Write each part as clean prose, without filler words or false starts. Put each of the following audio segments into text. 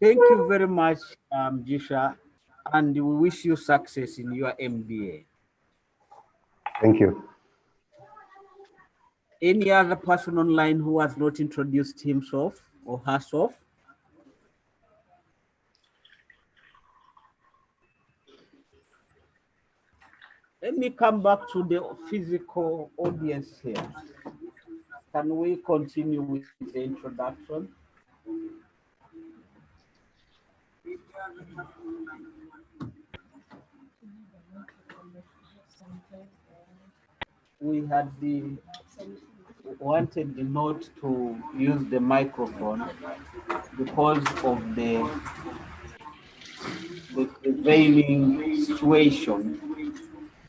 Thank you very much, Jisha, and we wish you success in your MBA. Thank you. Any other person online who has not introduced himself or herself? Let me come back to the physical audience here. Can we continue with the introduction? We had wanted the note to use the microphone because of the prevailing situation,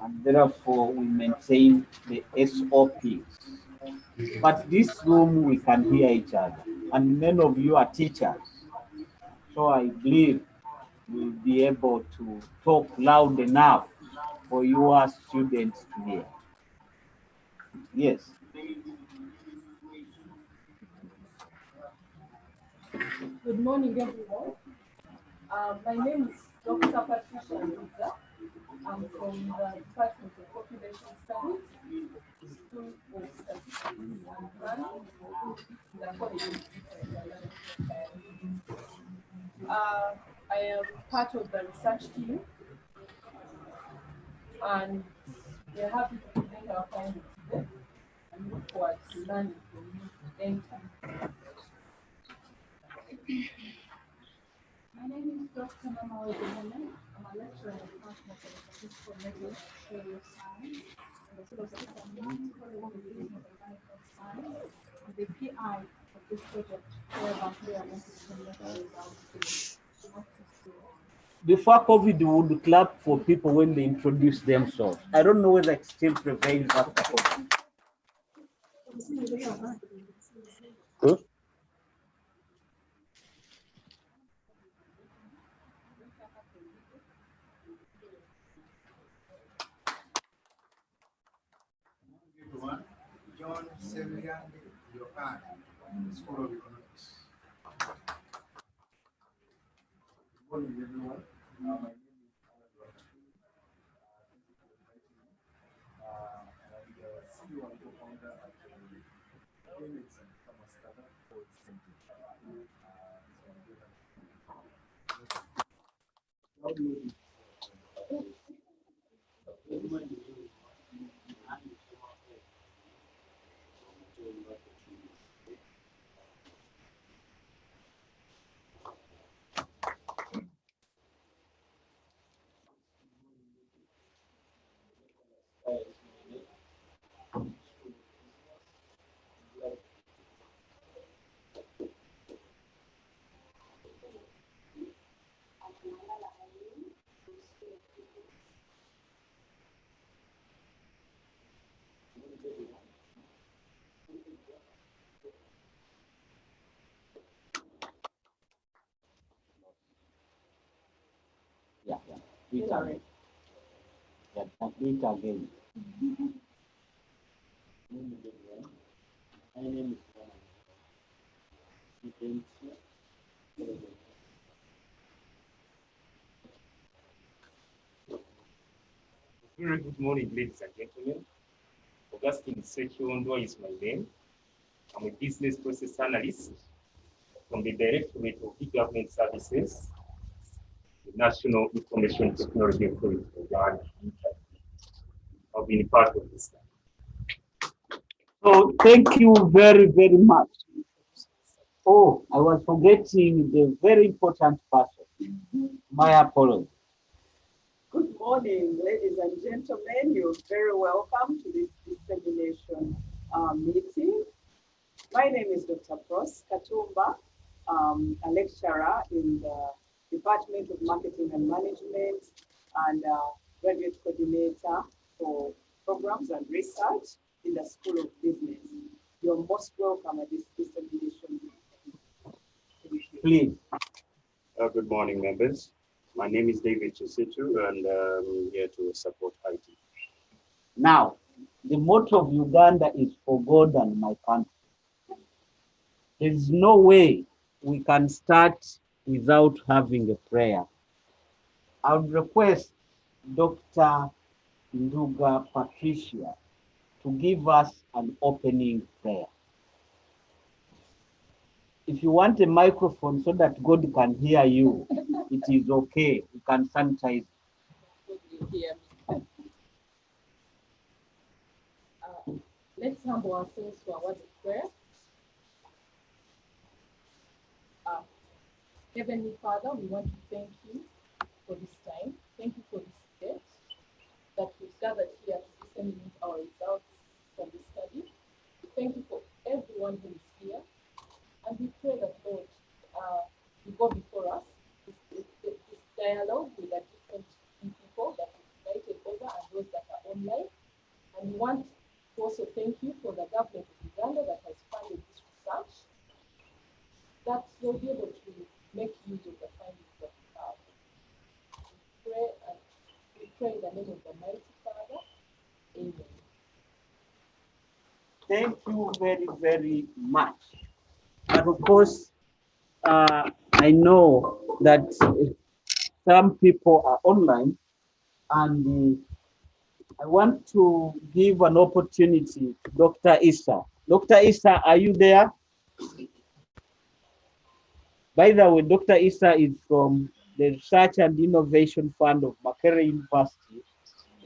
and therefore we maintain the SOPs. But this room we can hear each other, and many of you are teachers, so I believe we'll be able to talk loud enough for your students to hear. Yes. Good morning, everyone. My name is Dr. Patricia Luza. I'm from the Department of Population Studies, School of Statistics and Planning, the College of Business. I am part of the research team, and we are happy to present our findings today and look forward to learning from you. Thank you. My name is Dr. Mama Ojemen. I'm a lecturer in the Department of Statistical Regulatory Science and the School of Statistics and Political Business Organic Science. I'm the PI of this project, whereby we are going to present results to Before COVID, we would clap for people when they introduce themselves. I don't know whether it still prevails after COVID. Huh? John Sevilla, Yohan, School of Economics. Good morning, everyone. My name is CEO and co-founder at Payments and Commerce startup called Simple. Yeah. Read again. Yeah, read again. My name is Very good morning, ladies and gentlemen. Augustine Sechiondwa is my name. I'm a business process analyst from the Directorate of E-Government Services, the National Information Technology Authority of Ghana. I've been part of this. So thank you very, very much. Oh, I was forgetting the very important person. My apologies. Good morning, ladies and gentlemen. You're very welcome to this dissemination meeting. My name is Dr. Pros Katumba, a lecturer in the Department of Marketing and Management and graduate coordinator for programs and research in the School of Business. You're most welcome at this dissemination meeting. Please. Good morning, members. My name is David Chisitu, and I'm here to support IT. Now, the motto of Uganda is for God and my country. There is no way we can start without having a prayer. I would request Dr. Nduga Patricia to give us an opening prayer. If you want a microphone so that God can hear you, it is okay. You can sanitize. Let's humble ourselves to our words of prayer. Heavenly Father, we want to thank you for this time. Thank you for this day that we've gathered here to disseminate our results from the study. Thank you for everyone who is here. And we pray that, Lord, you go before us, this dialogue with the different people that we've invited over and those that are online. And we want to also thank you for the government of Uganda that has funded this research, that they'll be able to make use of the findings that we have. We pray in the name of the mighty Father. Amen. Thank you very, very much. And of course, I know that some people are online, and I want to give an opportunity to Dr. Issa. Dr. Issa, are you there? By the way, Dr. Issa is from the Research and Innovation Fund of Makerere University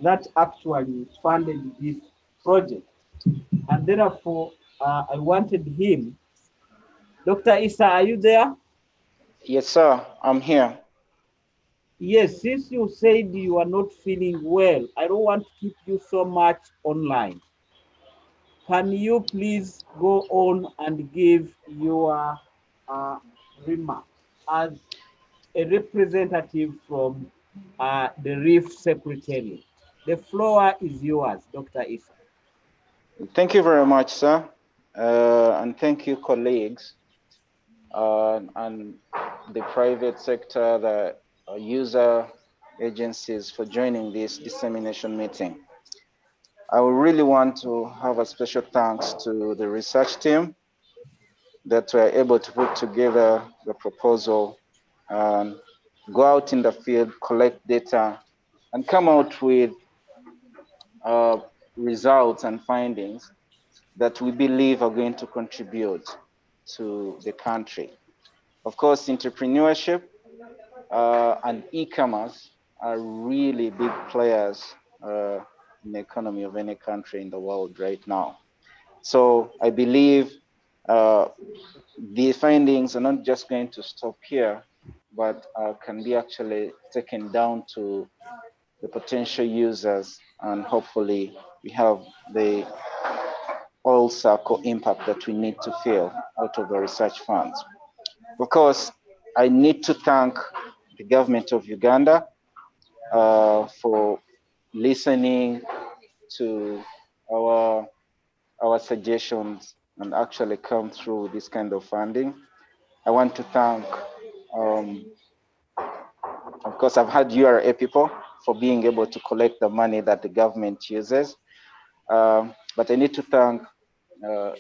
that actually funded this project. And therefore, I wanted him. Dr. Issa, are you there? Yes, sir. I'm here. Yes, since you said you are not feeling well, I don't want to keep you so much online. Can you please go on and give your remarks as a representative from the Reef Secretariat? The floor is yours, Dr. Issa. Thank you very much, sir. And thank you, colleagues, and the private sector, the user agencies for joining this dissemination meeting. I would really want to have a special thanks to the research team that were able to put together the proposal and go out in the field, collect data, and come out with results and findings that we believe are going to contribute to the country. Of course, entrepreneurship and e-commerce are really big players in the economy of any country in the world right now. So I believe the findings are not just going to stop here, but can be actually taken down to the potential users, and hopefully we have the all circle impact that we need to feel out of the research funds. Of course, I need to thank the government of Uganda for listening to our suggestions and actually come through with this kind of funding. I want to thank, of course, I've had URA people for being able to collect the money that the government uses. But I need to thank the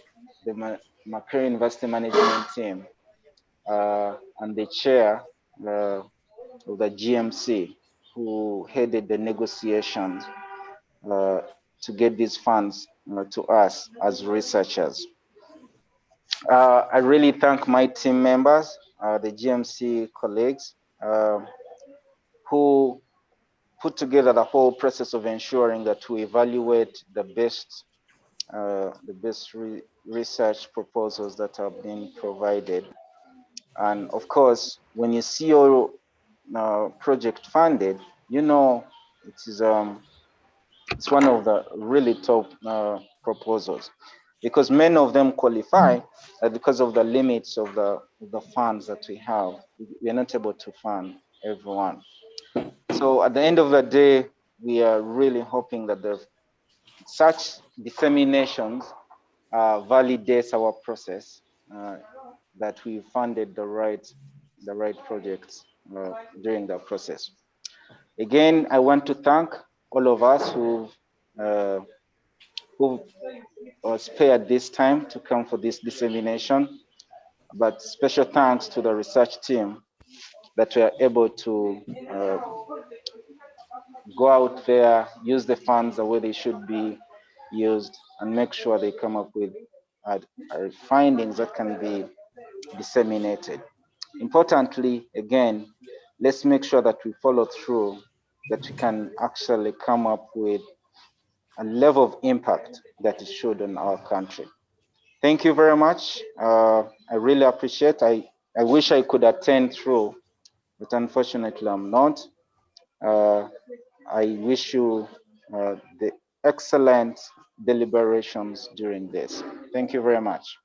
Makerere University Management Team and the chair of the GMC who headed the negotiations to get these funds to us as researchers. I really thank my team members, the GMC colleagues, who put together the whole process of ensuring that we evaluate the best research proposals that have been provided. And of course, when you see your project funded, you know it is it's one of the really top proposals, because many of them qualify because of the limits of the funds that we have. We are not able to fund everyone. So at the end of the day, we are really hoping that such disseminations validates our process, that we funded the right projects during the process. Again, I want to thank all of us who spared this time to come for this dissemination, but special thanks to the research team that we are able to go out there, use the funds the way they should be used, and make sure they come up with findings that can be disseminated. Importantly, again, let's make sure that we follow through, that we can actually come up with a level of impact that it should in our country. Thank you very much. I really appreciate. I wish I could attend through, but unfortunately I'm not. I wish you the excellent deliberations during this. Thank you very much.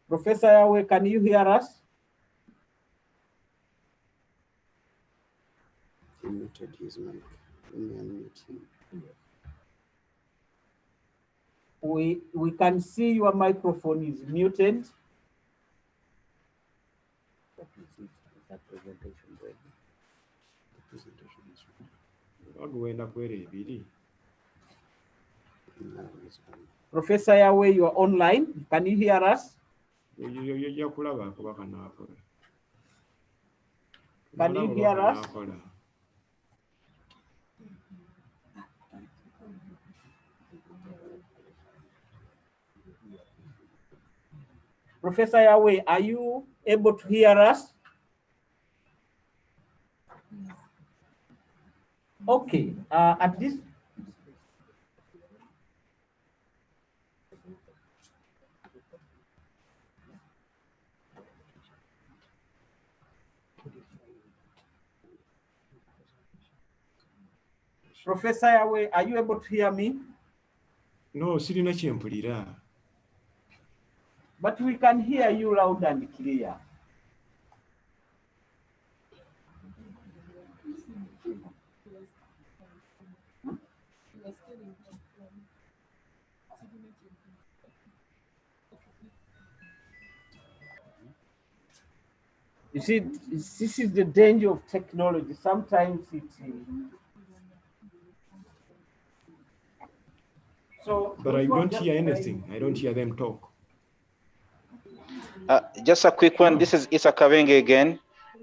Professor Yahweh, can you hear us? He muted his mic. Let me unmute him. We can see your microphone is muted. What is it? Is that presentation ready? The presentation is ready. Now it's on. Professor Yahweh, you are online. Can you hear us? Can you hear us? Professor Yahweh, are you able to hear us? Okay, at this. Professor Yahweh, are you able to hear me? No, sirina kyempulira. But we can hear you loud and clear. You see, this is the danger of technology. Sometimes it. So, but I don't hear anything. I don't hear them talk. Just a quick one. This is Issa Kavenge again.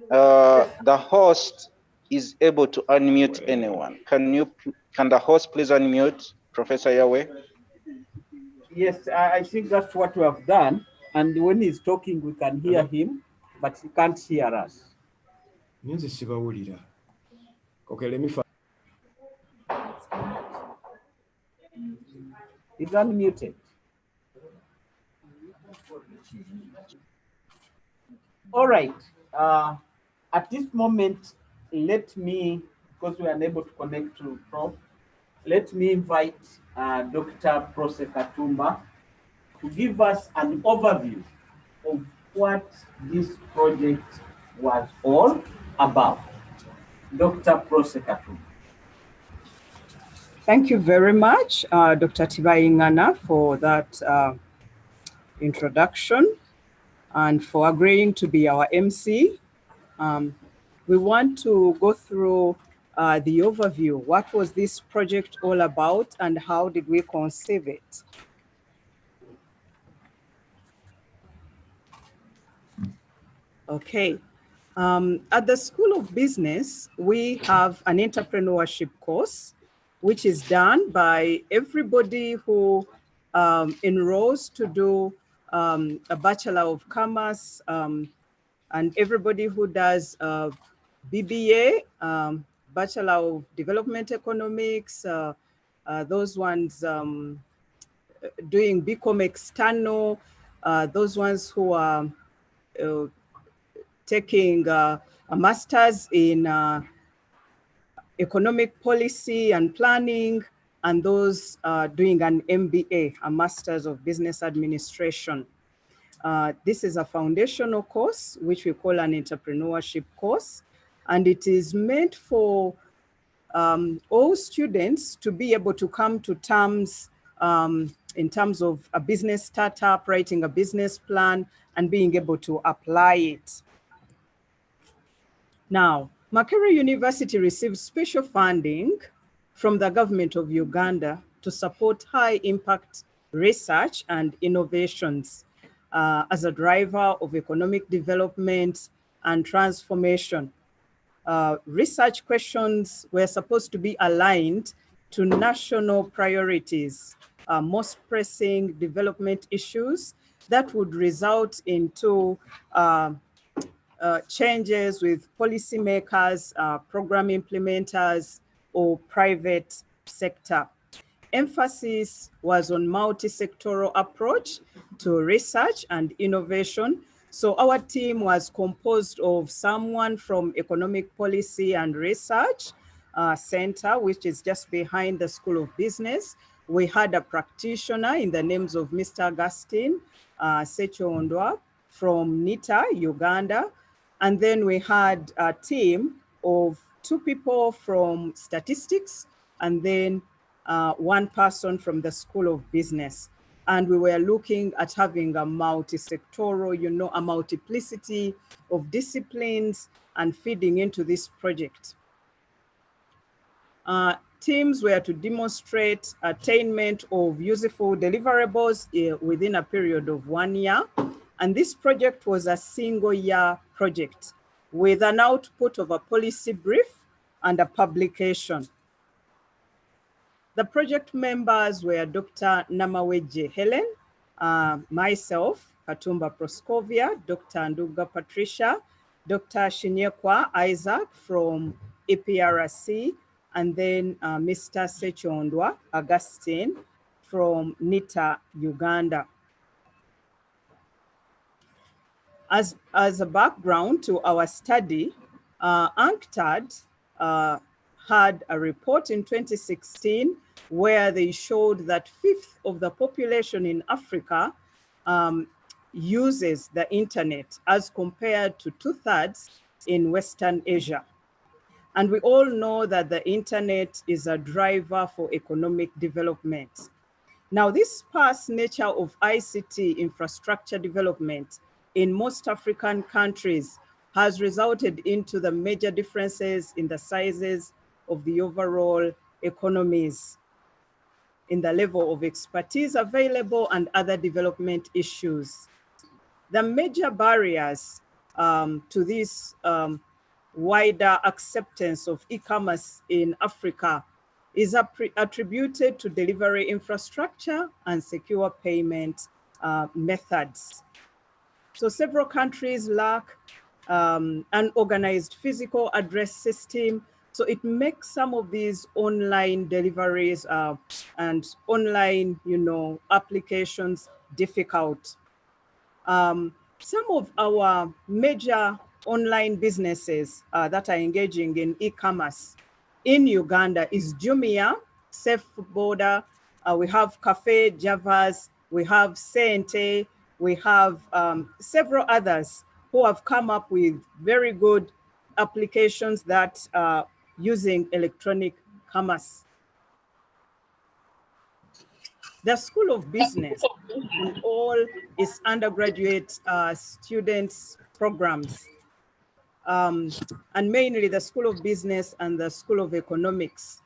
The host is able to unmute anyone. Can the host please unmute Professor Yahweh? Yes, I think that's what we have done. And when he's talking, we can hear him, but he can't hear us. Okay, let me find. He's unmuted. All right. At this moment, let me, because we are unable to connect to Prof, let me invite Dr. Prose Katumba to give us an overview of what this project was all about. Dr. Prose Katumba. Thank you very much, Dr. Tibaingana, for that introduction and for agreeing to be our MC. We want to go through the overview. What was this project all about and how did we conceive it? Okay. At the School of Business, we have an entrepreneurship course, which is done by everybody who enrolls to do a Bachelor of Commerce and everybody who does BBA, Bachelor of Development Economics, those ones doing BCom external, those ones who are taking a master's in economic policy and planning, and those doing an MBA, a Master's of Business Administration. This is a foundational course, which we call an entrepreneurship course, and it is meant for all students to be able to come to terms in terms of a business startup, writing a business plan, and being able to apply it. Now, Makerere University received special funding from the government of Uganda to support high impact research and innovations as a driver of economic development and transformation. Research questions were supposed to be aligned to national priorities, most pressing development issues that would result into changes with policymakers, program implementers, or private sector. Emphasis was on multi-sectoral approach to research and innovation. So our team was composed of someone from Economic Policy and Research Center, which is just behind the School of Business. We had a practitioner in the names of Mr. Augustine Sechoondwa from NITA, Uganda. And then we had a team of 2 people from statistics and then one person from the School of Business. And we were looking at having a multi-sectoral, a multiplicity of disciplines and feeding into this project. Teams were to demonstrate attainment of useful deliverables within a period of 1 year. And this project was a single-year project with an output of a policy brief and a publication. The project members were Dr. Namaweje Helen, myself, Katumba Proskovia, Dr. Nduga Patricia, Dr. Shinyekwa Isaac from EPRC, and then Mr. Sechoondwa Augustine from NITA, Uganda. As a background to our study, UNCTAD had a report in 2016 where they showed that 1/5 of the population in Africa uses the internet as compared to 2/3 in Western Asia. And we all know that the internet is a driver for economic development. Now, this sparse nature of ICT infrastructure development in most African countries has resulted into the major differences in the sizes of the overall economies, in the level of expertise available and other development issues. The major barriers to this wider acceptance of e-commerce in Africa is attributed to delivery infrastructure and secure payment methods. So several countries lack an organized physical address system. So it makes some of these online deliveries and online, applications difficult. Some of our major online businesses that are engaging in e-commerce in Uganda is Jumia, Safe Border, we have Cafe Javas, we have Sente, we have several others who have come up with very good applications that are using electronic commerce. The School of Business and all its undergraduate students programs, and mainly the School of Business and the School of Economics.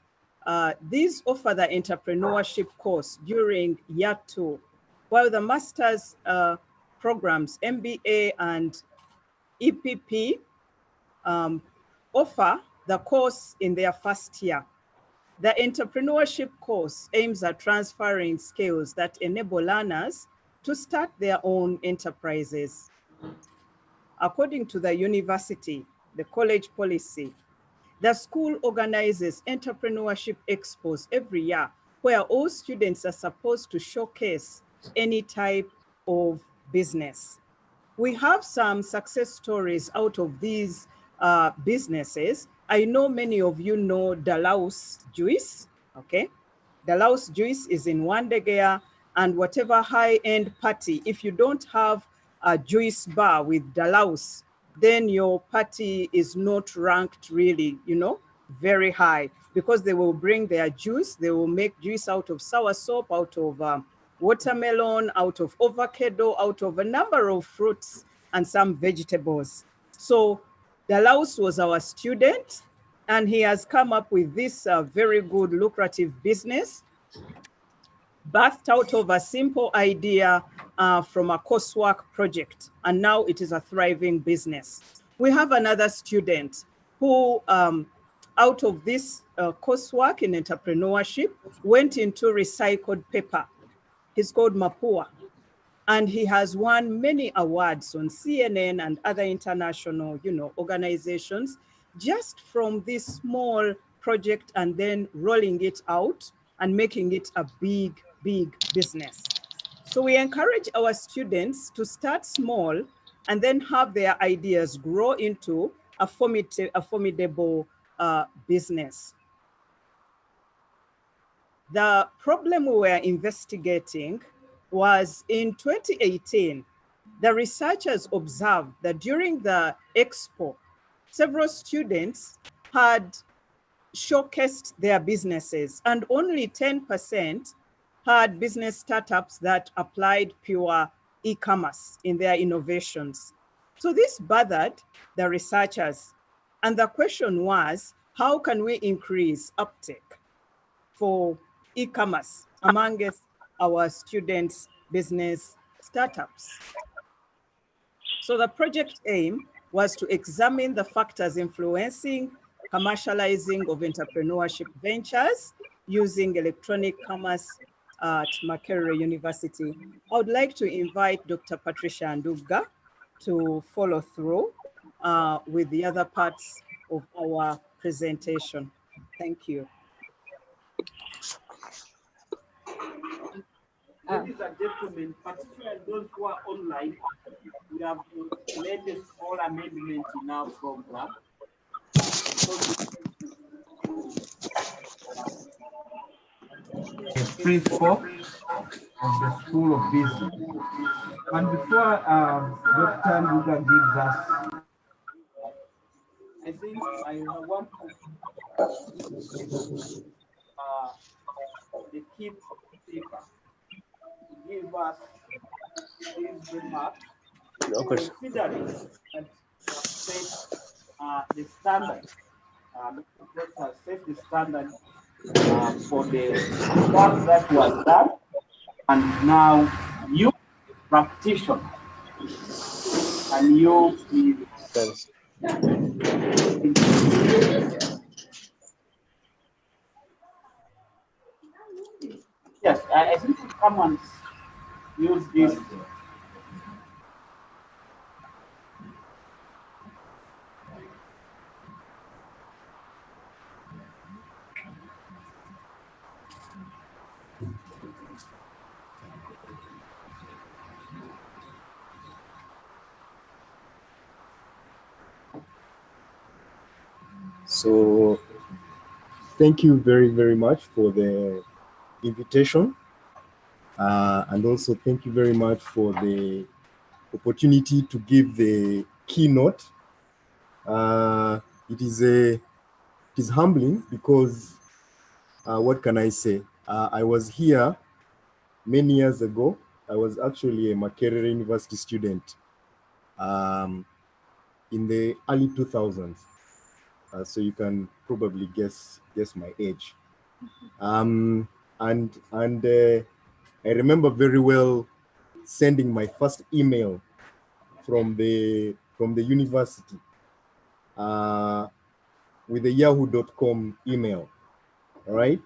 These offer the entrepreneurship course during year 2, while the master's programs, MBA and EPP, offer the course in their first year. The entrepreneurship course aims at transferring skills that enable learners to start their own enterprises. According to the university, the college policy, the school organizes entrepreneurship expos every year where all students are supposed to showcase any type of business. We have some success stories out of these businesses. I know many of you know Dalaus Juice, okay? Dalaus Juice is in Wandegea, and whatever high-end party, if you don't have a juice bar with Dalaus, then your party is not ranked really, very high, because they will bring their juice, they will make juice out of soursop, out of watermelon, out of avocado, out of a number of fruits and some vegetables. So Dalaus was our student, and he has come up with this very good lucrative business, birthed out of a simple idea from a coursework project, and now it is a thriving business. We have another student who, out of this coursework in entrepreneurship, went into recycled paper. He's called Mapua, and he has won many awards on CNN and other international, organizations, just from this small project and then rolling it out and making it a big, big business. So we encourage our students to start small and then have their ideas grow into a formidable business. The problem we were investigating was in 2018, the researchers observed that during the expo, several students had showcased their businesses, and only 10% had business startups that applied pure e-commerce in their innovations. So this bothered the researchers. And the question was, how can we increase uptake for e-commerce amongst our students' business startups? So the project aim was to examine the factors influencing commercializing of entrepreneurship ventures using electronic commerce at Makerere University. I would like to invite Dr. Patricia Nduga to follow through with the other parts of our presentation. Thank you. Ladies and gentlemen, particularly those who are online, we have made a small amendment in our program. The principle of the School of Business. And before Dr. Nduga gives us, I think I want to the key speaker to give us his remarks, considering that set the standard, has set the standard for the work that was done, and now you practitioner and you please. Yes, I think we come and use this. So thank you very, very much for the invitation. And also thank you very much for the opportunity to give the keynote. It is humbling because what can I say? I was here many years ago. I was actually a Makerere University student in the early 2000s. So you can probably guess my age. And I remember very well sending my first email from the university with a yahoo.com email. All right,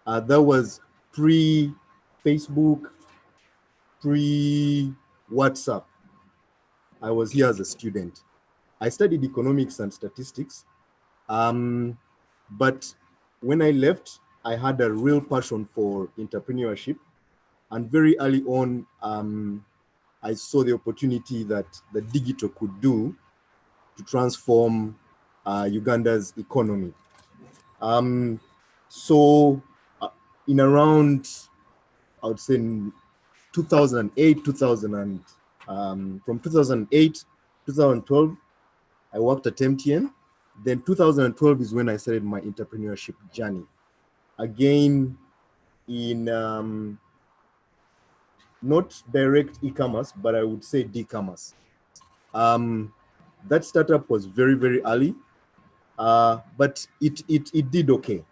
that was pre-Facebook, pre-WhatsApp. I was here as a student. I studied economics and statistics, but when I left, I had a real passion for entrepreneurship, and very early on, I saw the opportunity that the digital could do to transform Uganda's economy. So in around, I would say 2008, 2000 and from 2008, 2012, I worked at MTN. Then 2012 is when I started my entrepreneurship journey. Again, in not direct e-commerce, but I would say d-commerce. That startup was very, very early, but it did okay.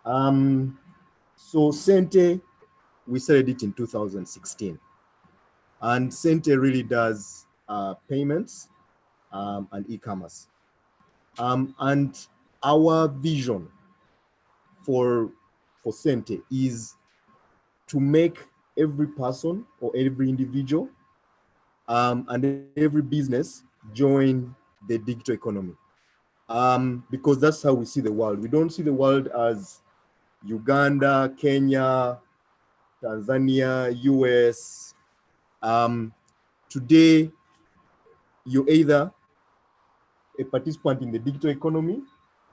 So Sente, we started it in 2016. And Sente really does payments and e-commerce. And our vision for Sente is to make every person or every individual and every business join the digital economy. Because that's how we see the world. We don't see the world as Uganda, Kenya, Tanzania, US. Today, you're either a participant in the digital economy,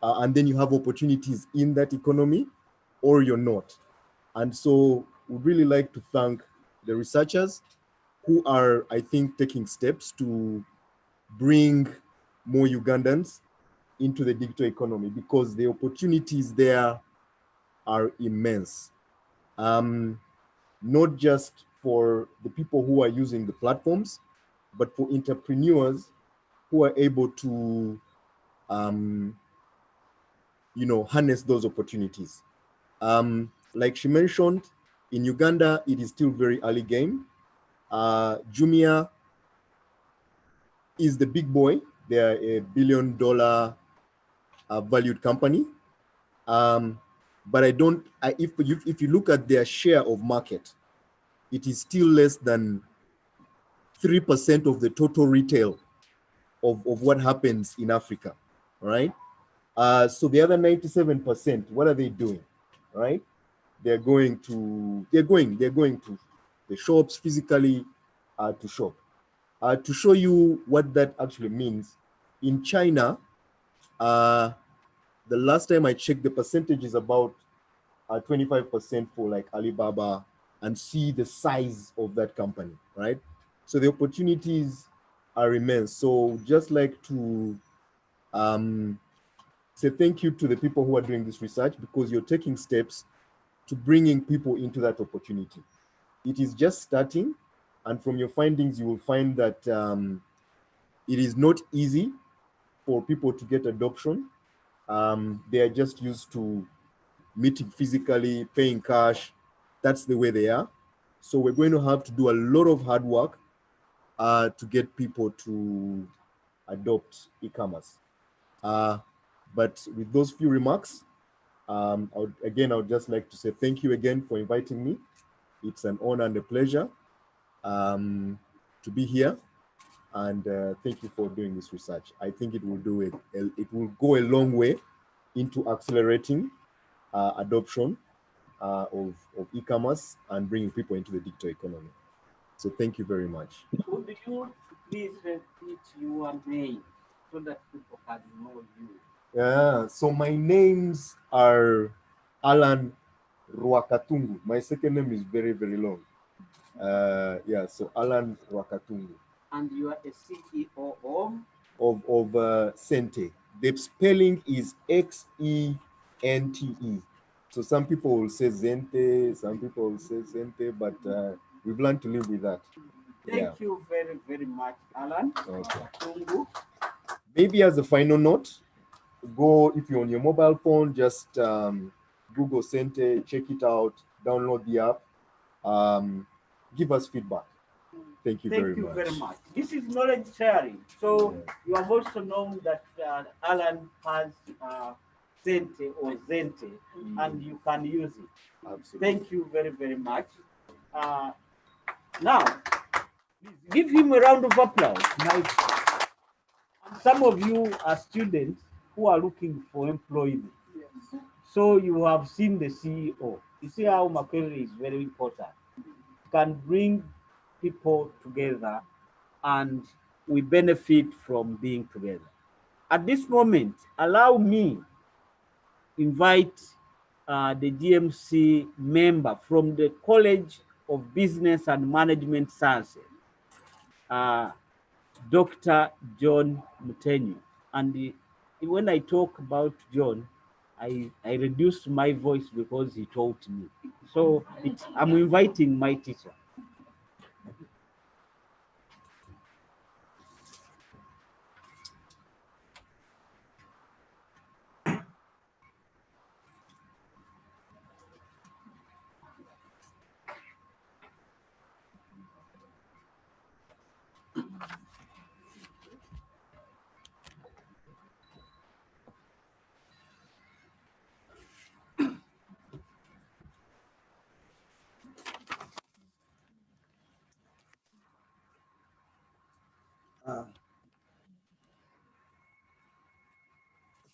and then you have opportunities in that economy, or you're not. And so we'd really like to thank the researchers who are, I think, taking steps to bring more Ugandans into the digital economy, because the opportunities there are immense. Not just for the people who are using the platforms, but for entrepreneurs who are able to, harness those opportunities. Like she mentioned, in Uganda, it is still very early game. Jumia is the big boy. They are a $1 billion valued company. But if you look at their share of market, it is still less than 3% of the total retail of what happens in Africa, right? So the other 97%, what are they doing, right? They're going to the shops physically to shop. To show you what that actually means, in China, the last time I checked, the percentage is about 25% for like Alibaba, and see the size of that company, right? So the opportunities are immense. So just like to say thank you to the people who are doing this research, because you're taking steps to bringing people into that opportunity. It is just starting, and from your findings, you will find that it is not easy for people to get adoption. They are just used to meeting physically, paying cash. That's the way they are. So we're going to have to do a lot of hard work to get people to adopt e-commerce. But with those few remarks, I would just like to say thank you again for inviting me. It's an honor and a pleasure to be here, and thank you for doing this research. I think it will go a long way into accelerating adoption of e-commerce and bringing people into the digital economy. So thank you very much. Would you please repeat your name so that people can know you? Yeah, so my names are Alan Rwakatungu. My second name is very, very long. Yeah, so Alan Rwakatungu. And you are a CEO of Sente. The spelling is Xente. So some people will say Zente, some people will say Zente, but we've learned to live with that. Thank you very, very much, Alan. Okay. Maybe as a final note, if you're on your mobile phone, just Google Sente, check it out, download the app, give us feedback. Thank you very much. This is knowledge sharing. So you have also known that Alan has Sente or Zente, and you can use it. Absolutely. Thank you very, very much. Now, give him a round of applause. Some of you are students who are looking for employment. Yes. So you have seen the CEO. You see how Makerere is very important. Can bring people together and we benefit from being together. At this moment, allow me invite the GMC member from the College of Business and Management Sciences, Dr. John Mutenyo. And when I talk about John, I reduced my voice because he taught me. So I'm inviting my teacher.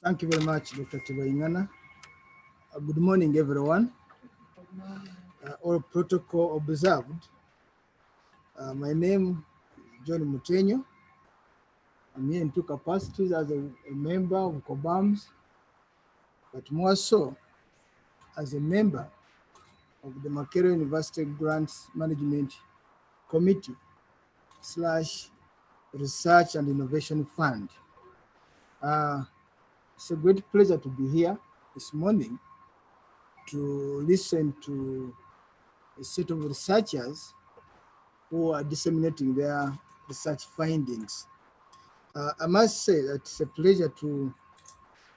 Thank you very much, Dr. Tibaingana. Good morning, everyone. All protocol observed. My name is John Mutenyo. I'm here in two capacities as a member of COBAMS, but more so as a member of the Makerere University Grants Management Committee / Research and Innovation Fund. It's a great pleasure to be here this morning to listen to a set of researchers who are disseminating their research findings. I must say that it's a pleasure to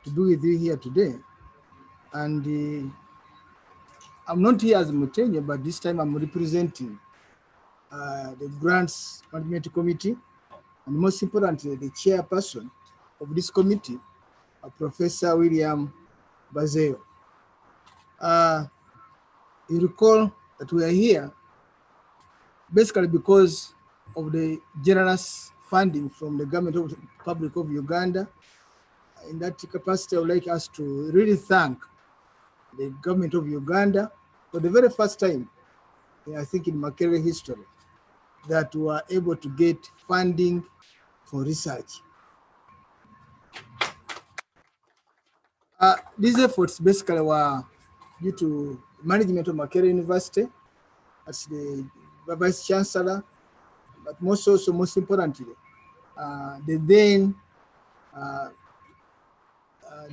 be with you here today. And I'm not here as Mutenyo, but this time I'm representing the Grants Management Committee, and most importantly, the chairperson of this committee, Professor William Bazeo. You recall that we are here basically because of the generous funding from the government of the Republic of Uganda. In that capacity, I would like us to really thank the government of Uganda for the very first time, I think in Makerere history, that we are able to get funding for research. These efforts basically were due to management of Makerere University as the Vice Chancellor, but most importantly, the then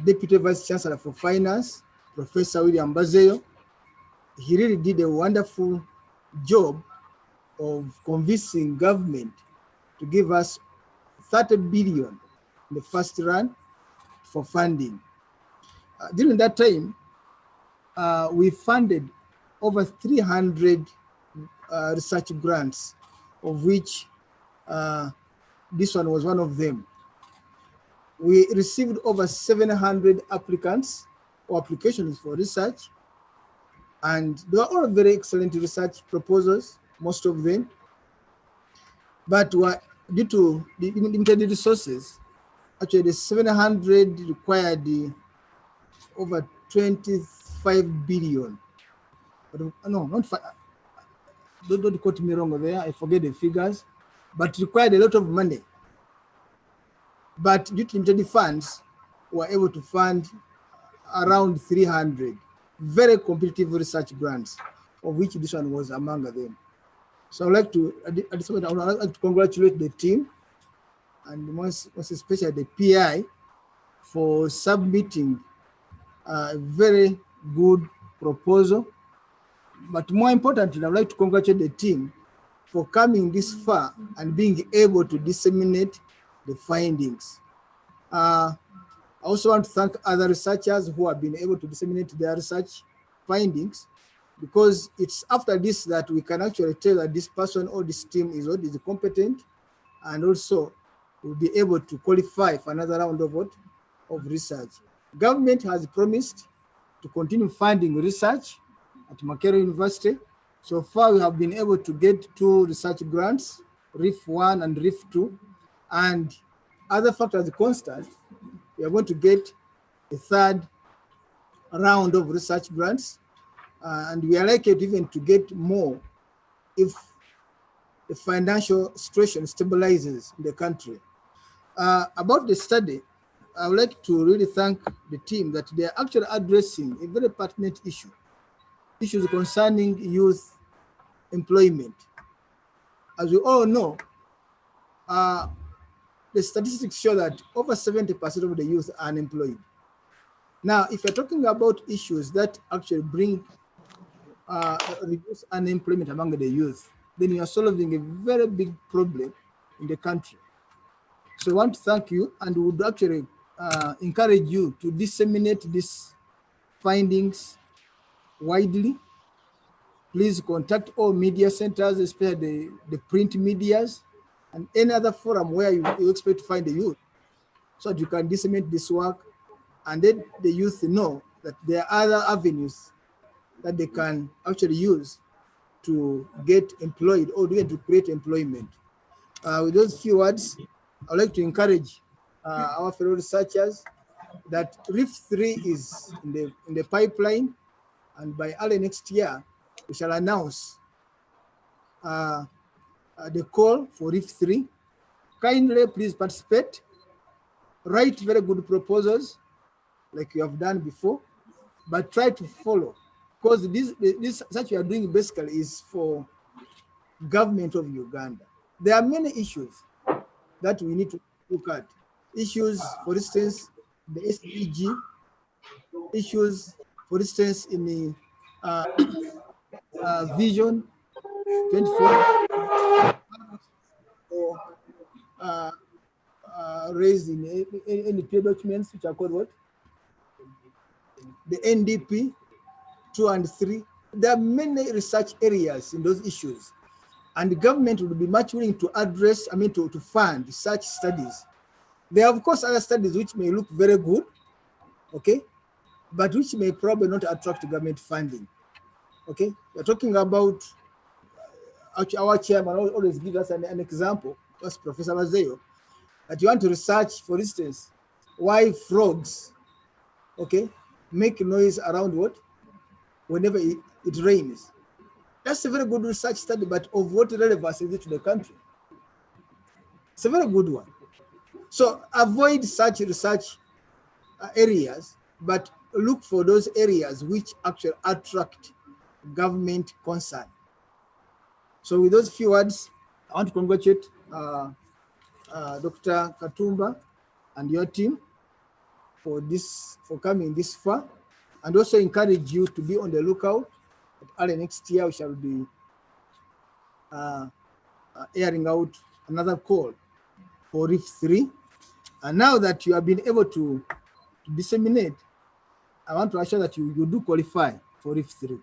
Deputy Vice Chancellor for Finance, Professor William Bazeo. He really did a wonderful job of convincing government to give us 30 billion in the first run for funding. During that time, we funded over 300 research grants, of which this one was one of them. We received over 700 applicants or applications for research, and they were all very excellent research proposals, most of them, but were due to the limited resources. Actually, the 700 required over 25 billion. But no, not five. Don't quote me wrong there. I forget the figures, but required a lot of money. But due to limited funds, we were able to fund around 300 very competitive research grants, of which this one was among them. So I'd like to, at this point, I would like to congratulate the team, and most especially the PI, for submitting a very good proposal. But more importantly, I'd like to congratulate the team for coming this far and being able to disseminate the findings. I also want to thank other researchers who have been able to disseminate their research findings, because it's after this that we can actually tell that this person or this team is competent, and also will be able to qualify for another round of research. Government has promised to continue funding research at Makerere University. So far, we have been able to get 2 research grants, RIF 1 and RIF 2, and other factors constant, we are going to get a 3rd round of research grants, and we are likely even to get more if the financial situation stabilizes in the country. About the study, I would like to really thank the team that they are actually addressing a very pertinent issue, issues concerning youth employment. As we all know, the statistics show that over 70% of the youth are unemployed. Now, if you're talking about issues that actually bring reduce unemployment among the youth, then you are solving a very big problem in the country. So I want to thank you, and would actually encourage you to disseminate these findings widely. Please contact all media centers, especially the print medias, and any other forum where you expect to find the youth, so that you can disseminate this work and let the youth know that there are other avenues that they can actually use to get employed or even to create employment. With those few words, I would like to encourage our fellow researchers that RIF 3 is in the pipeline, and by early next year, we shall announce the call for RIF 3. Kindly, please participate. Write very good proposals like you have done before, but try to follow, because this such we are doing basically is for government of Uganda. There are many issues that we need to look at. Issues, for instance, the SDG, issues, for instance, in the Vision 24, or raised in any peer documents, which are called what? The NDP 2 and 3. There are many research areas in those issues, and the government will be much willing to address, to fund such studies. There are, of course, other studies which may look very good, okay, but which may probably not attract government funding, okay? We're talking about, our chairman always gives us an example, that's Professor Mazeyo, that you want to research, for instance, why frogs, okay, make noise around what? Whenever it rains. That's a very good research study, but of what relevance is it to the country? It's a very good one. So avoid such research areas, but look for those areas which actually attract government concern. So with those few words, I want to congratulate Dr. Katumba and your team for coming this far, and also encourage you to be on the lookout. Early next year, we shall be airing out another call for RIF 3. And now that you have been able to disseminate, I want to assure that you do qualify for RIF 3.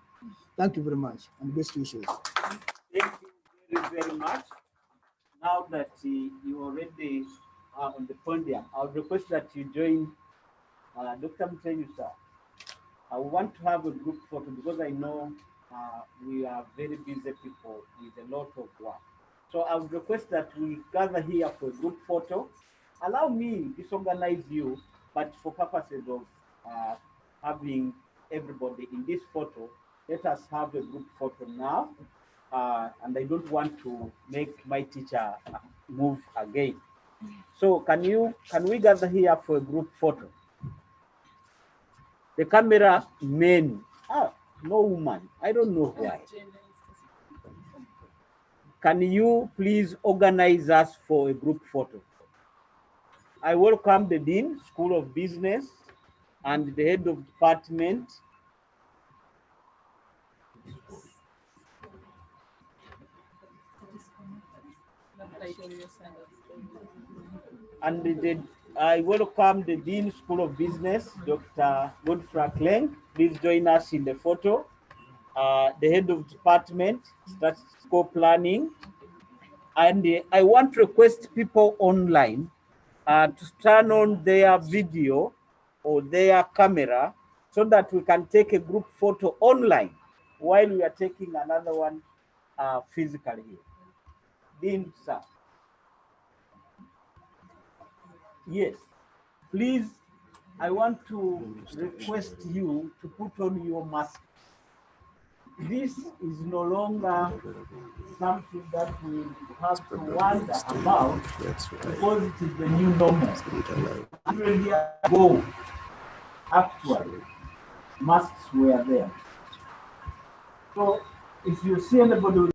Thank you very much, and best wishes. Thank you very, very much. Now that you already on the podium. I would request that you join Dr. Mtenyu, sir. I want to have a group photo because I know we are very busy people with a lot of work. So I would request that we gather here for a group photo. Allow me disorganize you, but for purposes of having everybody in this photo, let us have a group photo now. And I don't want to make my teacher move again. So can we gather here for a group photo? The camera men. No woman. I don't know why. Can you please organize us for a group photo? I welcome the Dean, School of Business, and the head of department. And I welcome the Dean, School of Business, Dr. Godfrey Kleng. Please join us in the photo. The head of department, statistical planning. And I want to request people online to turn on their video or their camera so that we can take a group photo online while we are taking another one physically here. Dean, sir. Yes, please, I want to request you to put on your mask. This is no longer something that we have to wonder about because it is the new normal. 100 years ago, actually, masks were there. So if you see anybody with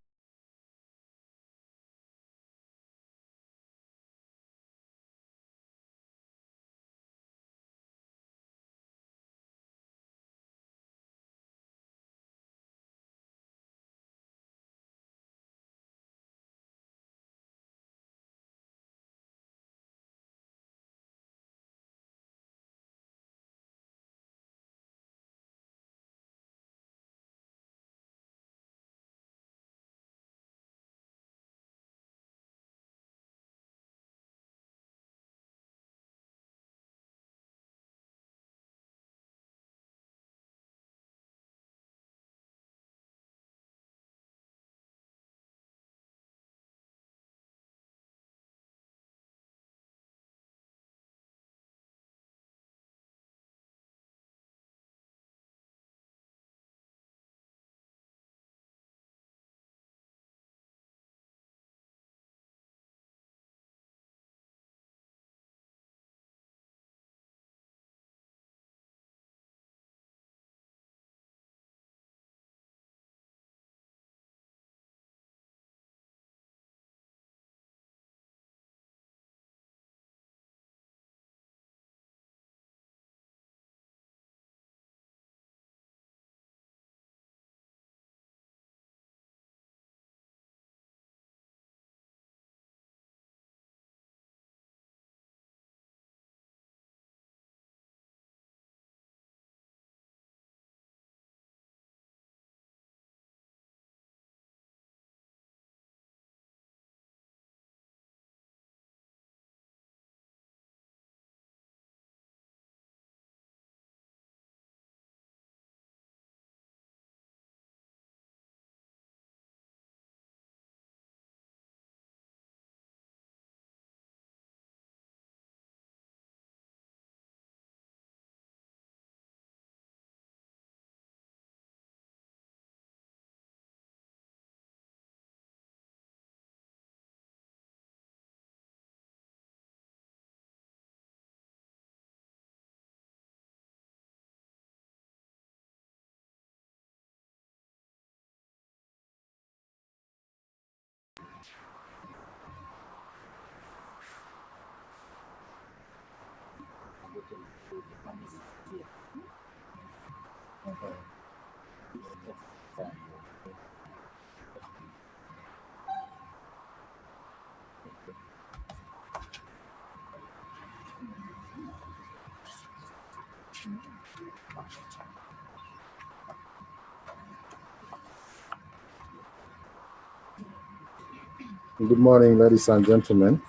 Good morning, ladies and gentlemen.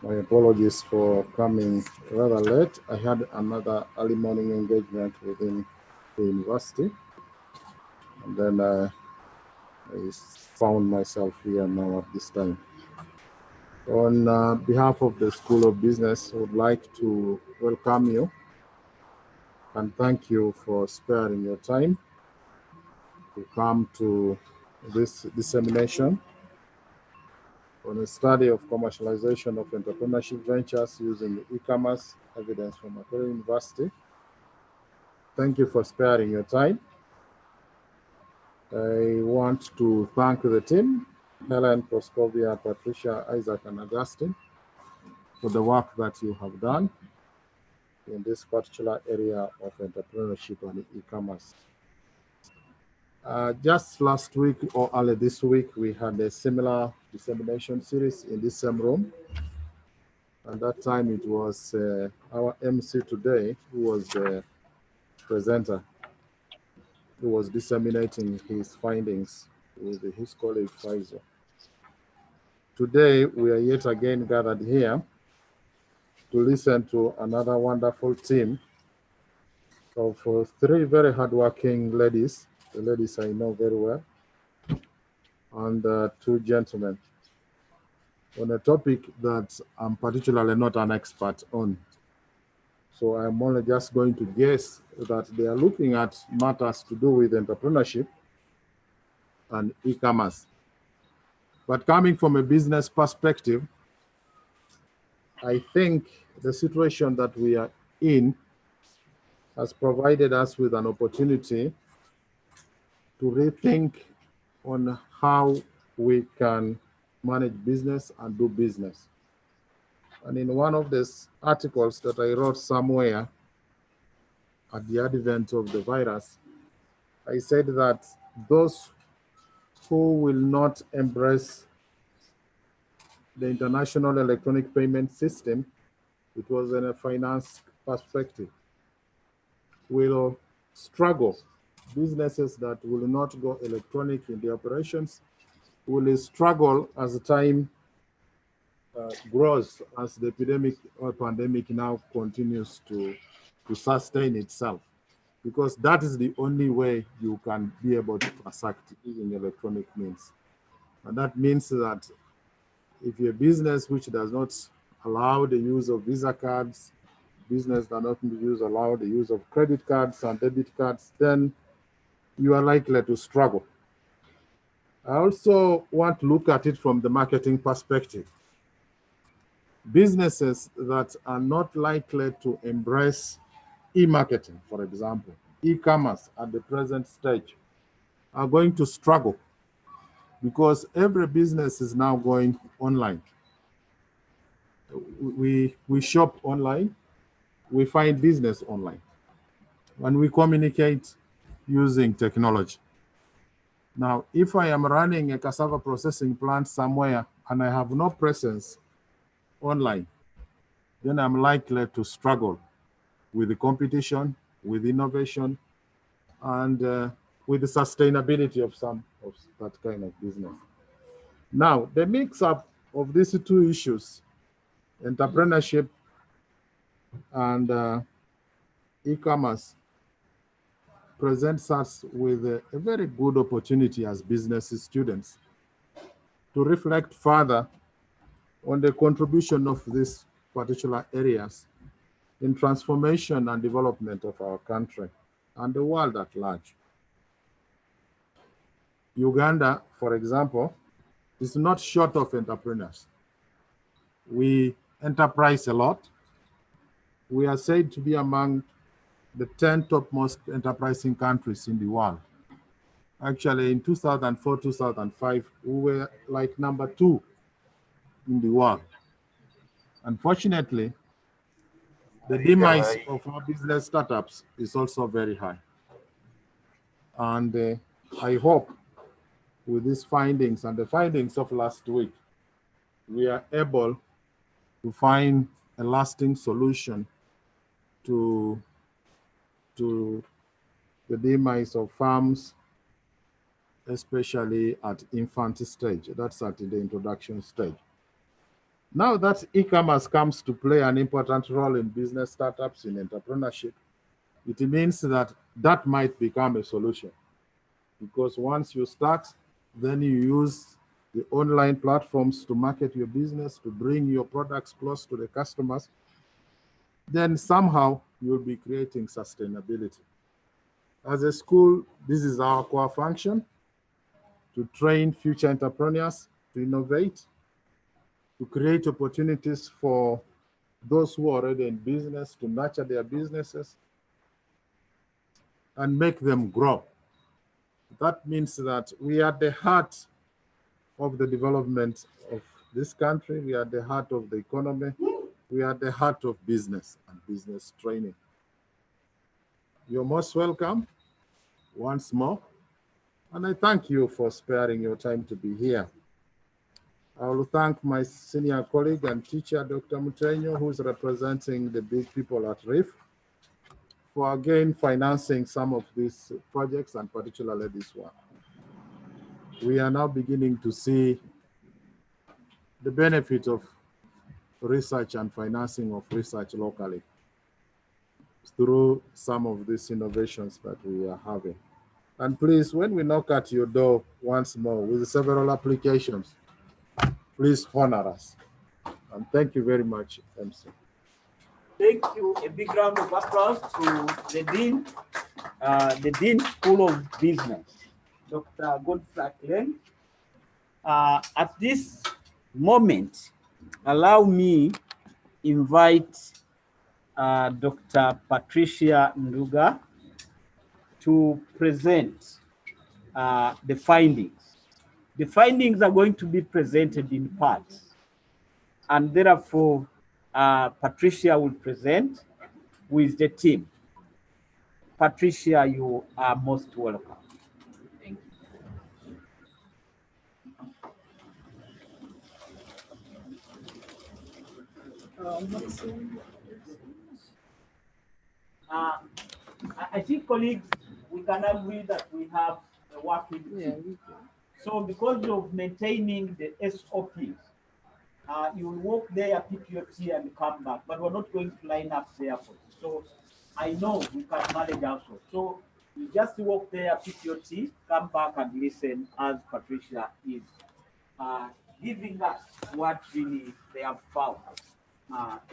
My apologies for coming rather late. I had another early morning engagement within the university, and then I found myself here now at this time. On behalf of the School of Business, I would like to welcome you and thank you for sparing your time to come to this dissemination on a study of commercialization of entrepreneurship ventures using e-commerce evidence from Macquarie University. Thank you for sparing your time. I want to thank the team, Helen, Proskovia, Patricia, Isaac, and Augustine, for the work that you have done in this particular area of entrepreneurship and e-commerce. Just last week or early this week, we had a similar dissemination series in this same room. And that time it was our MC today, who was the presenter, who was disseminating his findings with his colleague Faisal. Today, we are yet again gathered here to listen to another wonderful team of three very hardworking ladies, the ladies I know very well, and two gentlemen, on a topic that I'm particularly not an expert on. So I'm only just going to guess that they are looking at matters to do with entrepreneurship and e-commerce. But coming from a business perspective, I think the situation that we are in has provided us with an opportunity to rethink on how we can manage business and do business. And in one of these articles that I wrote somewhere at the advent of the virus, I said that those who will not embrace the international electronic payment system, it was in a finance perspective, will struggle. Businesses that will not go electronic in the operations will struggle as time grows, as the epidemic or pandemic now continues to sustain itself, because that is the only way you can be able to transact using electronic means. And that means that if you're a business which does not allow the use of Visa cards, business does not allow the use of credit cards and debit cards, then you are likely to struggle. I also want to look at it from the marketing perspective. Businesses that are not likely to embrace e-marketing, for example, e-commerce at the present stage, are going to struggle because every business is now going online. We shop online, we find business online, and we communicate using technology. Now, if I am running a cassava processing plant somewhere and I have no presence online, then I'm likely to struggle with the competition, with innovation, and with the sustainability of some of that kind of business. Now, the mix-up of these two issues, entrepreneurship and e-commerce, presents us with a very good opportunity as business students to reflect further on the contribution of these particular areas in transformation and development of our country and the world at large. Uganda, for example, is not short of entrepreneurs. We enterprise a lot. We are said to be among the 10 top most enterprising countries in the world. Actually, in 2004, 2005, we were like #2 in the world. Unfortunately, the demise of our business startups is also very high. And I hope with these findings and the findings of last week, we are able to find a lasting solution to the demise of farms, especially at infant stage. That's at the introduction stage. Now that e-commerce comes to play an important role in business startups, in entrepreneurship, it means that that might become a solution. Because once you start, then you use the online platforms to market your business, to bring your products close to the customers, then somehow you'll be creating sustainability. As a school, this is our core function, to train future entrepreneurs, to innovate, to create opportunities for those who are already in business, to nurture their businesses and make them grow. That means that we are at the heart of the development of this country. We are at the heart of the economy. We are at the heart of business and business training. You're most welcome once more. And I thank you for sparing your time to be here. I will thank my senior colleague and teacher, Dr. Mutenyo, who's representing the big people at RIF, for again financing some of these projects, and particularly this one. We are now beginning to see the benefit of research and financing of research locally through some of these innovations that we are having. And please, when we knock at your door once more with several applications, please honor us. And thank you very much, MC. Thank you. A big round of applause to the Dean School of Business, Dr. Godfrey Glenn. At this moment, allow me invite Dr. Patricia Nduga to present the findings. The findings are going to be presented in parts, and therefore Patricia will present with the team. Patricia, you are most welcome. Thank you. I think, colleagues, we can agree that we have a working team. So because of maintaining the SOPs, you will walk there, pick your tea and come back, but we're not going to line up there for you. So I know we can manage also. So you just walk there, pick your tea, come back and listen as Patricia is giving us what really they have found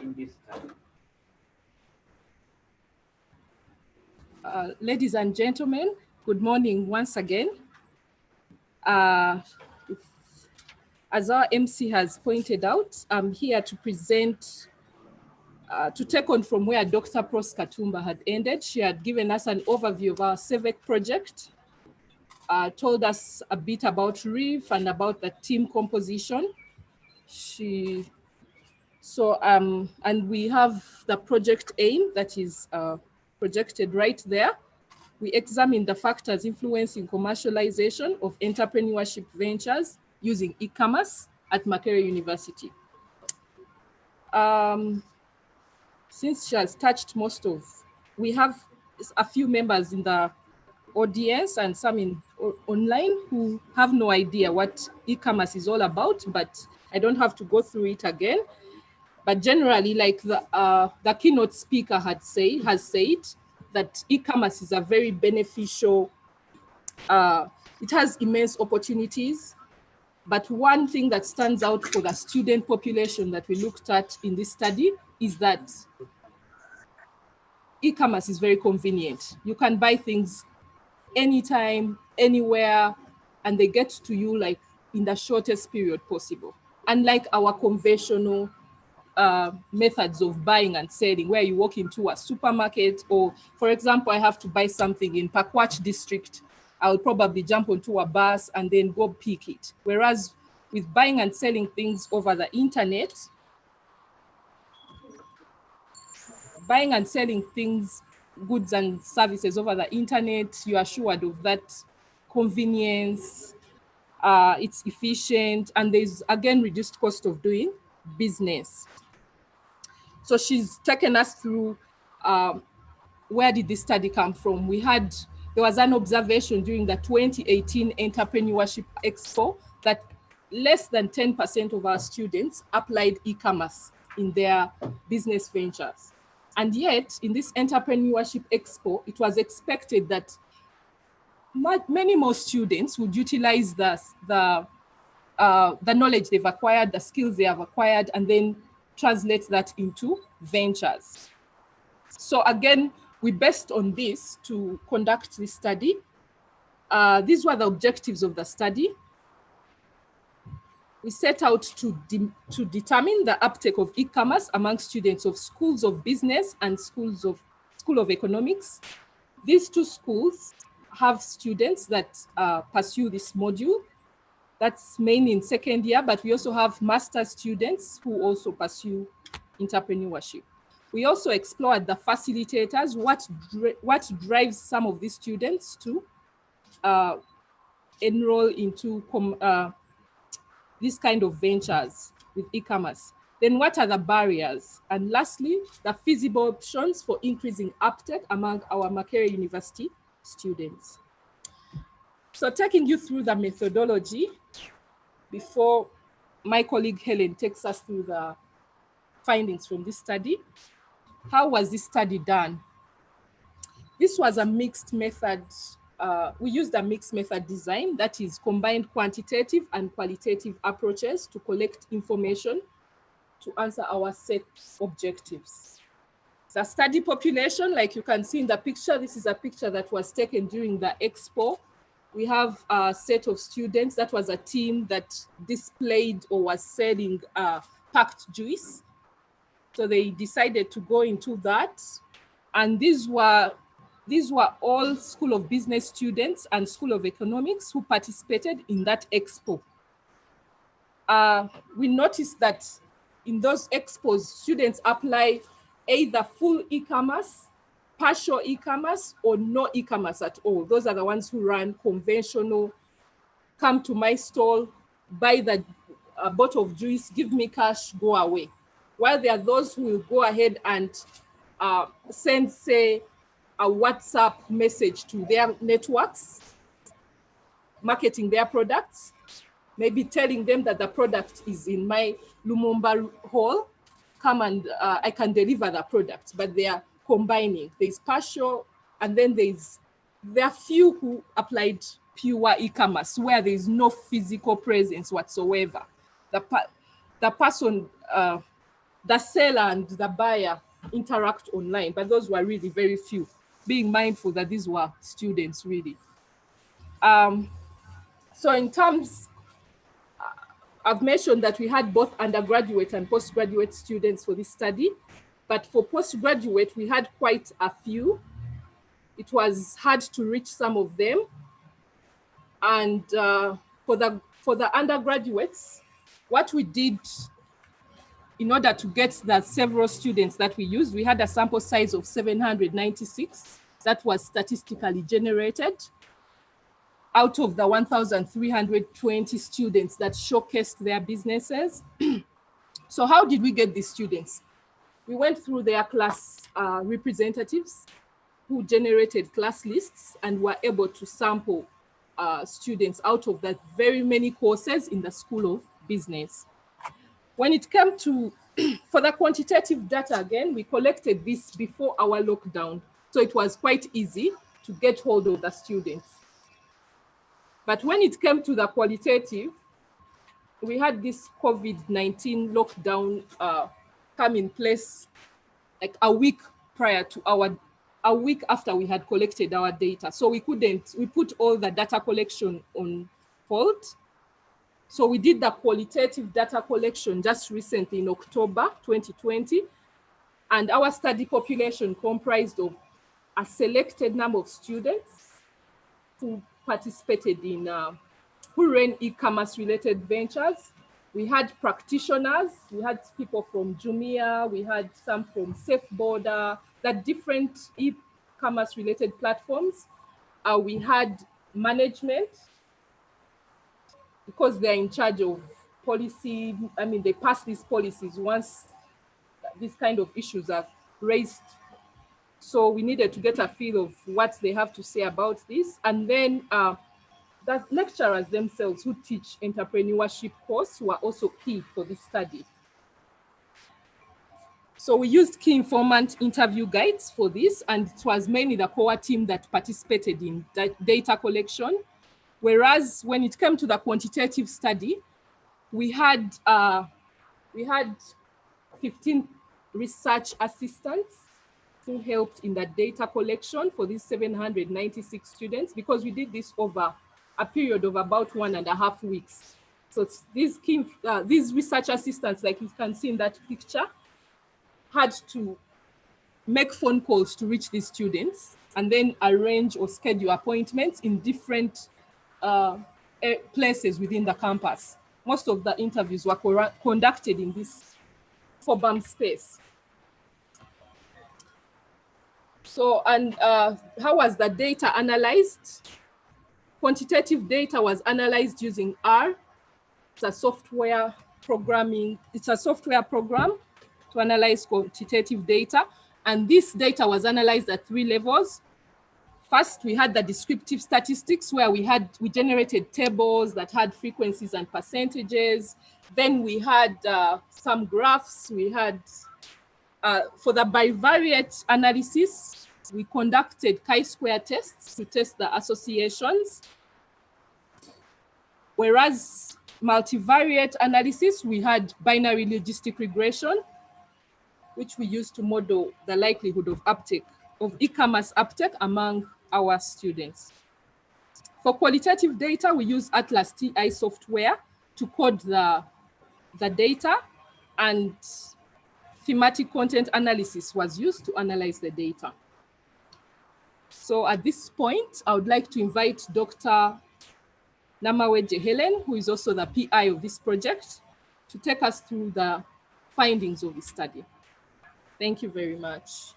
in this study. Ladies and gentlemen, good morning once again. As our MC has pointed out, I'm here to present, to take on from where Dr. Pros Katumba had ended. She had given us an overview of our CIVIC project, told us a bit about RIF and about the team composition. And we have the project aim that is projected right there. We examine the factors influencing commercialization of entrepreneurship ventures using e-commerce at Makerere University. Since she has touched most of, we have a few members in the audience and some online who have no idea what e-commerce is all about, but I don't have to go through it again. But generally, like the keynote speaker has said that e-commerce is a very beneficial, it has immense opportunities. But one thing that stands out for the student population that we looked at in this study is that e-commerce is very convenient. You can buy things anytime, anywhere, and they get to you like in the shortest period possible. Unlike our conventional methods of buying and selling, where you walk into a supermarket, or for example, I have to buy something in Pakwach district, I'll probably jump onto a bus and then go pick it. Whereas with buying and selling things over the internet, buying and selling things, goods and services over the internet, you are assured of that convenience, it's efficient, and there's again reduced cost of doing business. So she's taken us through where did this study come from. There was an observation during the 2018 Entrepreneurship Expo that less than 10% of our students applied e-commerce in their business ventures. And yet, in this Entrepreneurship Expo, it was expected that many more students would utilize the knowledge they've acquired, the skills they have acquired, and then translate that into ventures. So again, we based on this to conduct this study. These were the objectives of the study. We set out to determine the uptake of e-commerce among students of schools of business and School of Economics. These two schools have students that pursue this module. That's mainly in second year, but we also have master's students who also pursue entrepreneurship. We also explored the facilitators, what drives some of these students to enroll into this kind of ventures with e-commerce. Then what are the barriers? And lastly, the feasible options for increasing uptake among our Makerere University students. So taking you through the methodology before my colleague Helen takes us through the findings from this study. How was this study done? This was a mixed method. We used a mixed method design that is combined quantitative and qualitative approaches to collect information to answer our set objectives. The study population, like you can see in the picture, this is a picture that was taken during the expo. We have a set of students. That was a team that displayed or was selling packed juice. So they decided to go into that. And these were all School of Business students and School of Economics who participated in that expo. We noticed that in those expos, students apply either full e-commerce, partial e-commerce, or no e-commerce at all. Those are the ones who run conventional, come to my stall, buy the bottle of juice, give me cash, go away. While there are those who will go ahead and send, say, a WhatsApp message to their networks, marketing their products, maybe telling them that the product is in my Lumumba hall, come and I can deliver the product, but they are combining. There's partial, and then there are few who applied pure e-commerce where there is no physical presence whatsoever. The person, the seller and the buyer interact online, but those were really very few, being mindful that these were students really. So in terms, I've mentioned that we had both undergraduate and postgraduate students for this study, but for postgraduate, we had quite a few. It was hard to reach some of them. And for the undergraduates, what we did in order to get the several students that we used, we had a sample size of 796 that was statistically generated out of the 1,320 students that showcased their businesses. So how did we get these students? We went through their class representatives who generated class lists and were able to sample students out of the very many courses in the School of Business. When it came to, for the quantitative data again, we collected this before our lockdown. So it was quite easy to get hold of the students. But when it came to the qualitative, we had this COVID-19 lockdown come in place like a week prior to a week after we had collected our data. So we put all the data collection on hold. So we did the qualitative data collection just recently in October 2020. And our study population comprised of a selected number of students who participated in, who ran e-commerce related ventures. We had practitioners, we had people from Jumia, we had some from Safe Border, that different e-commerce related platforms. We had management, because they're in charge of policy. I mean, they pass these policies once these kind of issues are raised. So we needed to get a feel of what they have to say about this. And then the lecturers themselves who teach entrepreneurship course were also key for this study. So we used key informant interview guides for this, and it was mainly the core team that participated in data collection. Whereas when it came to the quantitative study, we had 15 research assistants who helped in the data collection for these 796 students, because we did this over a period of about 1.5 weeks. So these research assistants, like you can see in that picture, had to make phone calls to reach these students and then arrange or schedule appointments in different places within the campus. Most of the interviews were conducted in this 4-bump space. So, and how was the data analyzed? Quantitative data was analyzed using R. It's a software programming. It's a software program to analyze quantitative data. And this data was analyzed at 3 levels. First, we had the descriptive statistics, where we generated tables that had frequencies and percentages. Then we had some graphs. We had, for the bivariate analysis, we conducted chi-square tests to test the associations. Whereas multivariate analysis, we had binary logistic regression, which we used to model the likelihood of uptake, of e-commerce uptake among our students. For qualitative data, we use Atlas TI software to code the data, and thematic content analysis was used to analyze the data. So at this point, I would like to invite Dr. Namaweje Helen, who is also the PI of this project, to take us through the findings of the study. Thank you very much.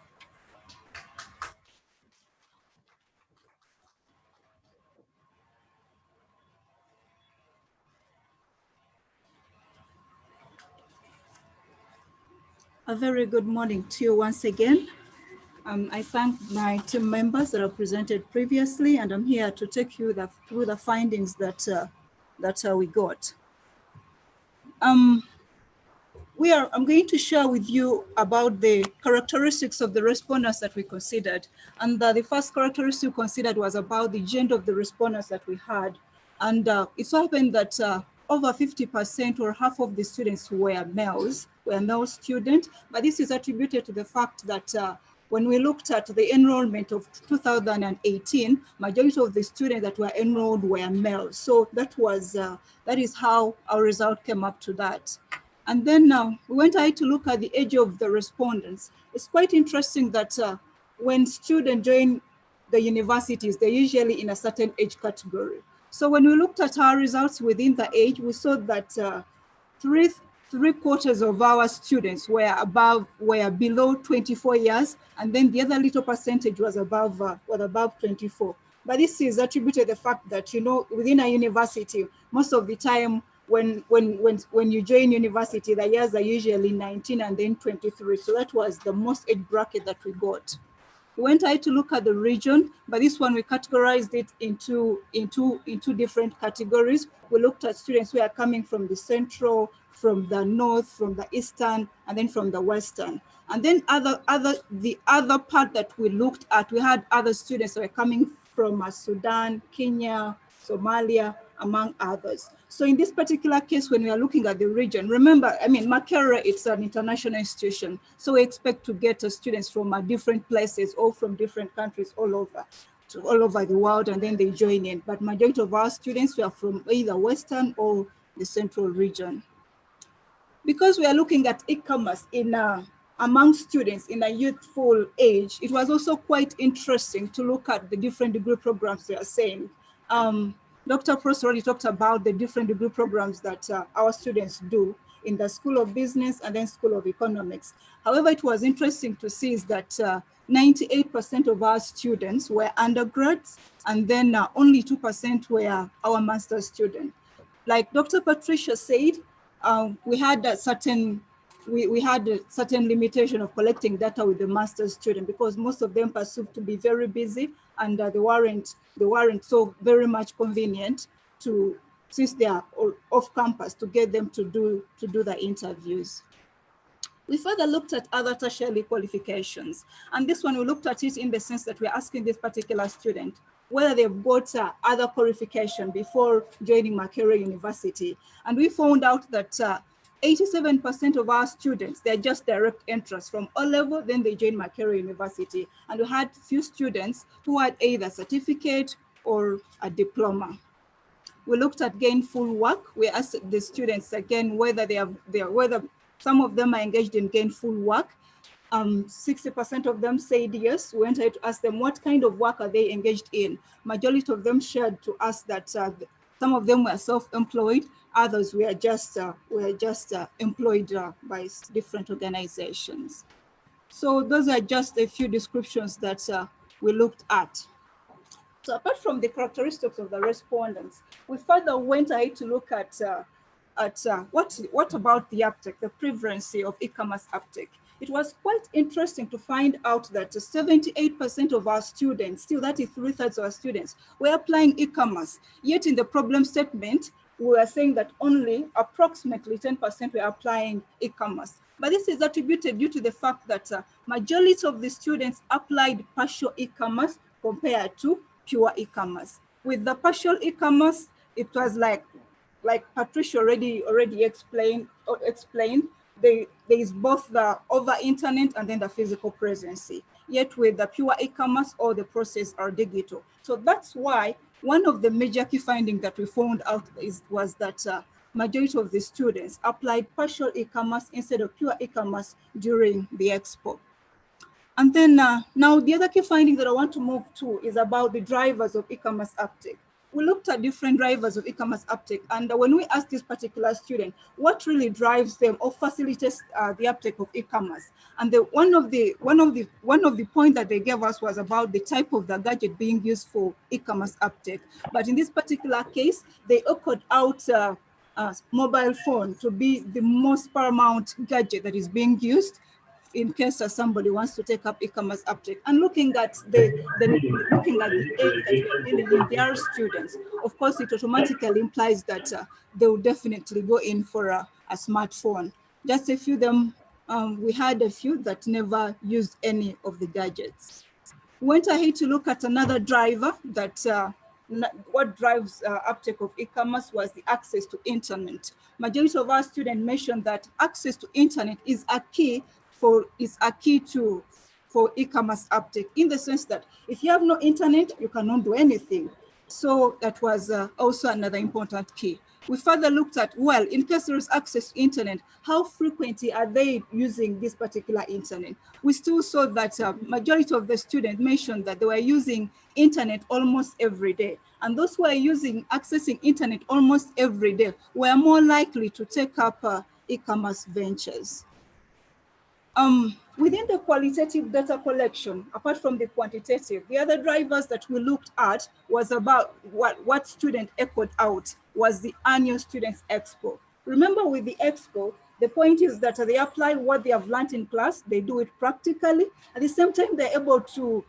A very good morning to you once again. I thank my team members that are presented previously, and I'm here to take you through the findings that we got. I'm going to share with you about the characteristics of the respondents that we considered. And the first characteristic we considered was about the gender of the respondents that we had. And it so happened that over 50% or half of the students were male students, but this is attributed to the fact that when we looked at the enrollment of 2018, majority of the students that were enrolled were male. So that is how our result came up to that. And then we went ahead to look at the age of the respondents. It's quite interesting that when students join the universities, they're usually in a certain age category. So when we looked at our results within the age, we saw that three-quarters of our students were below 24 years, and then the other little percentage was above 24. But this is attributed to the fact that, you know, within a university, most of the time when you join university, the years are usually 19 and then 23. So that was the most age bracket that we got. We went ahead to look at the region, but this one we categorized it into different categories. We looked at students who are coming from the central, from the north, from the eastern, and then from the western. And then the other part that we looked at, we had other students that were coming from Sudan, Kenya, Somalia, among others. So in this particular case, when we are looking at the region, remember, I mean, Makerere, it's an international institution. So we expect to get students from different places or from different countries all over the world, and then they join in. But majority of our students were from either Western or the central region. Because we are looking at e-commerce among students in a youthful age, it was also quite interesting to look at the different degree programs they are saying. Dr. Prost already talked about the different degree programs that our students do in the School of Business and then School of Economics. However, it was interesting to see is that 98% of our students were undergrads, and then only 2% were our master's students. Like Dr. Patricia said, we had a certain limitation of collecting data with the master's student because most of them perceived to be very busy and they weren't so very much convenient to, since they are off campus, to get them to do the interviews. We further looked at other tertiary qualifications. And this one, we looked at it in the sense that we're asking this particular student whether they've got other qualification before joining Makerere University. And we found out that 87% of our students, they're just direct entrance from O-level, then they join Makerere University. And we had few students who had either certificate or a diploma. We looked at gainful work. We asked the students again whether whether some of them are engaged in gainful work. 60% of them said yes. We went ahead to ask them what kind of work are they engaged in. Majority of them shared to us that some of them were self-employed, others were just employed by different organizations. So those are just a few descriptions that we looked at. So apart from the characteristics of the respondents, we further went ahead to look at what about the uptake, the prevalence of e-commerce uptake. It was quite interesting to find out that 78% of our students, still that is 3/3 of our students, were applying e-commerce. Yet in the problem statement, we were saying that only approximately 10% were applying e-commerce. But this is attributed due to the fact that majority of the students applied partial e-commerce compared to pure e-commerce. With the partial e-commerce, it was like Patricia already explained, there is both the over internet and then the physical presence. Yet with the pure e-commerce, all the processes are digital. So that's why one of the major key findings that we found out was that majority of the students applied partial e-commerce instead of pure e-commerce during the expo. And then now the other key finding that I want to move to is about the drivers of e-commerce uptake. We looked at different drivers of e-commerce uptake, and when we asked this particular student what really drives them or facilitates the uptake of e-commerce, and one of the points that they gave us was about the type of the gadget being used for e-commerce uptake. But in this particular case, they echoed out mobile phone to be the most paramount gadget that is being used in case somebody wants to take up e-commerce uptake. And looking at the age that we're dealing in, their students, of course, it automatically implies that they will definitely go in for a smartphone. Just a few of them, we had a few that never used any of the gadgets. Went ahead to look at another driver that what drives uptake of e-commerce was the access to internet. Majority of our students mentioned that access to internet is a key for e-commerce uptake, in the sense that if you have no internet, you cannot do anything. So that was also another important key. We further looked at, well, in case there is access to internet, how frequently are they using this particular internet? We still saw that majority of the students mentioned that they were using internet almost every day. And those who are accessing internet almost every day were more likely to take up e-commerce ventures. Within the qualitative data collection, apart from the quantitative, the other drivers that we looked at was about what student echoed out was the annual Students Expo. Remember, with the Expo, the point is that they apply what they have learned in class, they do it practically. At the same time, they're able to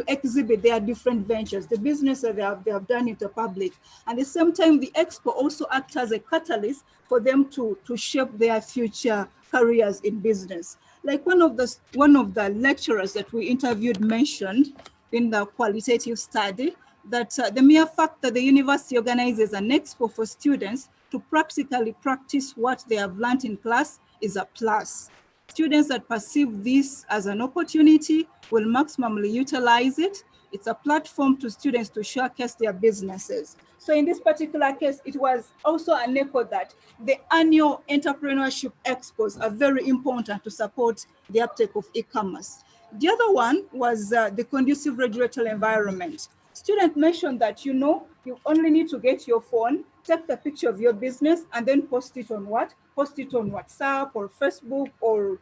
exhibit their different ventures, the business that they have done in the public. At the same time, the expo also acts as a catalyst for them to shape their future careers in business. Like one of the lecturers that we interviewed mentioned in the qualitative study that the mere fact that the university organizes an expo for students to practically practice what they have learned in class is a plus. Students that perceive this as an opportunity will maximally utilize it. It's a platform to students to showcase their businesses. So in this particular case, it was also an echo that the annual entrepreneurship expos are very important to support the uptake of e-commerce. The other one was the conducive regulatory environment. Students mentioned that, you only need to get your phone, take the picture of your business, and then post it on what? Post it on WhatsApp or Facebook or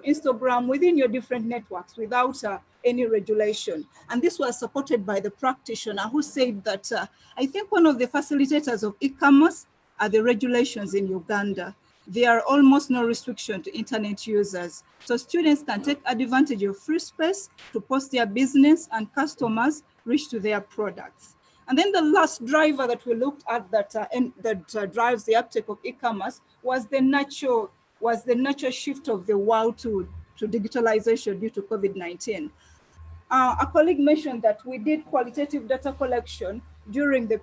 Instagram within your different networks without any regulation. And this was supported by the practitioner who said that I think one of the facilitators of e-commerce are the regulations in Uganda. there are almost no restriction to internet users. So students can take advantage of free space to post their business and customers reach to their products. And then the last driver that we looked at that drives the uptake of e-commerce was the natural shift of the world to digitalization due to COVID-19. A colleague mentioned that we did qualitative data collection during the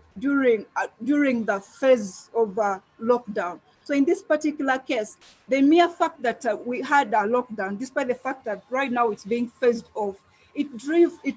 phase of lockdown. So in this particular case, the mere fact that we had a lockdown, despite the fact that right now it's being phased off, it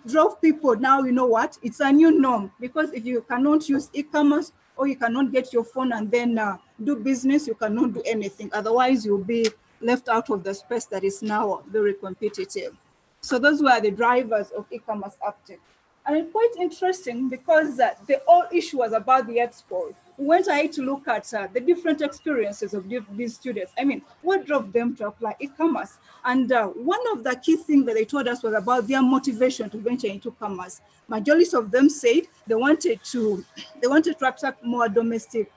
drove people. Now, you know what? It's a new norm, because if you cannot use e-commerce or you cannot get your phone and then do business, you cannot do anything. Otherwise, you'll be left out of the space that is now very competitive. So those were the drivers of e-commerce uptake. And it's quite interesting because the whole issue was about the expo. We went ahead to look at the different experiences of these students. I mean, what drove them to apply e-commerce? And one of the key things that they told us was about their motivation to venture into commerce. Majority of them said they wanted to attract more domestic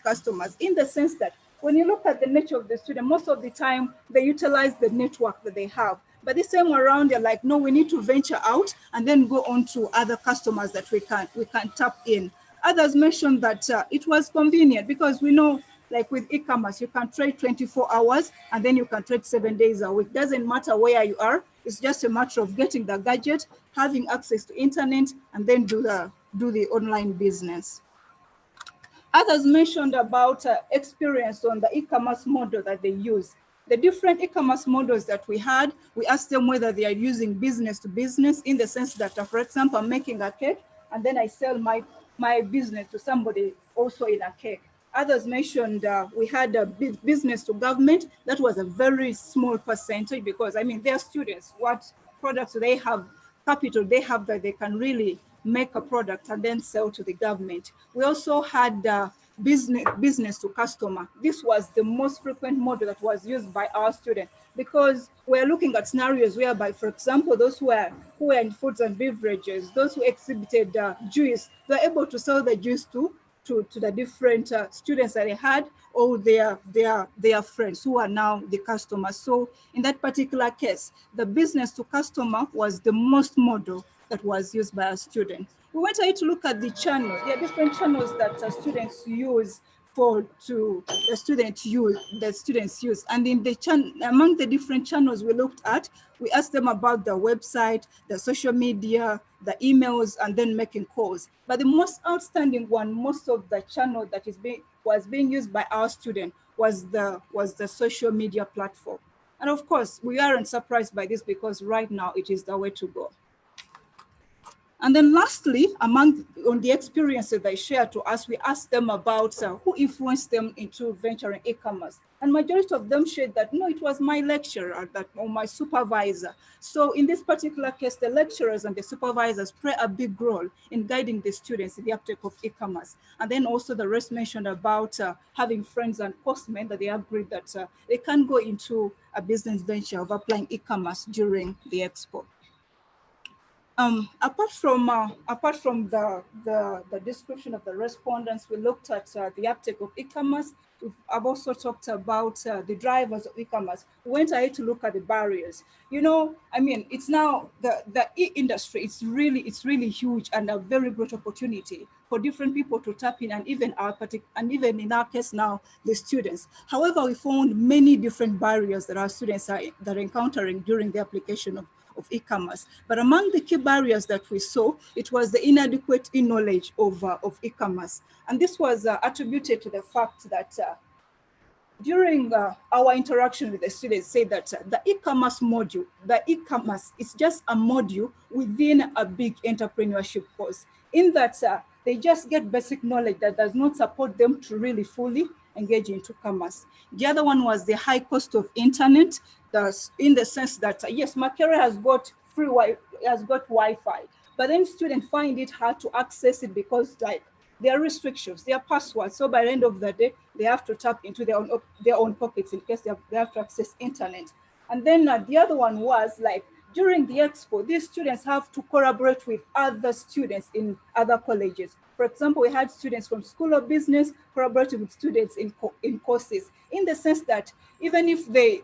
customers, in the sense that when you look at the nature of the student, most of the time they utilize the network that they have. But this time around, they're like, no, we need to venture out and then go on to other customers that we can tap in. Others mentioned that it was convenient, because we know, like with e-commerce, you can trade 24 hours and then you can trade 7 days a week. Doesn't matter where you are. It's just a matter of getting the gadget, having access to internet, and then do the online business. Others mentioned about experience on the e-commerce model that they use. The different e-commerce models that we had, we asked them whether they are using business to business, in the sense that, for example, I'm making a cake and then I sell my business to somebody also in a cake. Others mentioned we had a business to government. That was a very small percentage, because, I mean, they're students. What products do they have, capital they have that they can really make a product and then sell to the government? We also had business to customer. This was the most frequent model that was used by our students, because we're looking at scenarios whereby, for example, those who were in foods and beverages, those who exhibited juice, they're able to sell the juice to the different students that they had, or their friends who are now the customers. So in that particular case, the business to customer was the most model that was used by a student. We went ahead to look at the channel. There are different channels that students use the students use. And in the among the different channels we looked at, we asked them about the website, the social media, the emails, and then making calls. But the most outstanding one, most of the channel that was being used by our student was the social media platform. And of course, we aren't surprised by this, because right now it is the way to go. And then lastly, on the experiences they shared to us, we asked them about who influenced them into venturing e-commerce. And majority of them shared that, no, it was my lecturer or my supervisor. So in this particular case, the lecturers and the supervisors play a big role in guiding the students in the uptake of e-commerce. And then also the rest mentioned about having friends and postmen that they agreed that they can go into a business venture of applying e-commerce during the expo. Apart from the description of the respondents, we looked at the uptake of e-commerce. I've also talked about the drivers of e-commerce. We went ahead to look at the barriers. You know, I mean, it's now the e-industry. It's really huge and a very great opportunity for different people to tap in, and even in our case now, the students. However, we found many different barriers that our students are encountering during the application of e-commerce. But among the key barriers that we saw, it was the inadequate knowledge of e-commerce. And this was attributed to the fact that during our interaction with the students, say that the e-commerce module, is just a module within a big entrepreneurship course, in that they just get basic knowledge that does not support them to really fully engage into commerce. The other one was the high cost of internet, in the sense that, yes, Makerere has got Wi-Fi, but then students find it hard to access it because, like, there are restrictions, there are passwords. So by the end of the day, they have to tap into their own pockets in case they have to access internet. And then the other one was like during the expo, these students have to collaborate with other students in other colleges. For example, we had students from School of Business collaborating with students in courses, in the sense that even if they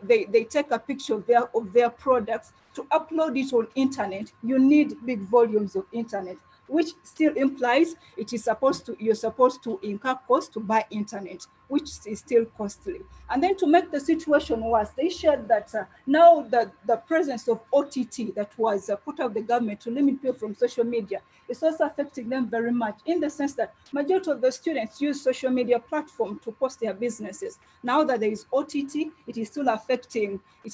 take a picture of their products, to upload it on internet, you need big volumes of internet, which still implies you're supposed to incur cost to buy internet, which is still costly. And then to make the situation worse, they shared that now the presence of OTT that was put out the government to limit people from social media is also affecting them very much, in the sense that majority of the students use social media platform to post their businesses. Now that there is OTT, it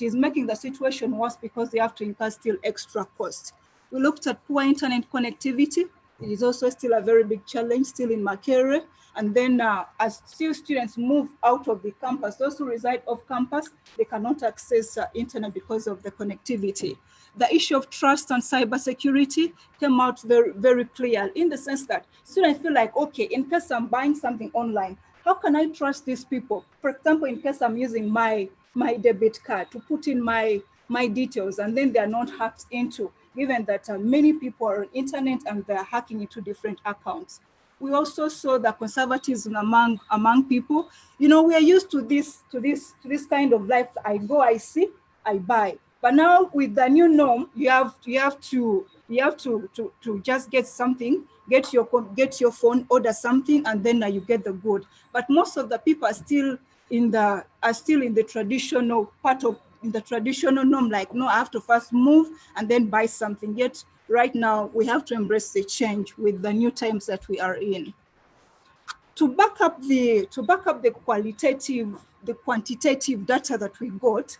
is making the situation worse because they have to incur still extra cost. We looked at poor internet connectivity. It is also still a very big challenge, still in Makerere. And then as still students move out of the campus, those who reside off campus, they cannot access internet because of the connectivity. The issue of trust and cybersecurity came out very, very clear, in the sense that students feel like, okay, in case I'm buying something online, how can I trust these people? For example, in case I'm using my debit card to put in my details, and then they're not hacked into, given that many people are on internet and they're hacking into different accounts. We also saw the conservatism among people. You know, we are used to this kind of life. I go, I see, I buy. But now with the new norm, you have to just get something, get your phone, order something, and then you get the good. But most of the people are still in the traditional norm, like, no, I have to first move and then buy something. Yet right now we have to embrace the change with the new times that we are in. To back up the quantitative data that we got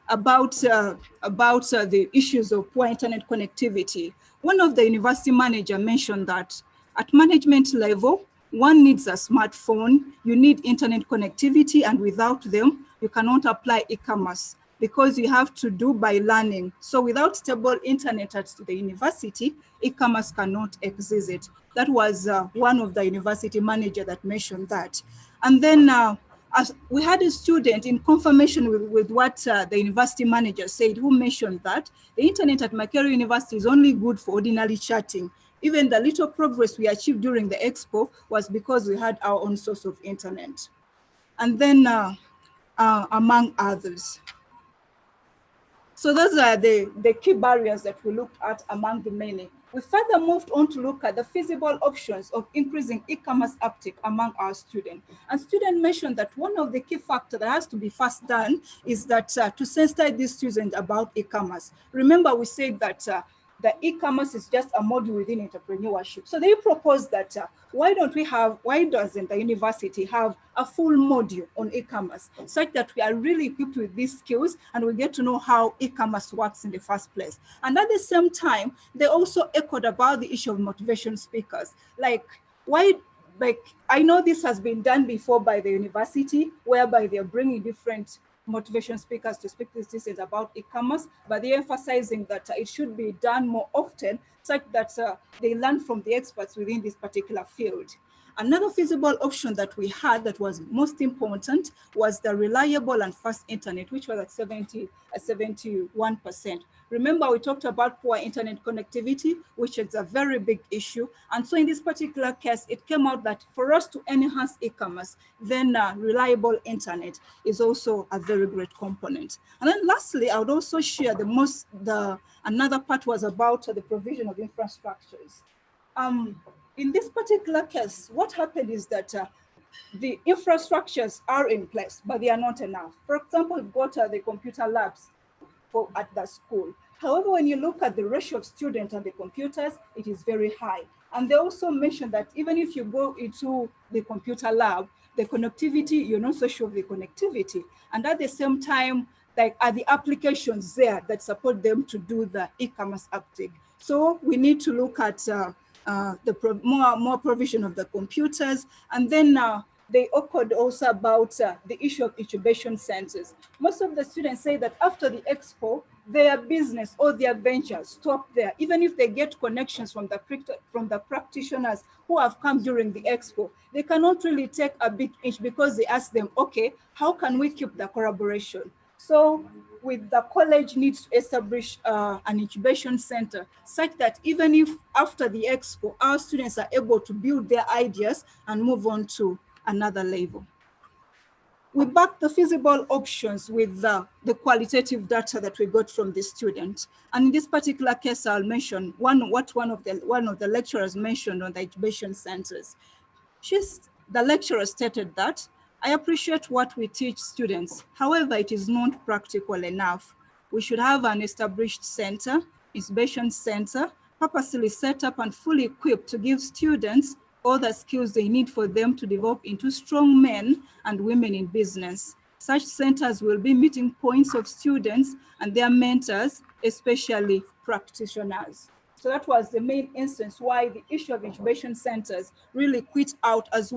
about the issues of poor internet connectivity, one of the university manager mentioned that at management level, one needs a smartphone, you need internet connectivity, and without them, you cannot apply e-commerce because you have to do by learning. So without stable internet at the university, e-commerce cannot exist. That was one of the university manager that mentioned that. And then as we had a student in confirmation with what the university manager said, who mentioned that the internet at Makerere University is only good for ordinary chatting. Even the little progress we achieved during the expo was because we had our own source of internet. And then among others. So those are the key barriers that we looked at among the many. We further moved on to look at the feasible options of increasing e-commerce uptake among our students. And students mentioned that one of the key factors that has to be first done is that to sensitize these students about e-commerce. Remember, we said that the e-commerce is just a module within entrepreneurship. So they proposed that why doesn't the university have a full module on e-commerce, such that we are really equipped with these skills and we get to know how e-commerce works in the first place. And at the same time, they also echoed about the issue of motivation speakers. I know this has been done before by the university, whereby they're bringing different motivation speakers to speak to students about e-commerce, but they're emphasizing that it should be done more often, such that they learn from the experts within this particular field. Another feasible option that we had that was most important was the reliable and fast internet, which was at 71%. Remember, we talked about poor internet connectivity, which is a very big issue. And so in this particular case, it came out that for us to enhance e-commerce, then reliable internet is also a very great component. And then lastly, I would also share another part was about the provision of infrastructures. In this particular case, what happened is that the infrastructures are in place, but they are not enough. For example, we've got the computer labs at the school. However, when you look at the ratio of students and the computers, it is very high. And they also mentioned that even if you go into the computer lab, the connectivity, you're not so sure of the connectivity. And at the same time, like, are the applications there that support them to do the e-commerce uptake? So we need to look at more provision of the computers. And then they echoed also about the issue of incubation centers. Most of the students say that after the expo, their business or their venture stop there. Even if they get connections from the practitioners who have come during the expo, they cannot really take a big inch because they ask them, okay, how can we keep the collaboration? So with the college needs to establish an incubation center such that even if after the expo, our students are able to build their ideas and move on to another level. We back the feasible options with the qualitative data that we got from the student. And in this particular case, I'll mention one of the lecturers mentioned on the incubation centers. The lecturer stated that, I appreciate what we teach students. However, it is not practical enough. We should have an established center, incubation center, purposely set up and fully equipped to give students all the skills they need for them to develop into strong men and women in business. Such centers will be meeting points of students and their mentors, especially practitioners. So that was the main instance why the issue of incubation centers really quit out as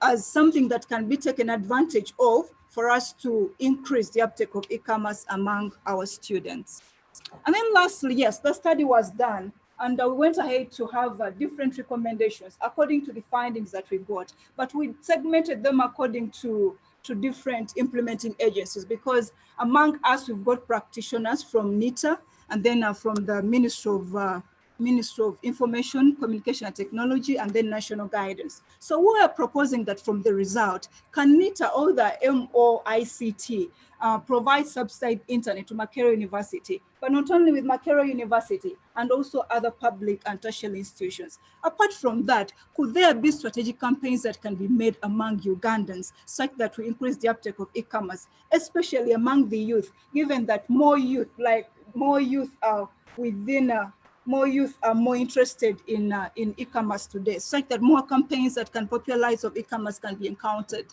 as something that can be taken advantage of for us to increase the uptake of e-commerce among our students. And then lastly, yes, the study was done, and we went ahead to have different recommendations according to the findings that we got, but we segmented them according to different implementing agencies, because among us, we've got practitioners from NITA, and then from the Ministry of Information, Communication and Technology, and then National Guidance. So we are proposing that from the result, can NITA or the MOICT provide subsidized internet to Makerere University, but not only with Makerere University, and also other public and tertiary institutions. Apart from that, could there be strategic campaigns that can be made among Ugandans such that we increase the uptake of e-commerce, especially among the youth, given that more youth are more interested in e-commerce today, such that more campaigns that can popularize of e-commerce can be encountered.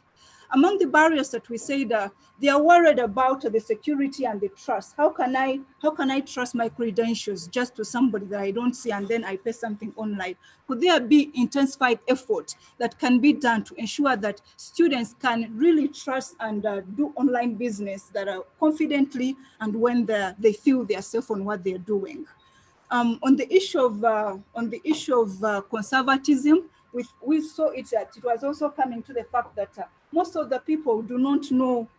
Among the barriers that we say that they are worried about the security and the trust. How can I trust my credentials just to somebody that I don't see and then I pay something online? Could there be intensified effort that can be done to ensure that students can really trust and do online business that are confidently and when they feel they are safe on what they're doing? On the issue of conservatism, we saw it that it was also coming to the fact that most of the people do not know,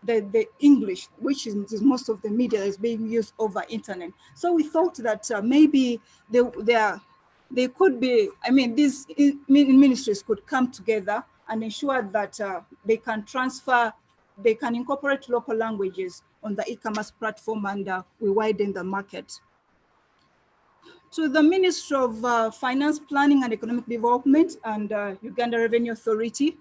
the English, which is most of the media that is being used over internet. So we thought that maybe they could be, these ministries could come together and ensure that they can incorporate local languages on the e-commerce platform, and we widen the market. To the Ministry of Finance, Planning and Economic Development and Uganda Revenue Authority,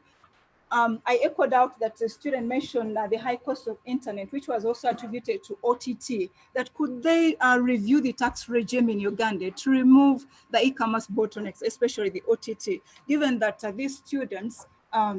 I echoed out that the student mentioned the high cost of internet, which was also attributed to OTT, that could they review the tax regime in Uganda to remove the e-commerce bottlenecks, especially the OTT, given that these students,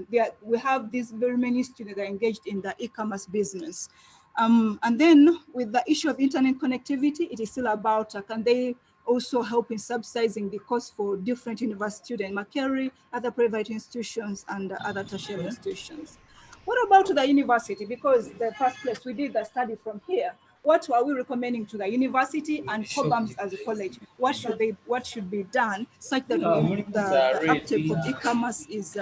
we have these very many students that are engaged in the e-commerce business. And then with the issue of internet connectivity, it is still about can they also help in subsidizing the cost for different university students, Makerere, other private institutions, and other tertiary institutions. What about the university? Because the first place we did the study from here. What are we recommending to the university and COBAMS as a college? What should be done such that the uptake of e-commerce is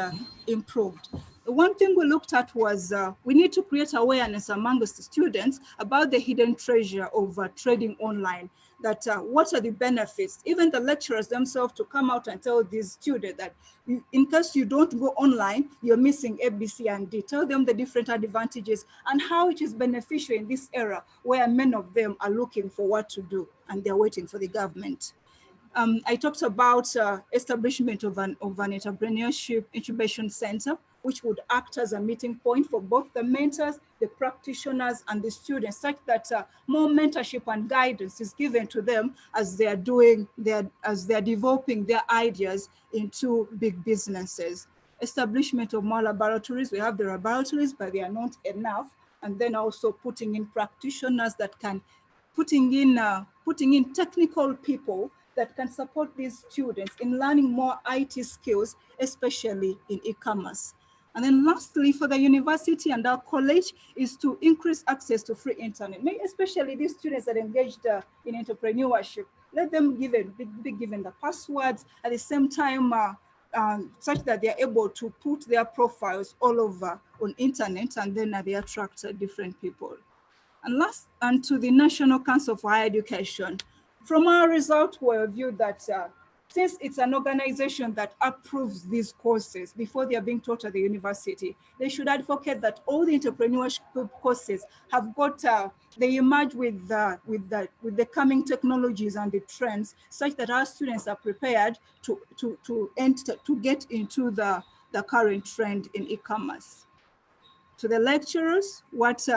improved? The one thing we looked at was we need to create awareness amongst the students about the hidden treasure of trading online. That what are the benefits, even the lecturers themselves to come out and tell these students that in case you don't go online, you're missing A, B, C, and D. Tell them the different advantages and how it is beneficial in this era where many of them are looking for what to do and they're waiting for the government. I talked about establishment of an entrepreneurship incubation center, which would act as a meeting point for both the mentors, the practitioners, and the students, such that more mentorship and guidance is given to them as they're developing their ideas into big businesses. Establishment of more laboratories. We have the laboratories, but they are not enough. And then also putting in practitioners that can, putting in technical people that can support these students in learning more IT skills, especially in e-commerce. And then lastly, for the university and our college is to increase access to free internet, especially these students that are engaged in entrepreneurship. Let them be given the passwords, at the same time such that they're able to put their profiles all over on internet, and then they attract different people. And last, and to the National Council for Higher Education, from our result, we viewed that since it's an organization that approves these courses before they are being taught at the university, they should advocate that all the entrepreneurship courses have got, they emerge with the coming technologies and the trends, such that our students are prepared to get into the current trend in e-commerce. To the lecturers, what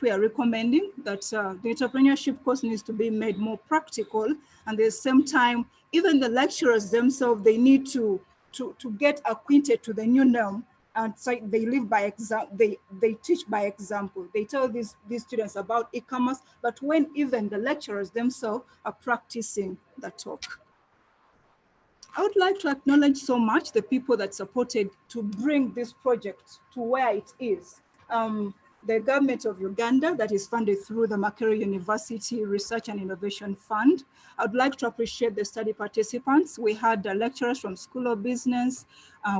we are recommending, that the entrepreneurship course needs to be made more practical, and at the same time, even the lecturers themselves, they need to get acquainted to the new norm, and so they live by example. They teach by example. They tell these students about e-commerce, but when even the lecturers themselves are practicing the talk. I would like to acknowledge so much the people that supported to bring this project to where it is. The government of Uganda, that is funded through the Makerere University Research and Innovation Fund. I'd like to appreciate the study participants. We had lecturers from School of Business.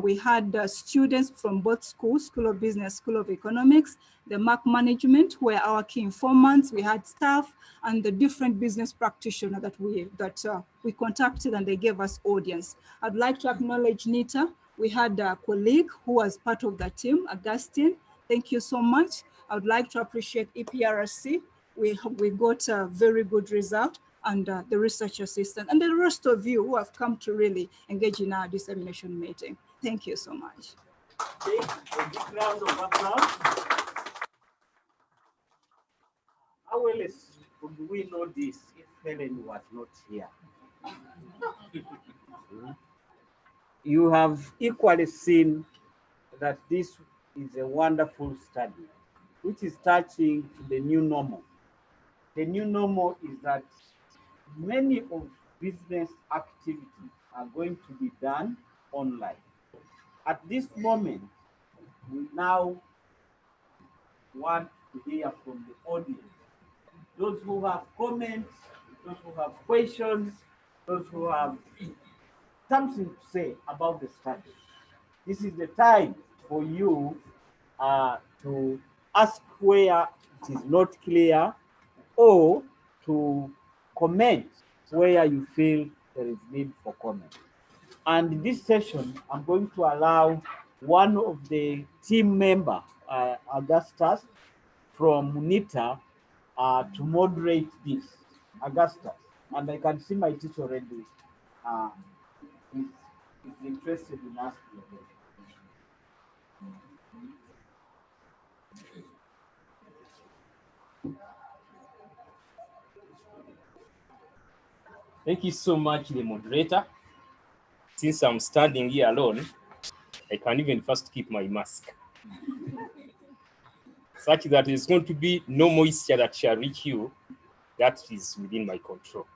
We had students from both schools, School of Business, School of Economics, the MAC management were our key informants. We had staff and the different business practitioners that we contacted, and they gave us audience. I'd like to acknowledge Nita. We had a colleague who was part of the team, Augustine. Thank you so much. I would like to appreciate EPRC. We got a very good result, and the research assistant, and the rest of you who have come to really engage in our dissemination meeting. Thank you so much. Okay, a big round of applause. How else would we know this if Helen was not here? You have equally seen that this is a wonderful study, which is touching to the new normal. The new normal is that many of business activities are going to be done online. At this moment, we now want to hear from the audience. Those who have comments, those who have questions, those who have something to say about the study. This is the time for you to ask where it is not clear, or to comment where you feel there is need for comment. And in this session, I'm going to allow one of the team member, Augustus from UNITA, to moderate this. Augustus, and I can see my teacher already is interested in asking a question. Thank you so much, the moderator. Since I'm standing here alone, I can even first keep my mask, such that there's going to be no moisture that shall reach you. That is within my control.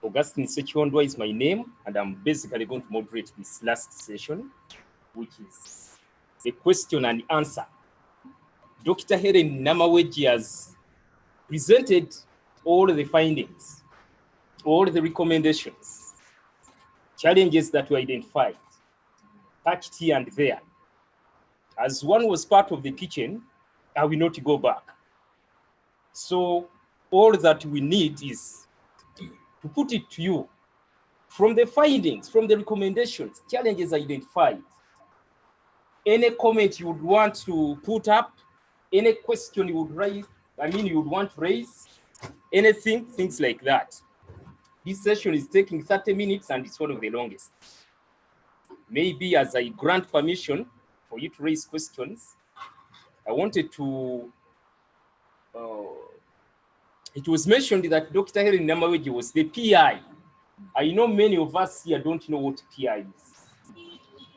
Augustine Sechiondwa is my name, and I'm basically going to moderate this last session, which is the question and answer. Dr. Helen Namaweji has presented all the findings, all the recommendations, challenges that were identified, touched here and there. As one was part of the kitchen, I will not go back. So all that we need is to put it to you from the findings, from the recommendations, challenges identified. Any comment you would want to put up, any question you would raise, you would want to raise, anything, things like that. This session is taking 30 minutes and it's one of the longest. Maybe as I grant permission for you to raise questions, I wanted to, it was mentioned that Dr. Helen Namaweji was the PI. I know many of us here don't know what PI is.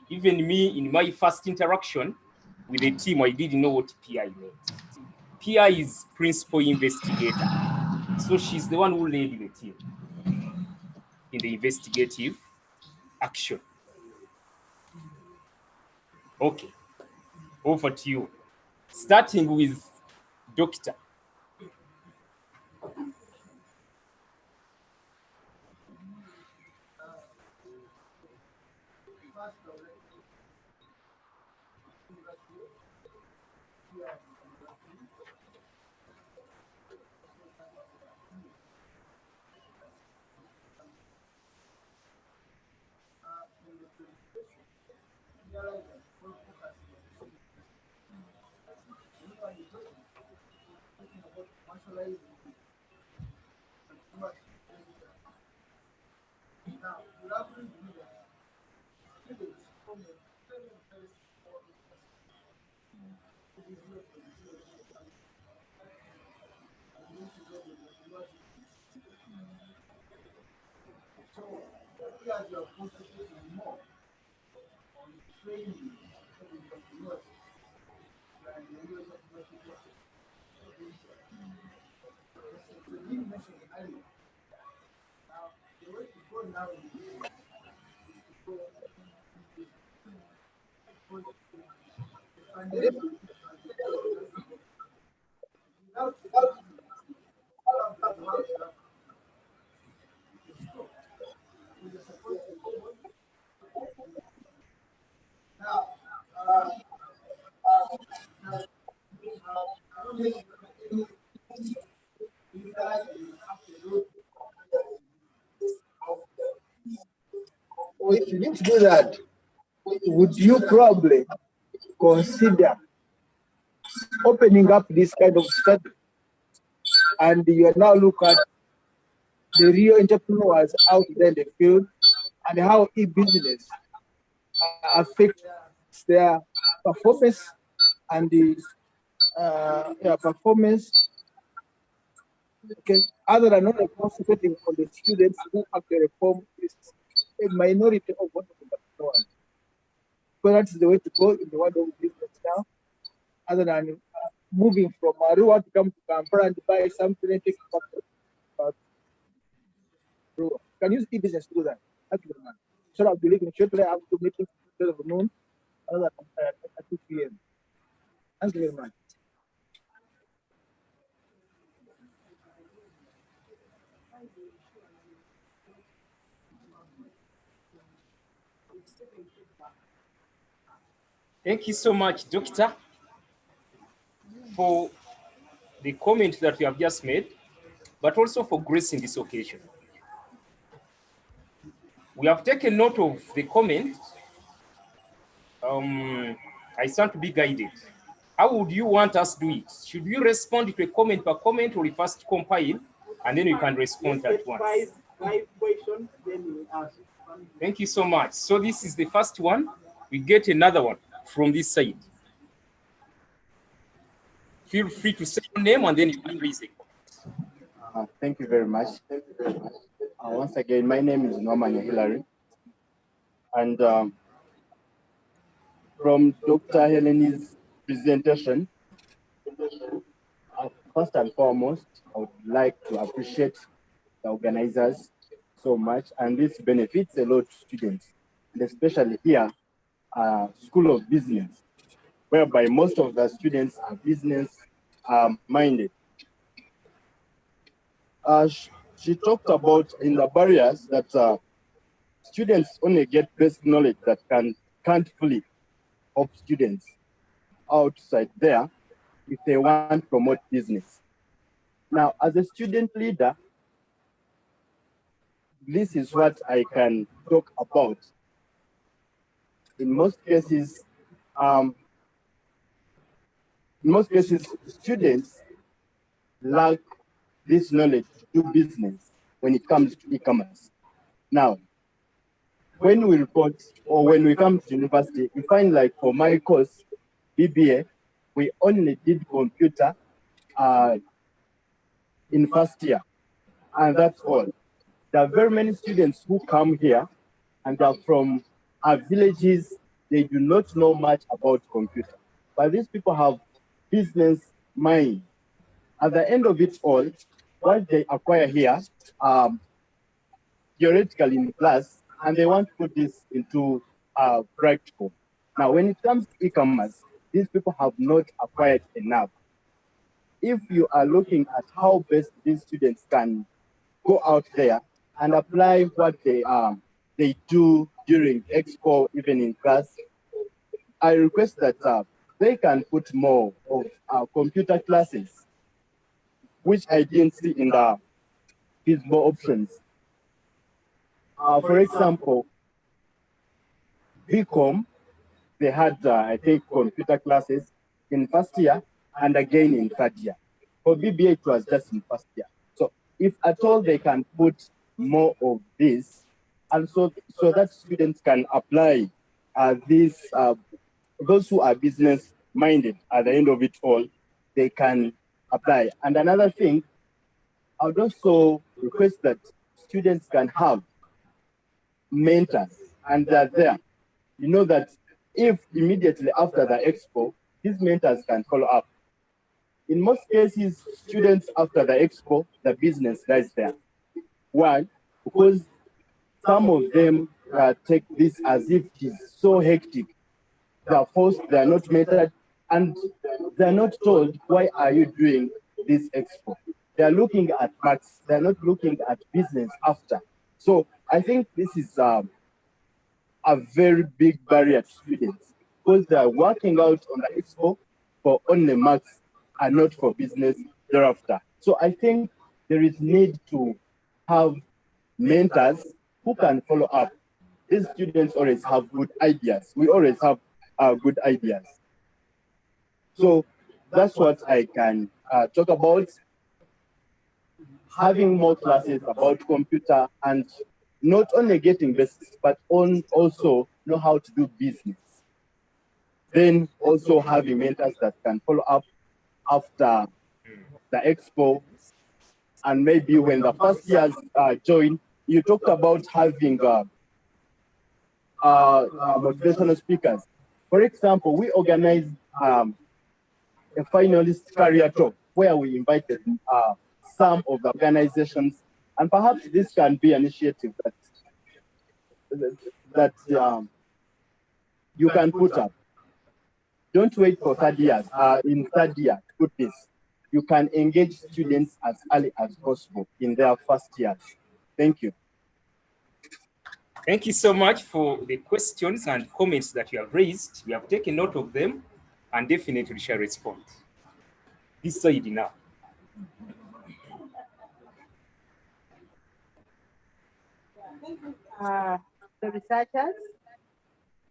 Even me, in my first interaction with the team, I didn't know what PI meant. PI is Principal Investigator. So she's the one who led the team in the investigative action. Okay, over to you. Starting with Doctor. Now, you have to do that. Students from a very, very small university. It is not a university. And this is not a university. So, here you are concentrating more on training of entrepreneurs than the university. So, you mentioned earlier. Now, the way to go now is to go if you need to do that, would you probably consider opening up this kind of study? And you now look at the real entrepreneurs out there in the field and how e-business affects their performance and the performance. Okay, other than only concentrating on the students who actually form is a minority of what entrepreneurs. So that's the way to go in the world of business now. Other than moving from Arua to come to Kampala and buy something and take it back to Arua. Can use e-business to do that. That's the man. So I believe in shortly I have to meet in of noon, other than at 2 p.m. Thank you very much. Thank you so much, Doctor, for the comment that you have just made, but also for gracing this occasion. We have taken note of the comment. I stand to be guided. How would you want us to do it? Should we respond to a comment per comment, or we first compile and then you can respond at once? Five questions, then we ask. Thank you so much. So this is the first one. We get another one from this side. Feel free to say your name and then you can raise it. Thank you very much. Once again, my name is Norman Hillary. And from Dr. Helene's presentation, first and foremost, I would like to appreciate the organizers so much. And this benefits a lot to students, and especially here, School of Business, whereby most of the students are business minded. She talked about in the barriers that students only get basic knowledge that can't fully help students outside there if they want to promote business. Now, as a student leader, this is what I can talk about. In most cases, students lack this knowledge to do business when it comes to e-commerce. Now, when we report or when we come to university, we find like for my course, BBA, we only did computer in first year, and that's all. There are very many students who come here and are from our villages. They do not know much about computer, but these people have business mind. At the end of it all, what they acquire here, theoretically in class, and they want to put this into practical. Now, when it comes to e-commerce, these people have not acquired enough. If you are looking at how best these students can go out there and apply what they do during expo, even in class, I request that they can put more of computer classes, which I didn't see in the feasible options. For example, BCom, they had, I think, computer classes in first year and again in third year. For BBA, it was just in first year. So if at all they can put more of this, and so that students can apply those who are business minded at the end of it all, they can apply. And another thing, I would also request that students can have mentors, and they're there. You know that if immediately after the expo, these mentors can follow up. In most cases, students after the expo, the business lies there. Why? Because some of them take this as if it is so hectic. They are forced, they are not mentored, and they are not told, why are you doing this expo? They are looking at maths, they are not looking at business after. So I think this is a very big barrier to students, because they are working out on the expo for only maths and not for business thereafter. So I think there is need to have mentors who can follow up. These students always have good ideas. We always have good ideas. So that's what I can talk about. Having more classes about computer, and not only getting basics, but also know how to do business. Then also having mentors that can follow up after the expo, and maybe when the first years join. You talked about having motivational speakers. For example, we organized a finalist career talk where we invited some of the organizations, and perhaps this can be an initiative that you can put up. Don't wait for third years. In third year, to put this. You can engage students as early as possible in their first years. Thank you. Thank you so much for the questions and comments that you have raised. We have taken note of them and definitely shall respond. This side now. The researchers.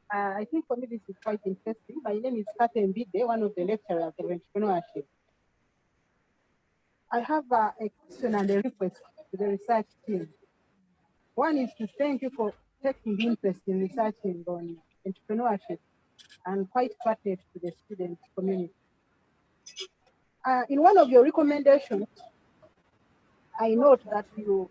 I think for me this is quite interesting. My name is Kate Mbide, one of the lecturers of entrepreneurship. I have a question and a request to the research team. One is to thank you for taking interest in researching on entrepreneurship and quite pertinent to the student community. In one of your recommendations, I note that you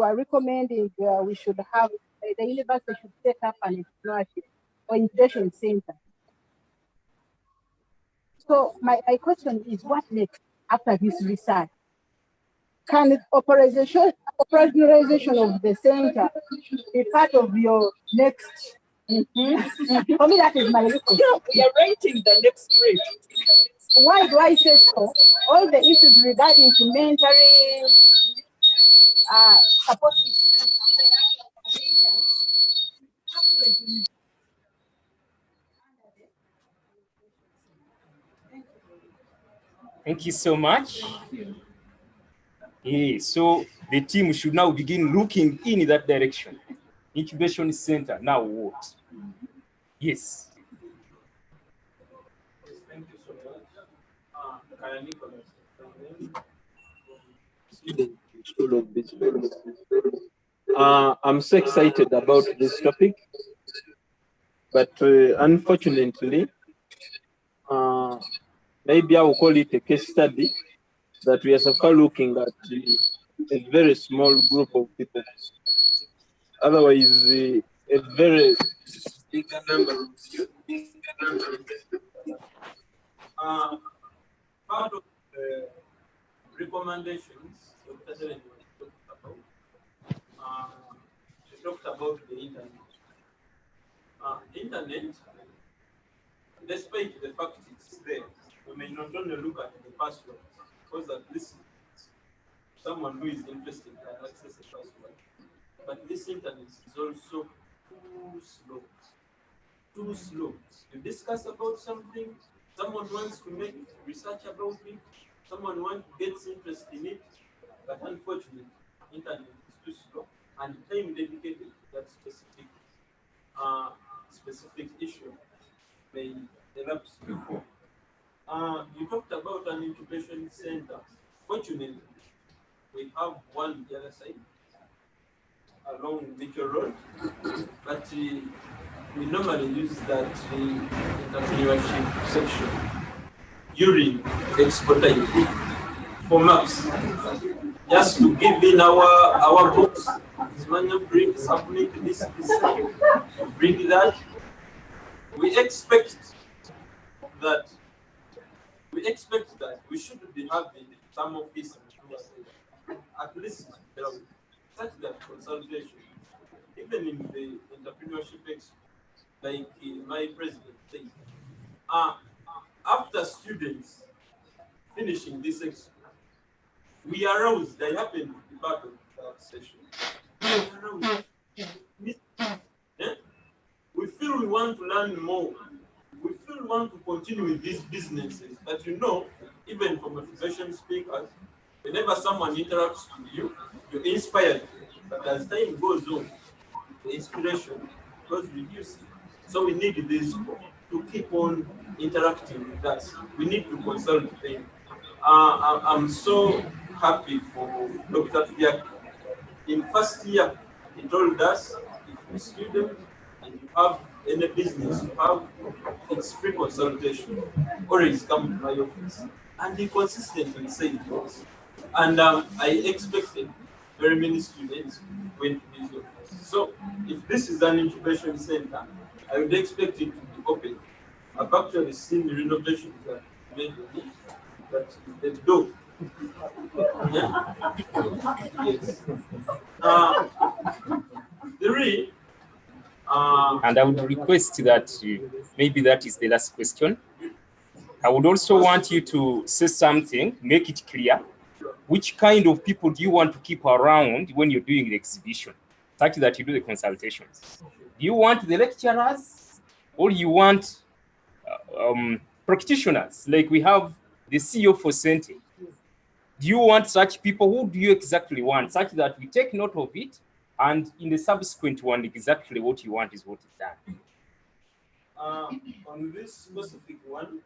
are recommending we should have, the university should set up an entrepreneurship or innovation center. So my question is, what next after this research? Can operationalization of the center be part of your next? For me, that is my request. Yeah, we are rating the next rate. Why do I say so? All the issues regarding to mentoring, supporting Thank you so much. Yeah, so the team should now begin looking in that direction. Incubation center, now what? Yes. Thank you so much. I'm so excited about this topic, but unfortunately, maybe I will call it a case study that we are so far looking at a very small group of people. Otherwise, a very big number of you. Part of the recommendations Dr. Helen was talking about, she talked about the internet. The internet, despite the fact it's there, we may not only look at the password, because at least someone who is interested can access the password. but this internet is also too slow. Too slow. You discuss about something, someone wants to make research about it, someone gets interested in it, but unfortunately, internet is too slow, and time dedicated to that specific issue may elapse before. You talked about an incubation center. Fortunately, we have one on the other side along Mitchell Road, but we normally use that entrepreneurship section during expo time for maps, just to give in our books. This man bring submit this, bring that. We expect that we should be having some of this at least such that consultation, even in the entrepreneurship expo, like my president said, after students finishing this expo, we aroused, I happen to be part of that session. We aroused. Yeah? We feel we want to learn more. We feel we want to continue with these businesses. But you know, even for motivation speakers, whenever someone interacts with you, you're inspired. But as time goes on, the inspiration goes reducing. So we need this to keep on interacting with us. We need to consult them. I'm so happy for Dr. Tiak. In first year, he told us if you're a student and you have any business you have, it's free consultation. Always come to my office. And he consistently said it. And I expected very many students went to his office. So if this is an incubation center, I would expect it to be open. I've actually seen the renovations that made on it, but the door. Yeah? Yes. Three. And I would request that maybe that is the last question. I would also want you to say something, make it clear. Which kind of people do you want to keep around when you're doing the exhibition, such that you do the consultations? Do you want the lecturers, or you want practitioners, like we have the CEO for Sente? Do you want such people? Who do you exactly want, such that we take note of it, and in the subsequent one, exactly what you want is what is done? On this specific one,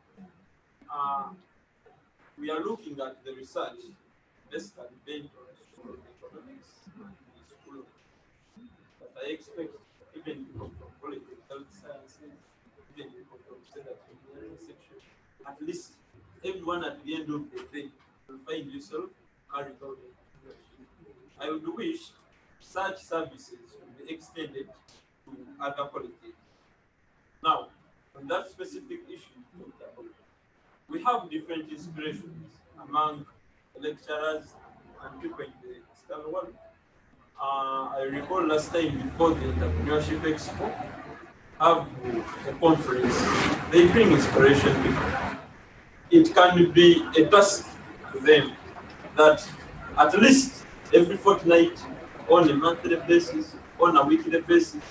we are looking at the research basically based on school of economics, the school of, but I expect even people from college of health sciences, even people from standard engineering section, at least everyone at the end of the day will find yourself carrying out entrepreneurship. I would wish such services will be extended to other colleges. Now, on that specific issue, we have different inspirations among lecturers and people in the external world. I recall last time before the Entrepreneurship Expo, have a conference, they bring inspiration people. It can be a task to them that at least every fortnight, on a monthly basis, on a weekly basis,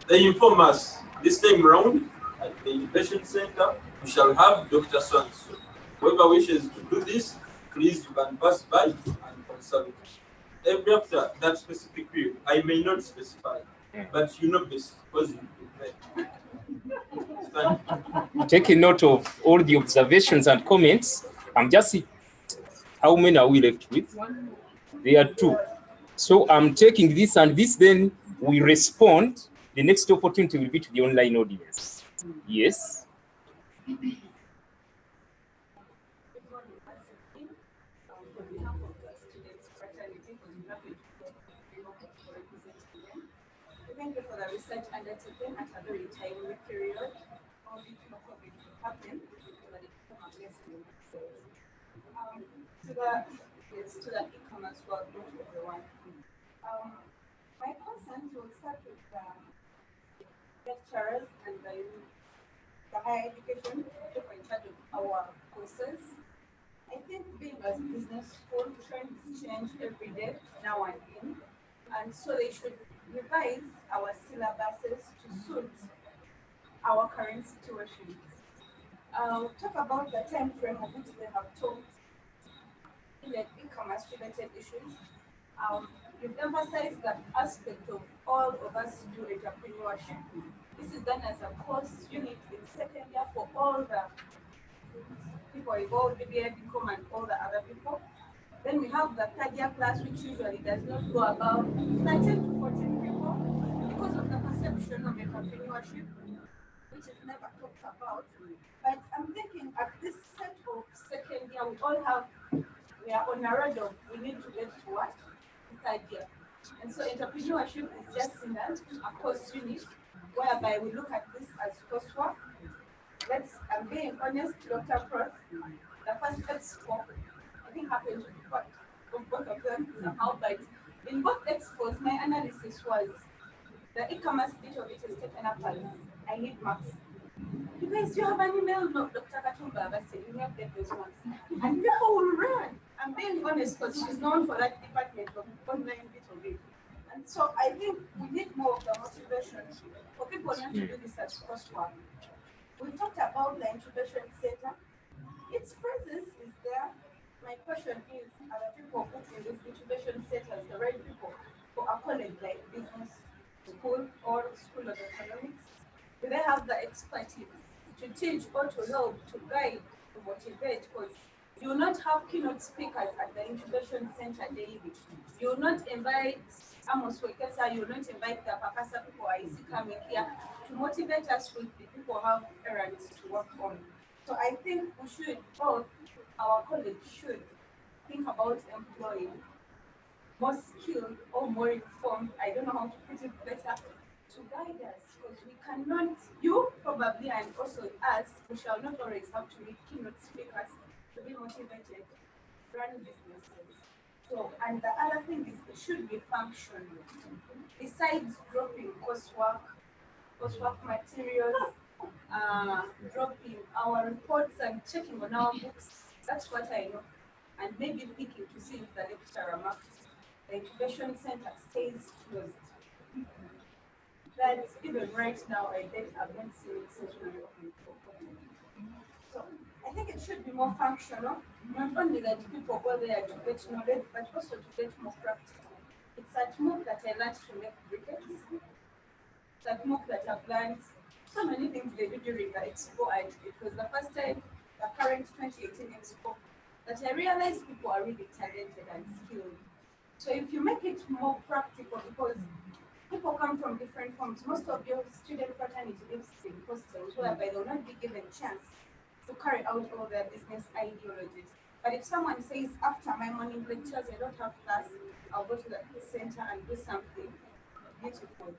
they inform us this time around at the Innovation Center, we shall have Dr. Swanson. Whoever wishes to do this, please you can pass by and consult. Every after that specific period, I may not specify, but you know best because you prepare. Taking note of all the observations and comments, I'm just, how many are we left with? There are 2. So I'm taking this and this, then we respond. The next opportunity will be to the online audience. Yes. Thank you for the research undertaken at a very timely period. Only to it happen so that it can have less to the e-commerce world, not everyone. My concerns will start with the lecturers and the higher education people in charge of our courses. I think being a business school, trends change every day, now and then. And so they should revise our syllabuses to suit our current situation. Talk about the time frame of which they have taught in the e-commerce related issues. You've emphasized the aspect of all of us do entrepreneurship. This is done as a course unit in second year for all the people involved, BBA, BCom, and all the other people. Then we have the third year class, which usually does not go above 13 to 14 people because of the perception of entrepreneurship, which is never talked about. But I'm thinking at this set of second year, we all have, we are on a radar, we need to get to what? Third year. And so entrepreneurship is just seen as a course unit, whereby we look at this as coursework. I'm being honest, Dr. Cross, the first expo, I think happened to be part of both of them somehow, but in both expos, my analysis was the e-commerce bit of it is taken up as I need marks. You guys, do you have an email? No, Dr. Katumba, I said, you have get those ones. And people will run. I'm being honest because she's known for that department of online bit of it. And so I think we need more of the motivation for people not to do this as coursework. We talked about the incubation center. Its presence is there. My question is, are the people put in this incubation centers the right people for a college like business school or school of economics? Do they have the expertise to teach or to help, to guide, to motivate? Because you will not have keynote speakers at the incubation center daily. You will not invite Amos Wekesa, you will not invite the Pakasa people I see coming here to motivate us with the people who have errands to work on. So I think we should, both our college should think about employing more skilled or more informed, I don't know how to put it better, to guide us, because we cannot, you probably and also us, we shall not always have to be keynote speakers to be motivated, run businesses. So, and the other thing is it should be functional. Besides dropping coursework materials, dropping our reports and checking on our books, that's what I know. And maybe thinking to see if the lecturer marks the incubation center stays closed. That even right now, I've not seen it since we were open. So I think it should be more functional, not only that people go there to get knowledge, but also to get more practical. It's at MOOC that I learned to make briquettes. It's at MOOC that I've learned so many things they do during the expo, and it was the first time, the current 2018 expo, that I realized people are really talented and skilled. So if you make it more practical, because people come from different homes, most of your student fraternity lives in hostels whereby they will not be given chance to carry out all their business ideologies. But if someone says, after my morning lectures, I don't have class, I'll go to the center and do something beautiful.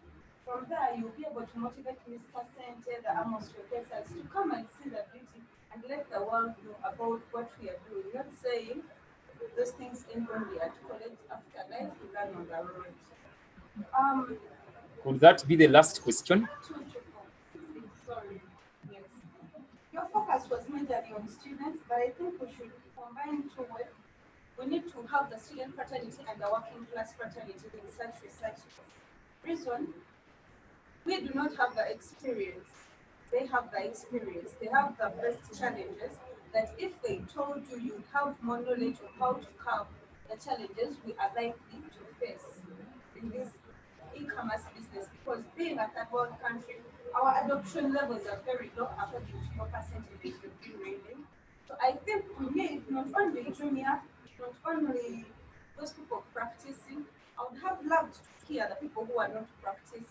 From there, you'll be able to motivate Mr. Sente, the Amos professors, to come and see the beauty and let the world know about what we are doing. Not saying those things end only at college, after life, we learn on the road. Could that be the last question? Sorry. Yes. Your focus was majorly on students, but I think we should combine two words. We need to have the student fraternity and the working class fraternity in such research. Reason, we do not have the experience. They have the experience. They have the best challenges that if they told you, you'd have more knowledge of how to curb the challenges we are likely to face in this e-commerce business, because being a third world country, our adoption levels are very low according to your percentages you've been reading. So I think we need not only junior, not only those people practicing. I would have loved to hear the people who are not practicing.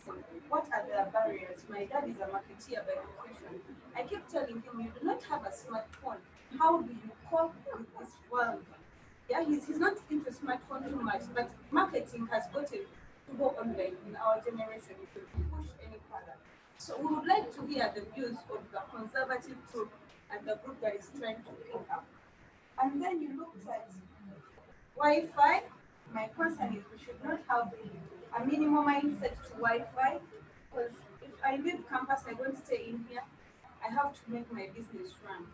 What are their barriers? My dad is a marketeer by profession. I keep telling him, you do not have a smartphone. How do you cope with this world? Yeah, he's not into smartphone too much, but marketing has gotten to go online in our generation. It will push any further. So we would like to hear the views of the conservative group and the group that is trying to pick up. And then you looked at Wi-Fi. My concern is we should not have a minimum mindset to Wi-Fi, because if I leave campus, I don't stay in here. I have to make my business run,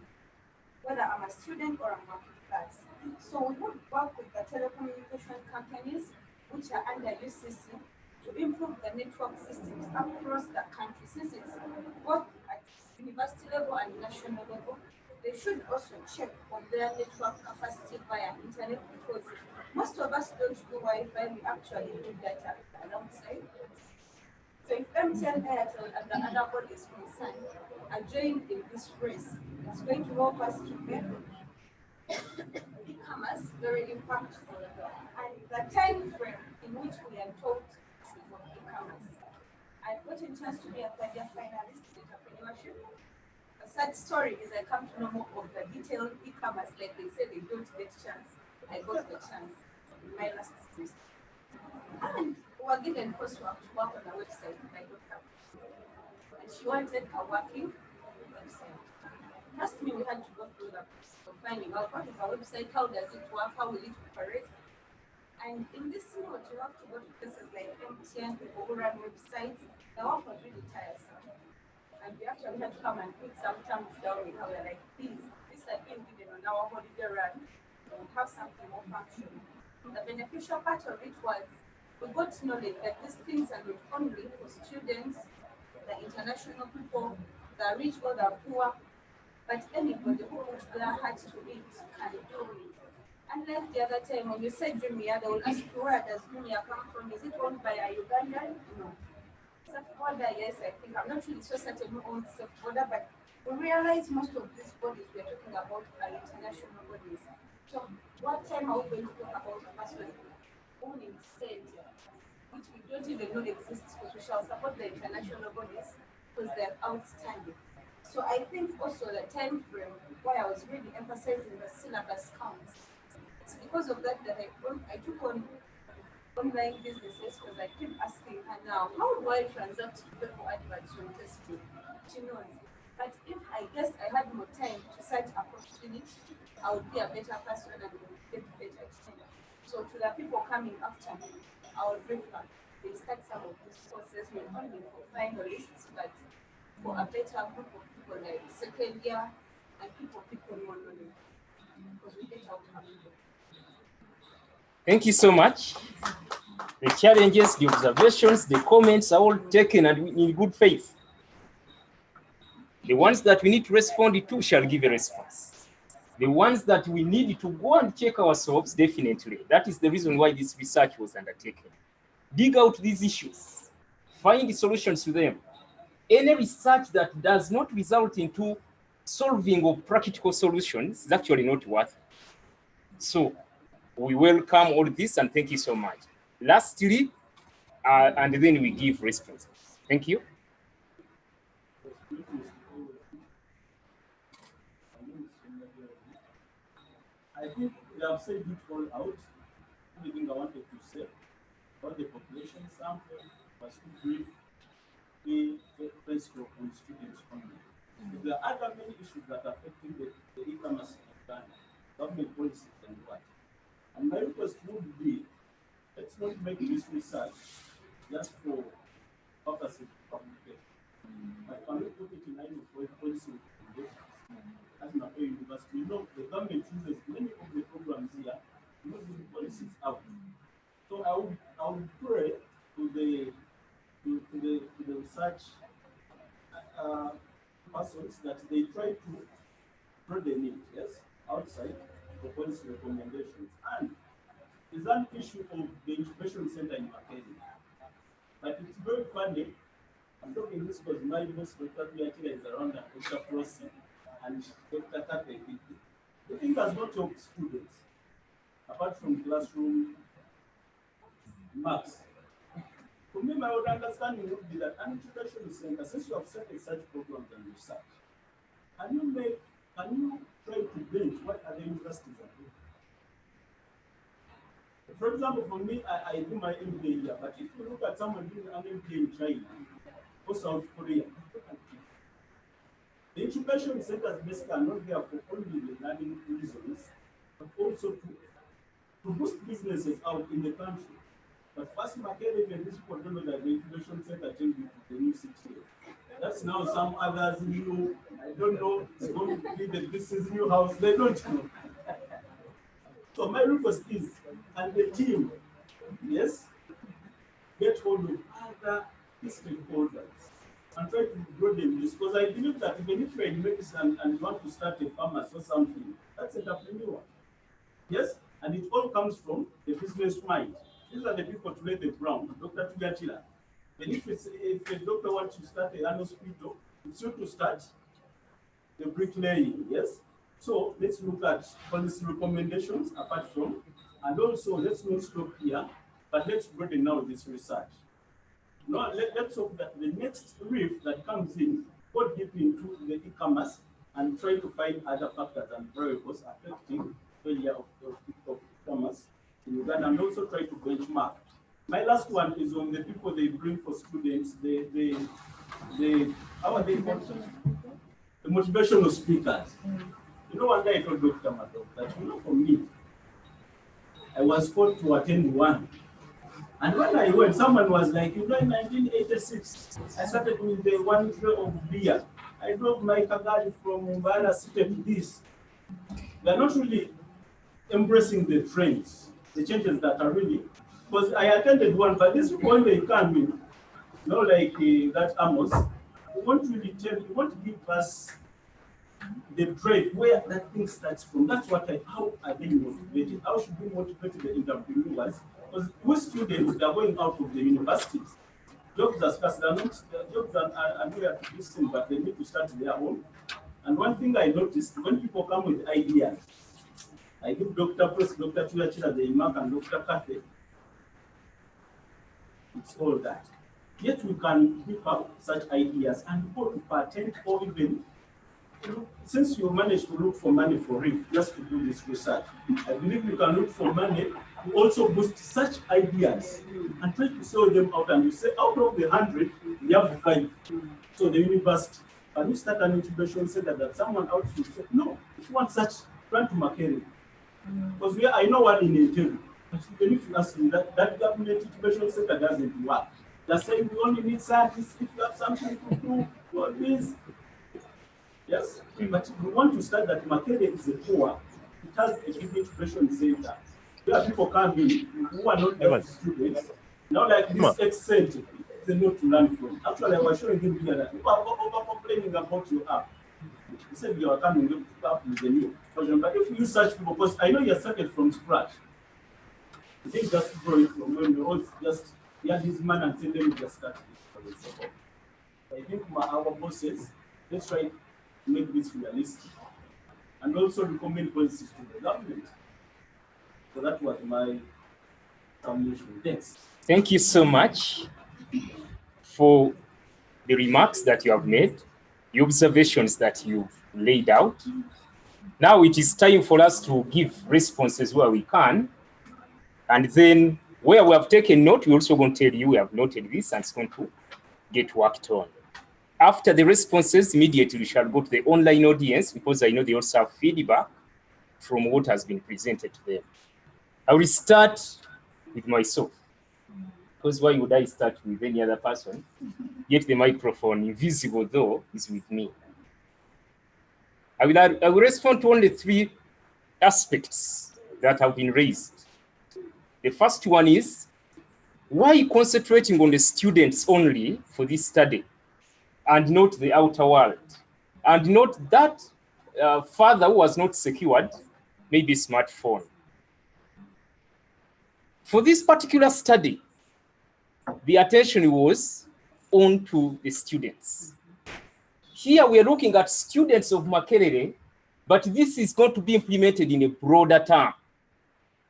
whether I'm a student or I'm working class. So we would work with the telecommunication companies, which are under UCC, to improve the network systems across the country, since it's both at university level and national level. They should also check on their network capacity via internet, because most of us don't do Wi-Fi, we actually do data alongside. So if MTN, Airtel, and the other bodies concerned are joined in this race, it's going to help us to make e-commerce very impactful, and the time frame in which we are told to for e-commerce. I've got a chance to be a third year finalist in entrepreneurship. A sad story is I come to know more of the detailed e-commerce, like they say they don't get chance. I got the chance in my last semester. And we were given coursework to work on a website by Dr. And she wanted a working website. Trust me, we had to go through the process of finding out what is a website, how does it work, how will it operate. And in this note, you have to go to places like MTN, people who run websites. The work was really tiresome. And we actually had to come and put some terms down with her. We were like, please, this has been given on our holiday run. We will have something more functional. The beneficial part of it was we got knowledge that these things are not only for students, the international people, the rich or the poor, but anybody who puts their heart to it can do it. Unlike the other time when you say Jumia, they will ask you, where does Jumia come from? Is it owned by a Ugandan? No. Self-border, yes, I think. I'm not really so certain who owns self-border, but we realize most of these bodies we're talking about are international bodies. So what time are we going to talk about a person owning state, which we don't even know exists, because we shall support the international bodies because they're outstanding. So I think also the time frame why I was really emphasizing the syllabus counts. It's because of that that I took on online businesses, because I keep asking her now, how do I transact to pay for adverts from testing? She knows. But if I guess I had more time to search across Finnish, I would be a better person and would get better exchange. So to the people coming after me, I would refer. They start some of these courses not only for finalists, but for a better group of people like second year and people more knowledge. Because we get out of people. Thank you so much. The challenges, the observations, the comments are all taken and in good faith. The ones that we need to respond to shall give a response. The ones that we need to go and check ourselves, definitely. That is the reason why this research was undertaken. Dig out these issues, find the solutions to them. Any research that does not result into solving of practical solutions is actually not worth it. So we welcome all this and thank you so much. Lastly, and then we give responses. Thank you. I think they have said it all out. Everything I wanted to say about the population sample was too brief. We first on students only. There are other many issues that are affecting the e-commerce and government policies and what. And my request would be, let's not make this research just for purposes of publication. But can we put it in line with policy recommendations? As an university, you know, the government uses many of the programs here to move the policies out. So I would pray to the research persons that they try to broaden it, yes, outside the policy recommendations. And there's an issue of the incubation center in Makeni. But it's very funny. I'm talking this because my boss, Dr. Miatila, is around and Dr. Prossi and Dr. Tate. The thing does not help students, apart from classroom marks. For me, my own understanding would be that an incubation center, since you have set such programs and research, can you try to bench what other universities are doing? For example, for me, I do my MBA here, but if you look at someone doing an MBA in China or South Korea, the incubation centers basically are not there for only the learning reasons, but also to boost businesses out in the country. But first, Makere, when this people don't know that the incubation center changed to the new city. That's now some others new, I don't know, it's going to be the business new house, they don't know. So my request is, and the team, yes, get hold of other stakeholders and try to broaden this, because I believe that even if you're in medicine and you want to start a pharmacy or something, that's entrepreneur. Yes, and it all comes from the business mind. These are the people to lay the ground. Dr. Tugatila. And if a doctor wants to start an hospital, it's you to start the bricklaying. Yes. So let's look at policy recommendations apart from, and also let's not stop here, but let's broaden now this research. Now let's hope that the next brief that comes in go deep into the e-commerce and try to find other factors and variables affecting failure of e-commerce in Uganda, and also try to benchmark. My last one is on the people they bring for students. How are they called? The motivational speakers. You know, one day I told Dr. Madok that, for me, I was called to attend one. And when I went, someone was like, in 1986, I started with the 1 tray of beer. I drove my Kagari from Mbara City to this. They are not really embracing the trends, the changes that are really, because I attended one, but this when they come in, like that Amos, we won't really tell, we won't give us the drive where that thing starts from. That's what how are they motivated? How should we motivate the entrepreneurs? Because most students, they are going out of the universities. Jobs are scarce, jobs are nowhere to this thing, but they need to start their own. And one thing I noticed, when people come with ideas, I give Dr. Press, Dr. Tuyachira, the Imak, and Dr. Kathy. It's all that. Yet we can give up such ideas and go to patent, or even, since you managed to look for money for it, just to do this research, I believe you can look for money to also boost such ideas and try to sell them out. And you say, out of the 100, we have 5. So the university, can you start an incubation center that someone else will say, no, if you want such, run to Makere. Because I know one in Nigeria, but even if you ask me, that government incubation center doesn't work. They're saying we only need scientists if you have something to do, all this. Yes, but we want to start that Makere is a poor. It has a big incubation center. Where people come in who are not just students. Now, like this accent, it's a note to learn from. Actually, I was showing him here that people are over complaining about your app. He said you are coming up with a new version, but if you use such people, because I know you started from scratch, you didn't just grow it from when you all just had this man and say, let me just start this for the. I think our bosses, let's try to make this realistic and also recommend policies to the government. So that was my summation. Thanks. Thank you so much for the remarks that you have made, the observations that you've laid out. Now it is time for us to give responses where we can. And then where we have taken note, we're also going to tell you we have noted this and it's going to get worked on. After the responses, immediately we shall go to the online audience because I know they also have feedback from what has been presented to them. I will start with myself. Because why would I start with any other person? Yet the microphone, invisible though, is with me. I will respond to only 3 aspects that have been raised. The first one is, why concentrating on the students only for this study and not the outer world? And not that father who was not secured, maybe smartphone. For this particular study, the attention was on to the students. Here we are looking at students of Makerere, but this is going to be implemented in a broader term.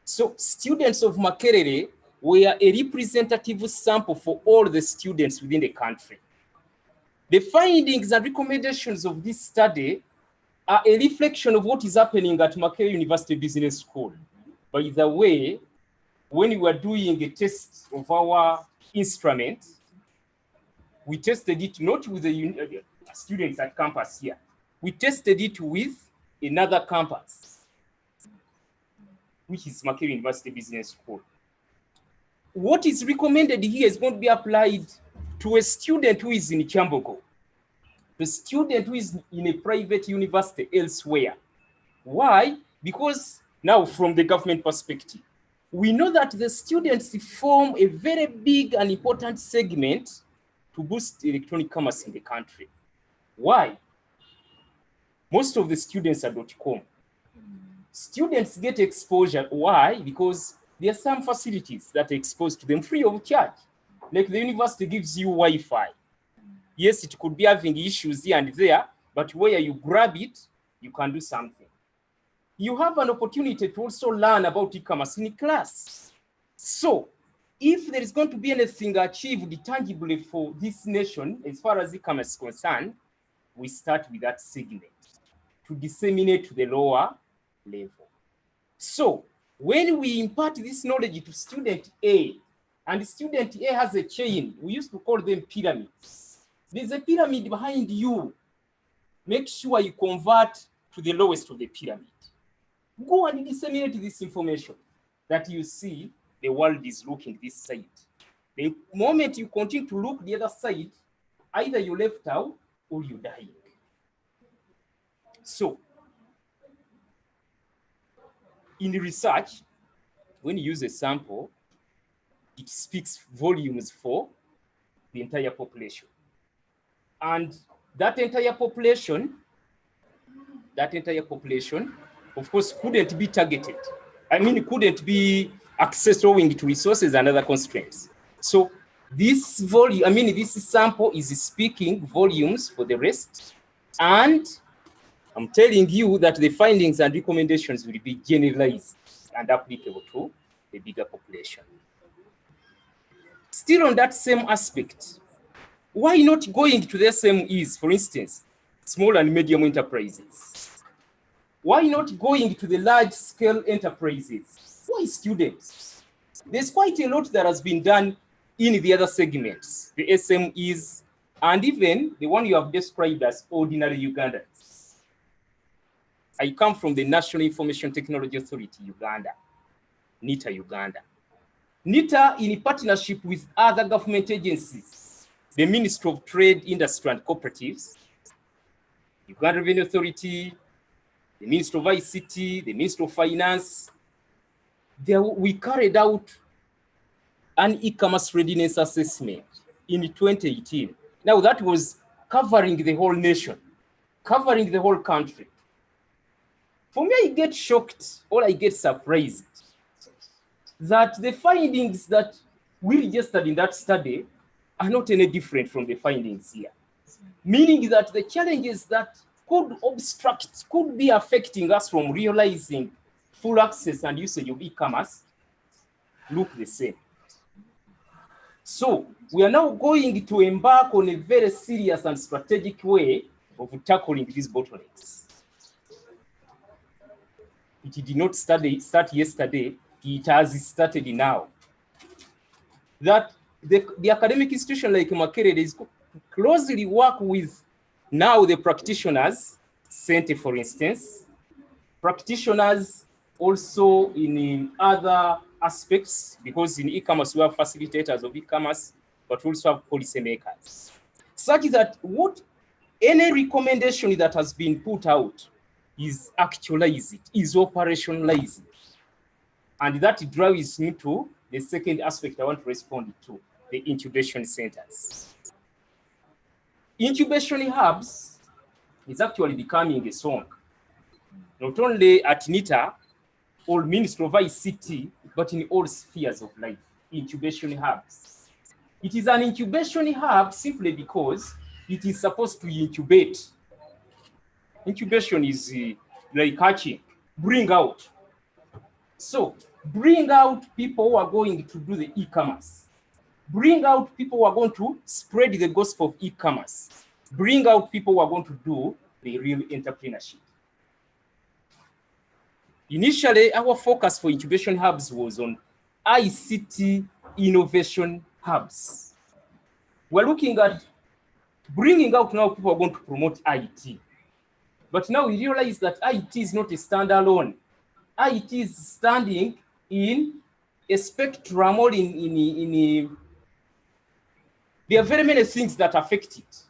So students of Makerere were a representative sample for all the students within the country. The findings and recommendations of this study are a reflection of what is happening at Makerere University Business School. By the way, when we were doing a test of our instrument, we tested it not with the students at campus here. We tested it with another campus, which is Makerere University Business School. What is recommended here is going to be applied to a student who is in Chambogo, the student who is in a private university elsewhere. Why? Because now from the government perspective, we know that the students form a very big and important segment to boost electronic commerce in the country. Why? Most of the students are .com. Students get exposure. Why? Because there are some facilities that are exposed to them free of charge. Like the university gives you Wi-Fi. Yes, it could be having issues here and there, but where you grab it, you can do something. You have an opportunity to also learn about e-commerce in class. So if there is going to be anything achieved tangibly for this nation, as far as e-commerce is concerned, we start with that segment to disseminate to the lower level. So when we impart this knowledge to student A, and student A has a chain, we used to call them pyramids. There's a pyramid behind you. Make sure you convert to the lowest of the pyramid. Go and disseminate this information that you see the world is looking this side. The moment you continue to look the other side, either you left out or you dying. So in research, when you use a sample, it speaks volumes for the entire population. And that entire population, of course, couldn't be targeted. I mean, it couldn't be accessed owing to resources and other constraints. So this volume, I mean, this sample is speaking volumes for the rest. And I'm telling you that the findings and recommendations will be generalized and applicable to the bigger population. Still on that same aspect, why not going to the SMEs, for instance, small and medium enterprises? Why not going to the large-scale enterprises? Why students? There's quite a lot that has been done in the other segments, the SMEs, and even the one you have described as ordinary Ugandans. I come from the National Information Technology Authority, Uganda, NITA, Uganda. NITA, in partnership with other government agencies, the Ministry of Trade, Industry and Cooperatives, Uganda Revenue Authority, the Ministry of ICT, the Ministry of Finance, we carried out an e-commerce readiness assessment in 2018. Now that was covering the whole nation, covering the whole country. For me, I get shocked or I get surprised that the findings that we registered in that study are not any different from the findings here. Meaning that the challenges that could obstruct, could be affecting us from realizing full access and usage of e-commerce look the same. So we are now going to embark on a very serious and strategic way of tackling these bottlenecks. It did not start yesterday, it has started now. That the academic institution like Makerere is closely work with now the practitioners center, for instance, practitioners also in other aspects, because in e-commerce we have facilitators of e-commerce, but we also have policymakers. Such that what any recommendation that has been put out is actualized, is operationalized. And that drives me to the second aspect I want to respond to, the incubation centers. Incubation hubs is actually becoming a song, not only at NITA or Ministry of ICT, but in all spheres of life, incubation hubs. It is an incubation hub simply because it is supposed to incubate. Incubation is like hatching, bring out. So bring out people who are going to do the e-commerce. Bring out people who are going to spread the gospel of e-commerce. Bring out people who are going to do the real entrepreneurship. Initially, our focus for incubation hubs was on ICT innovation hubs. We're looking at bringing out now people who are going to promote IT. But now we realize that IT is not a standalone. IT is standing in a spectrum or there are very many things that affect it,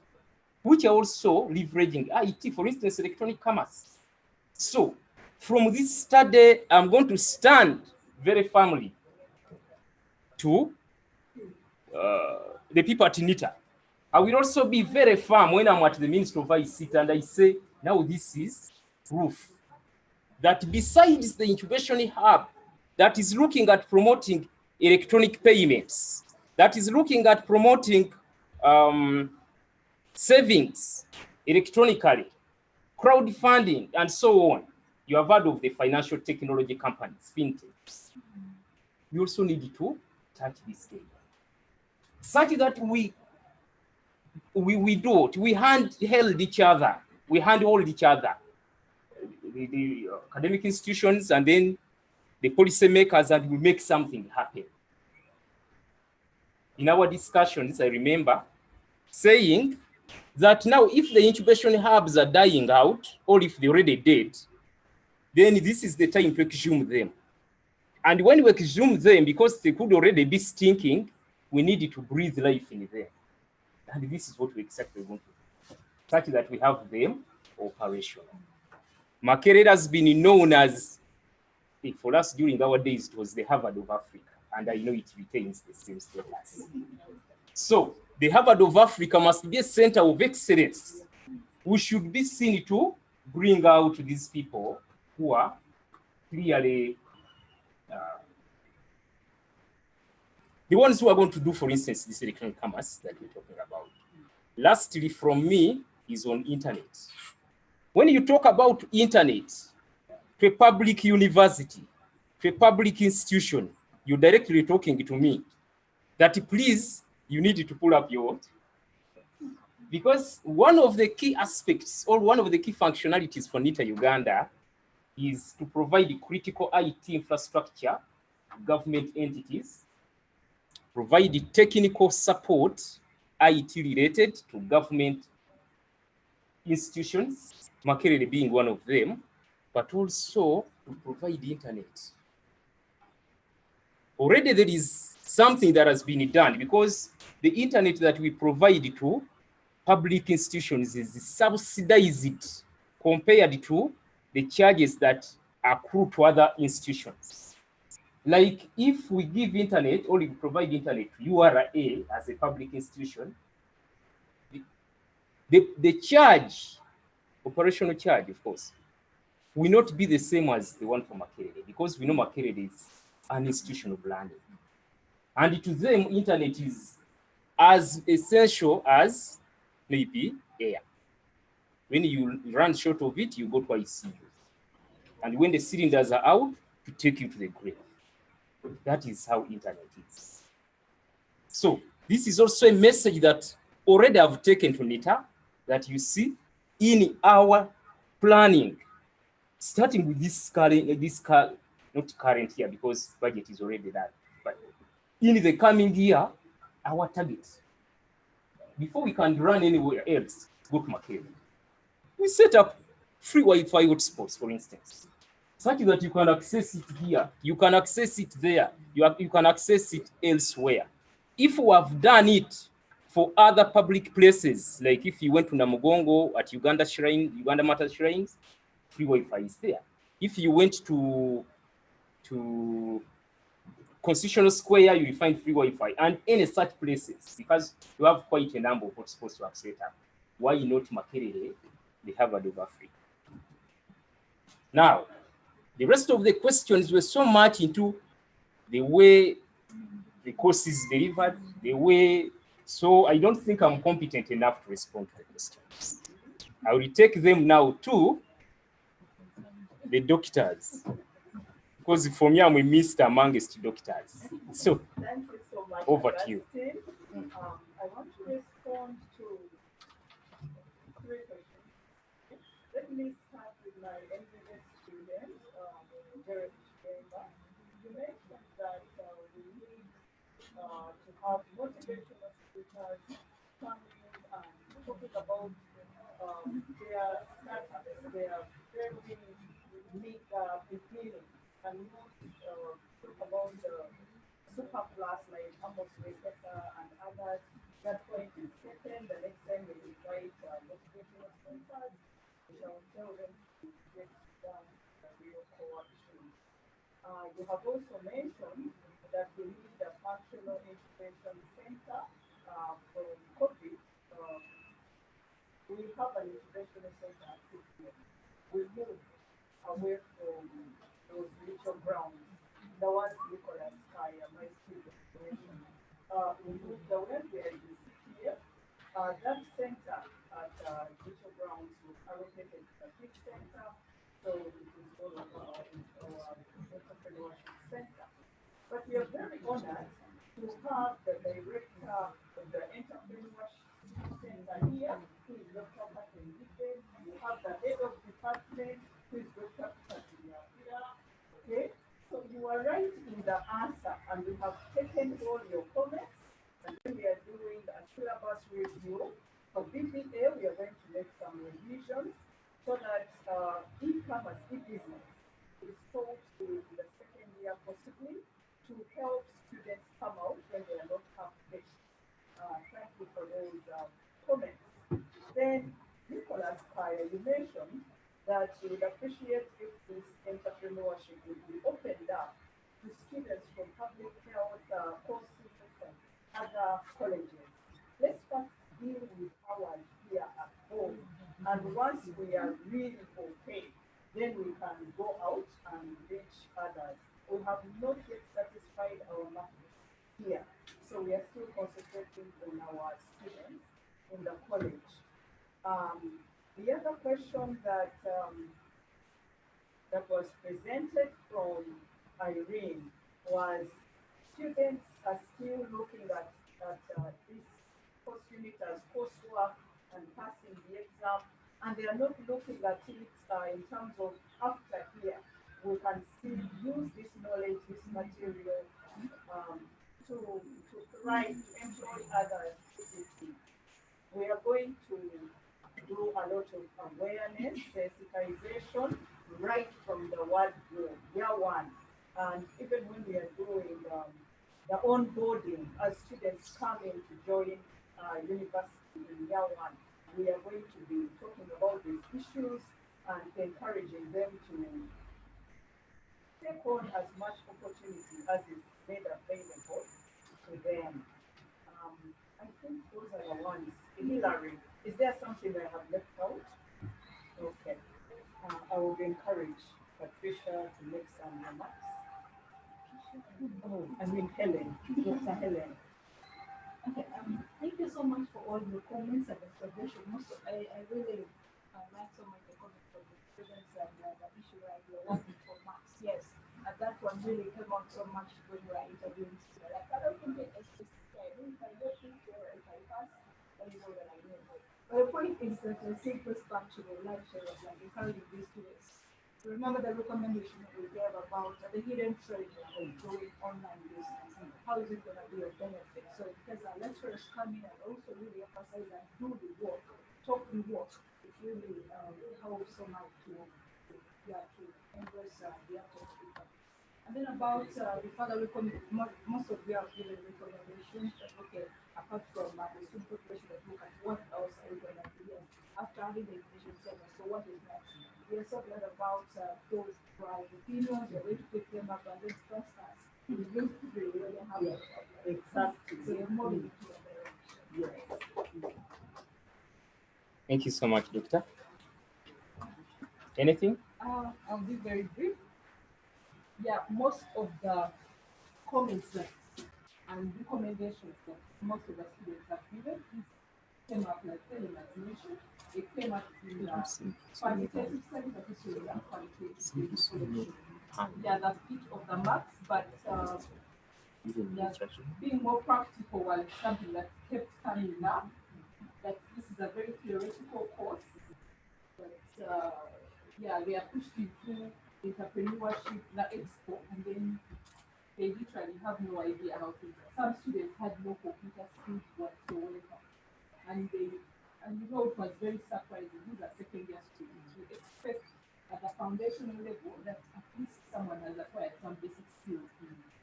which are also leveraging IT, for instance, electronic commerce. So from this study, I'm going to stand very firmly to the people at NITA. I will also be very firm when I'm at the Ministry of ICT and I say, now this is proof that besides the incubation hub that is looking at promoting electronic payments, that is looking at promoting savings electronically, crowdfunding, and so on. You have heard of the financial technology companies, fintechs. You also need to touch this area, such that we do it. We handheld each other. We handhold each other. The academic institutions and then the policy makers, and we make something happen. In our discussions, I remember saying that now if the incubation hubs are dying out, or if they already did, then this is the time to exhume them. And when we exhume them, because they could already be stinking, we need to breathe life in them. And this is what we exactly want to do, such that we have them operational. Makerere has been known as, for us during our days, it was the Harvard of Africa, and I know it retains the same status. So the Harvard of Africa must be a center of excellence. We should be seen to bring out these people who are clearly the ones who are going to do, for instance, this electronic commerce that we're talking about. Lastly, from me, is on internet. When you talk about internet, to a public university, to a public institution, you're directly talking to me that please, you need to pull up your, because one of the key aspects or one of the key functionalities for NITA Uganda is to provide critical IT infrastructure, government entities, provide technical support, IT related to government institutions, Makerere being one of them, but also to provide the internet. Already there is something that has been done, because the internet that we provide to public institutions is subsidized compared to the charges that accrue to other institutions. Like if we give internet or we provide internet to URA as a public institution, the charge, operational charge, of course, will not be the same as the one for Makerere, because we know Makerere is an institution of learning. And to them, internet is as essential as maybe air. When you run short of it, you go to ICU. And when the cylinders are out, to take you to the grave. That is how internet is. So this is also a message that already I've taken to NITA, that you see in our planning, starting with this current, not current year because budget is already there, but in the coming year, our target, before we can run anywhere else, go to Makerere. We set up free Wi-Fi hotspots, for instance, such that you can access it here, you can access it there, you can access it elsewhere. If we have done it for other public places, like if you went to Namugongo at Uganda Shrine, Uganda Matter Shrines, free Wi-Fi is there. If you went to Constitutional Square, you will find free Wi-Fi, and any such places, because you have quite a number of hotspots to have set up. Why not Makerere, the Harvard of Africa? Now, the rest of the questions were so much into the way the course is delivered, the way, so I don't think I'm competent enough to respond to the questions. I will take them now to the doctors, because for me, I'm a Mr. amongst doctors. So, thank you so much, over to you. I want to respond to 3 questions. Let me start with my MBA student, Derek Chemba. You mentioned that we need to have motivational speakers coming and talking about their startups, their very unique beginning, and not talk about super plus like Amos Rebecca and others. That point is taken. The next time we invite motivational speakers, we shall tell them to get down the real core issues. You have also mentioned that we need a functional incubation center for COVID. We have an incubation center at 6 years. We moved away from those virtual grounds, the ones Nicholas Kaya, my student, mentioned. We moved away, we are in here. That center at virtual grounds was allocated to a big center, so it is no longer our entrepreneurship center. But we are very honored to have the director of the entrepreneurship center here, who is Dr. Patrick. We have the head of department, who is Dr. Patrick. Okay, so you are right in the answer, and we have taken all your comments, and then we are doing a syllabus review for BBA. We are going to make some revisions so that e-commerce, e-business is taught in the second year possibly to help students come out when they are not half-finished. Thank you for those comments. Then, Nicholas Kaya, you mentioned that you would appreciate if this entrepreneurship would be opened up to students from public health courses and other colleges. Let's first deal with ours here at home. And once we are really okay, then we can go out and reach others. We have not yet satisfied our market here. So we are still concentrating on our students in the college. The other question that that was presented from Irene was students are still looking at this course unit as coursework and passing the exam, and they are not looking at it in terms of after here. We can still use this knowledge, this material to thrive, to employ others. We are going to do a lot of awareness, sensitization, right from the word go, year one. And even when we are doing the onboarding, as students come in to join university in year one, we are going to be talking about these issues and encouraging them to take on as much opportunity as is made available to them. I think those are the ones. Hillary, is there something I have left out? Okay. I would encourage Patricia to make some remarks. Oh, I mean Helen, Dr. Helen. Okay, thank you so much for all your comments and observations. I really like so much the comments from the students and the issue where you're working for maths. Yes, and that one really came out so much when we were interviewing students. Like, I don't think it's I don't think if I pass, I know that I know. But the point is that I think goes back to the lecture of like encouraging these students. Remember the recommendation that we gave about the hidden trade of doing online business and how is it going to be a benefit? So because our lecturers come in and also really emphasize and do the work, talk the work, it really helps so much to embrace the approach. And then about the further most of you have given recommendations that okay, apart from the student population that look at what else are we going to do after having the education center, so what is next? We are so glad about those opinions, we're going to pick them up and then trust us. We're going to really have Exactly. So you're moving into the direction. Yes. Thank you so much, Doctor. Anything? I'll be very brief. Yeah, most of the comments and recommendations that most of the students have given came up like Helen mentioned. It came up in quantitative studies, particularly and qualitative. Yeah, that's each of the marks, but yeah, being more practical was something that kept coming up. That this is a very theoretical course, but yeah, they are pushed into entrepreneurship, the expo, and then they literally have no idea how to. Some students had no computer skills whatsoever, and you know it was very surprising. These are second year students. We expect at the foundational level that at least someone has acquired some basic skills,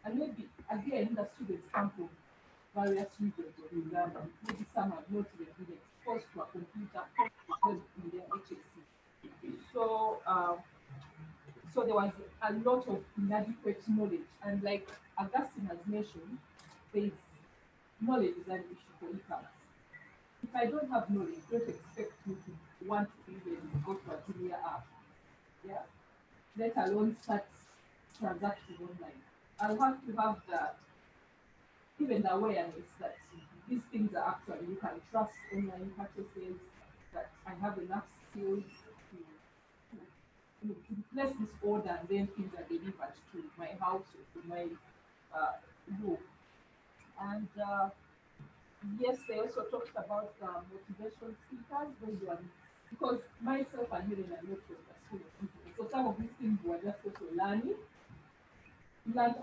and maybe again the students come from various regions of Uganda. Maybe some have not even been exposed to a computer in their HSC. So, so there was a lot of inadequate knowledge. And like Augustine has mentioned, there's knowledge is an issue for e-commerce. If I don't have knowledge, don't expect me to want to even go to a junior app. Yeah? Let alone start transacting online. I'll have to have that, even the awareness that these things are actually, you can trust online purchases, that I have enough skills to place this order and then things are delivered to my house or to my room. And yes, they also talked about motivation speakers, because myself and Helen are not from the school of business. So some of these things were just also learned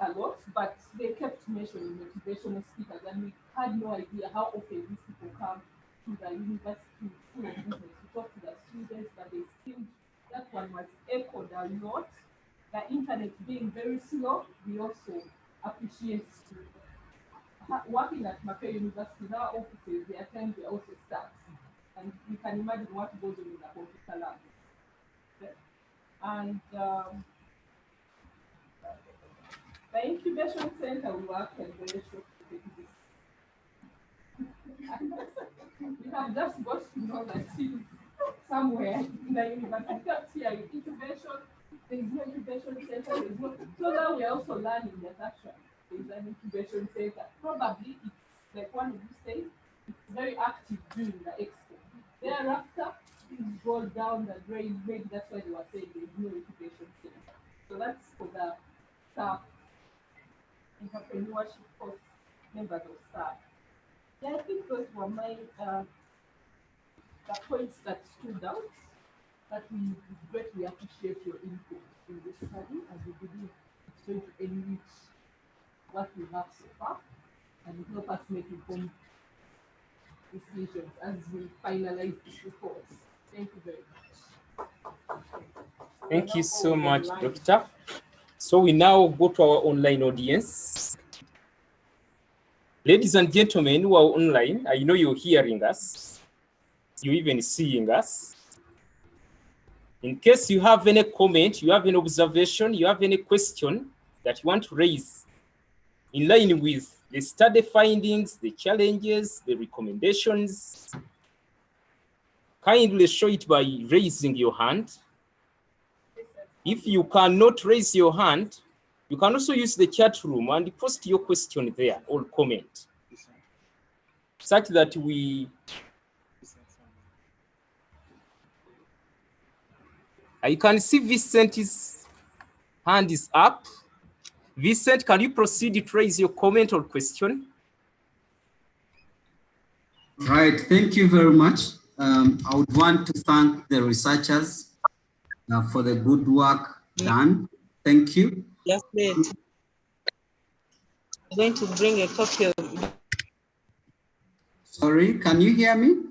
a lot, but they kept mentioning motivational speakers, and we had no idea how often these people come to the university school of business to talk to the students, but they still, that one was echoed a lot. The internet being very slow, we also appreciate working at Macquarie University, in our offices, there are times we also start, and you can imagine what goes on in the computer lab. And the incubation center we work in very short. We have just got to know that she's somewhere in the university. Not here in incubation, there is no incubation center, there is no. So now we are also learning that actually there is an incubation center. Probably it's like one of you said, it's very active during the expo. Thereafter, things roll down the drain. Maybe that's why they were saying there is no incubation center. So that's for the staff, entrepreneurship course, members of staff. Yeah, I think those were my the points that stood out, that we greatly appreciate your input in this study, and we believe it's going to enrich what we have so far and help us make informed decisions as we finalize this report. Thank you very much. Thank you so much, Doctor. So we now go to our online audience. Ladies and gentlemen who are online, I know you're hearing us. You're even seeing us. In case you have any comment, you have any observation, you have any question that you want to raise in line with the study findings, the challenges, the recommendations, kindly show it by raising your hand. If you cannot raise your hand, you can also use the chat room and post your question there or comment, such that I can see Vicent's hand is up. Vicent, can you proceed to raise your comment or question? Right, thank you very much. I would want to thank the researchers for the good work done. Thank you. Just wait. I'm going to bring a copy of. Sorry, can you hear me?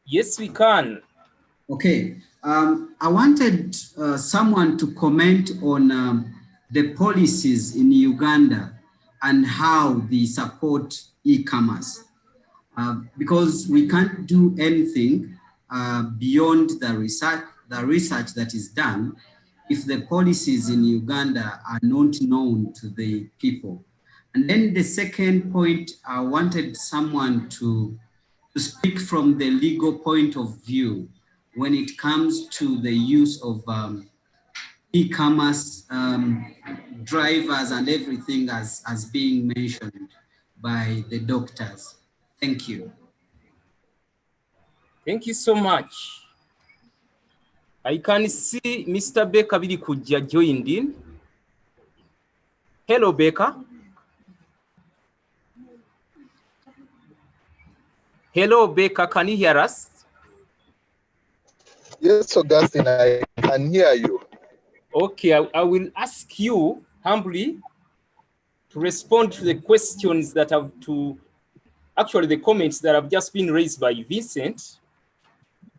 Yes, we can. Okay. I wanted someone to comment on the policies in Uganda and how they support e-commerce. Because we can't do anything beyond the research that is done if the policies in Uganda are not known to the people. And then the second point, I wanted someone to speak from the legal point of view when it comes to the use of e-commerce drivers and everything as being mentioned by the doctors. Thank you. Thank you so much. I can see Mr. Baker Birikujja joined in. Hello, Baker. Hello, Baker, can you hear us? Yes, Augustine, I can hear you. Okay, I will ask you humbly to respond to the questions that have actually the comments that have just been raised by Vincent.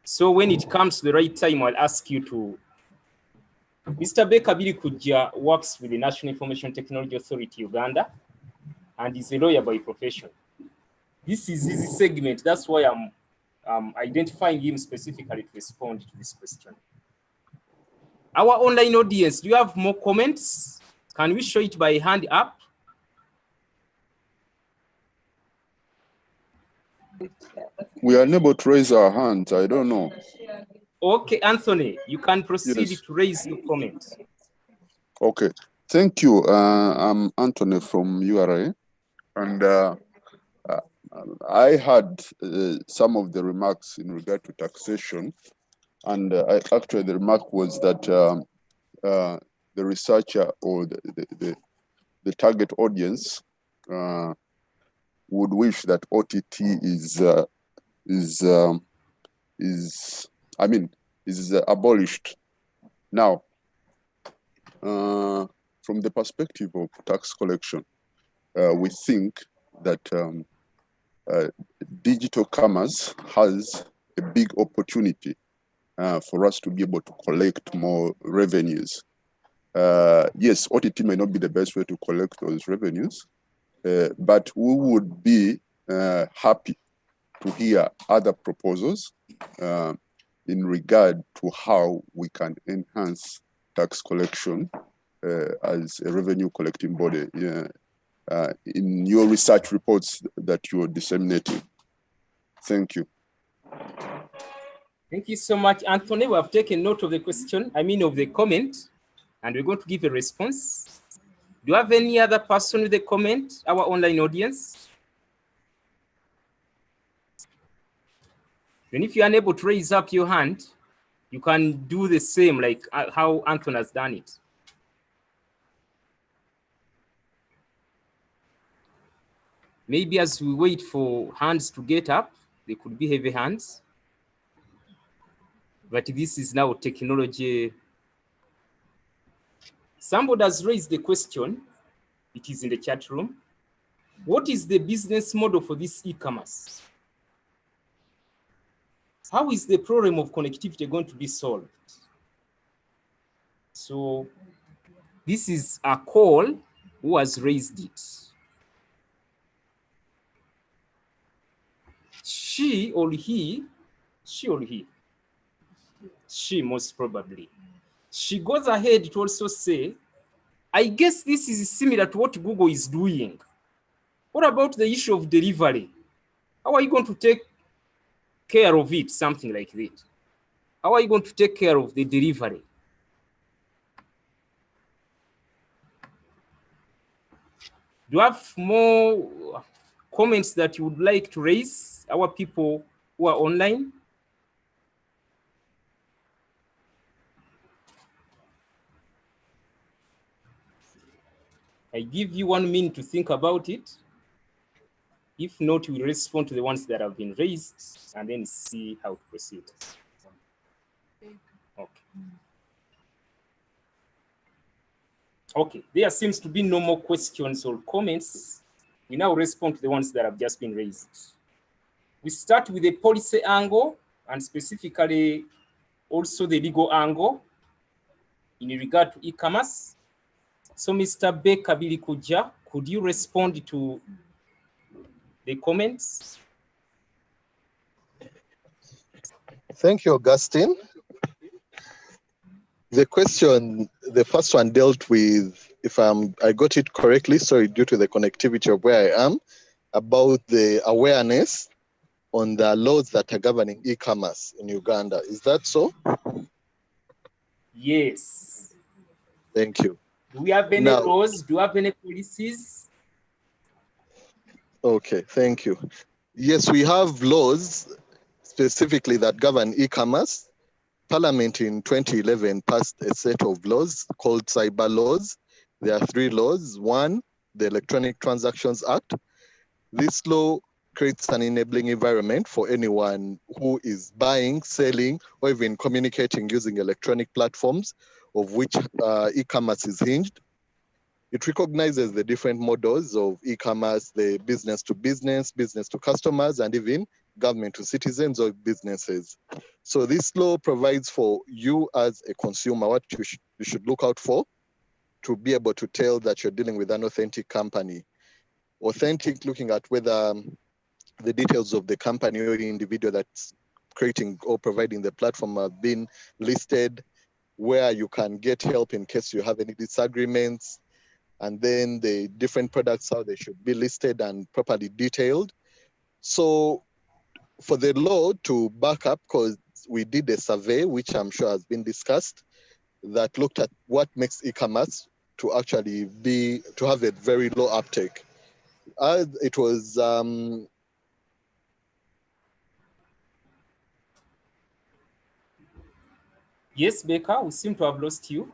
So when it comes to the right time, I'll ask you to. Mr. Baker Birikujja works with the National Information Technology Authority Uganda and is a lawyer by profession. This is his segment. That's why I'm identifying him specifically to respond to this question. Our online audience, do you have more comments? Can we show it by hand up? We are unable to raise our hands. I don't know. Okay, Anthony, you can proceed Yes. to raise your comment. Okay. Thank you. I'm Anthony from URA. And I had some of the remarks in regard to taxation. And actually, the remark was that the researcher or the target audience would wish that OTT is abolished. Now, from the perspective of tax collection, we think that digital commerce has a big opportunity for us to be able to collect more revenues. Yes, OTT may not be the best way to collect those revenues, but we would be happy to hear other proposals in regard to how we can enhance tax collection as a revenue collecting body in your research reports that you're disseminating. Thank you. Thank you so much, Anthony. We have taken note of the question, of the comment, and we're going to give a response. Do you have any other person with a comment, our online audience? And if you're unable to raise up your hand, you can do the same like how Anthony has done it. Maybe as we wait for hands to get up, they could be heavy hands. But this is now technology. Somebody has raised the question. It is in the chat room. What is the business model for this e-commerce? How is the problem of connectivity going to be solved? So this is a call who has raised it. She or he most probably. She goes ahead to also say, I guess this is similar to what Google is doing. What about the issue of delivery? How are you going to take care of it? Something like that. How are you going to take care of the delivery? Do you have more comments that you would like to raise, our people who are online? I give you 1 minute to think about it. If not, we'll respond to the ones that have been raised and then see how to proceed. Okay. Okay, there seems to be no more questions or comments. We now respond to the ones that have just been raised. We start with the policy angle and specifically also the legal angle in regard to e-commerce. So Mr. Baker Bilikuja, could you respond to the comments? Thank you, Augustine. The question, the first one dealt with, if I got it correctly, sorry, due to the connectivity of where I am, about the awareness on the laws that are governing e-commerce in Uganda. Is that so? Yes. Thank you. Do we have any laws? Do you have any policies? Okay, thank you. Yes, we have laws specifically that govern e-commerce. Parliament in 2011 passed a set of laws called cyber laws. There are 3 laws. 1, the Electronic Transactions Act. This law creates an enabling environment for anyone who is buying, selling, or even communicating using electronic platforms of which e-commerce is hinged. It recognizes the different models of e-commerce, the business to business, business to customers, and even government to citizens or businesses. So this law provides for you as a consumer what you should look out for to be able to tell that you're dealing with an authentic company. Authentic, looking at whether the details of the company or the individual that's creating or providing the platform have been listed, where you can get help in case you have any disagreements, and then the different products, how they should be listed and properly detailed. So for the law to back up, because we did a survey, which I'm sure has been discussed, that looked at what makes e-commerce to actually to have a very low uptake. It was Yes, Baker, we seem to have lost you.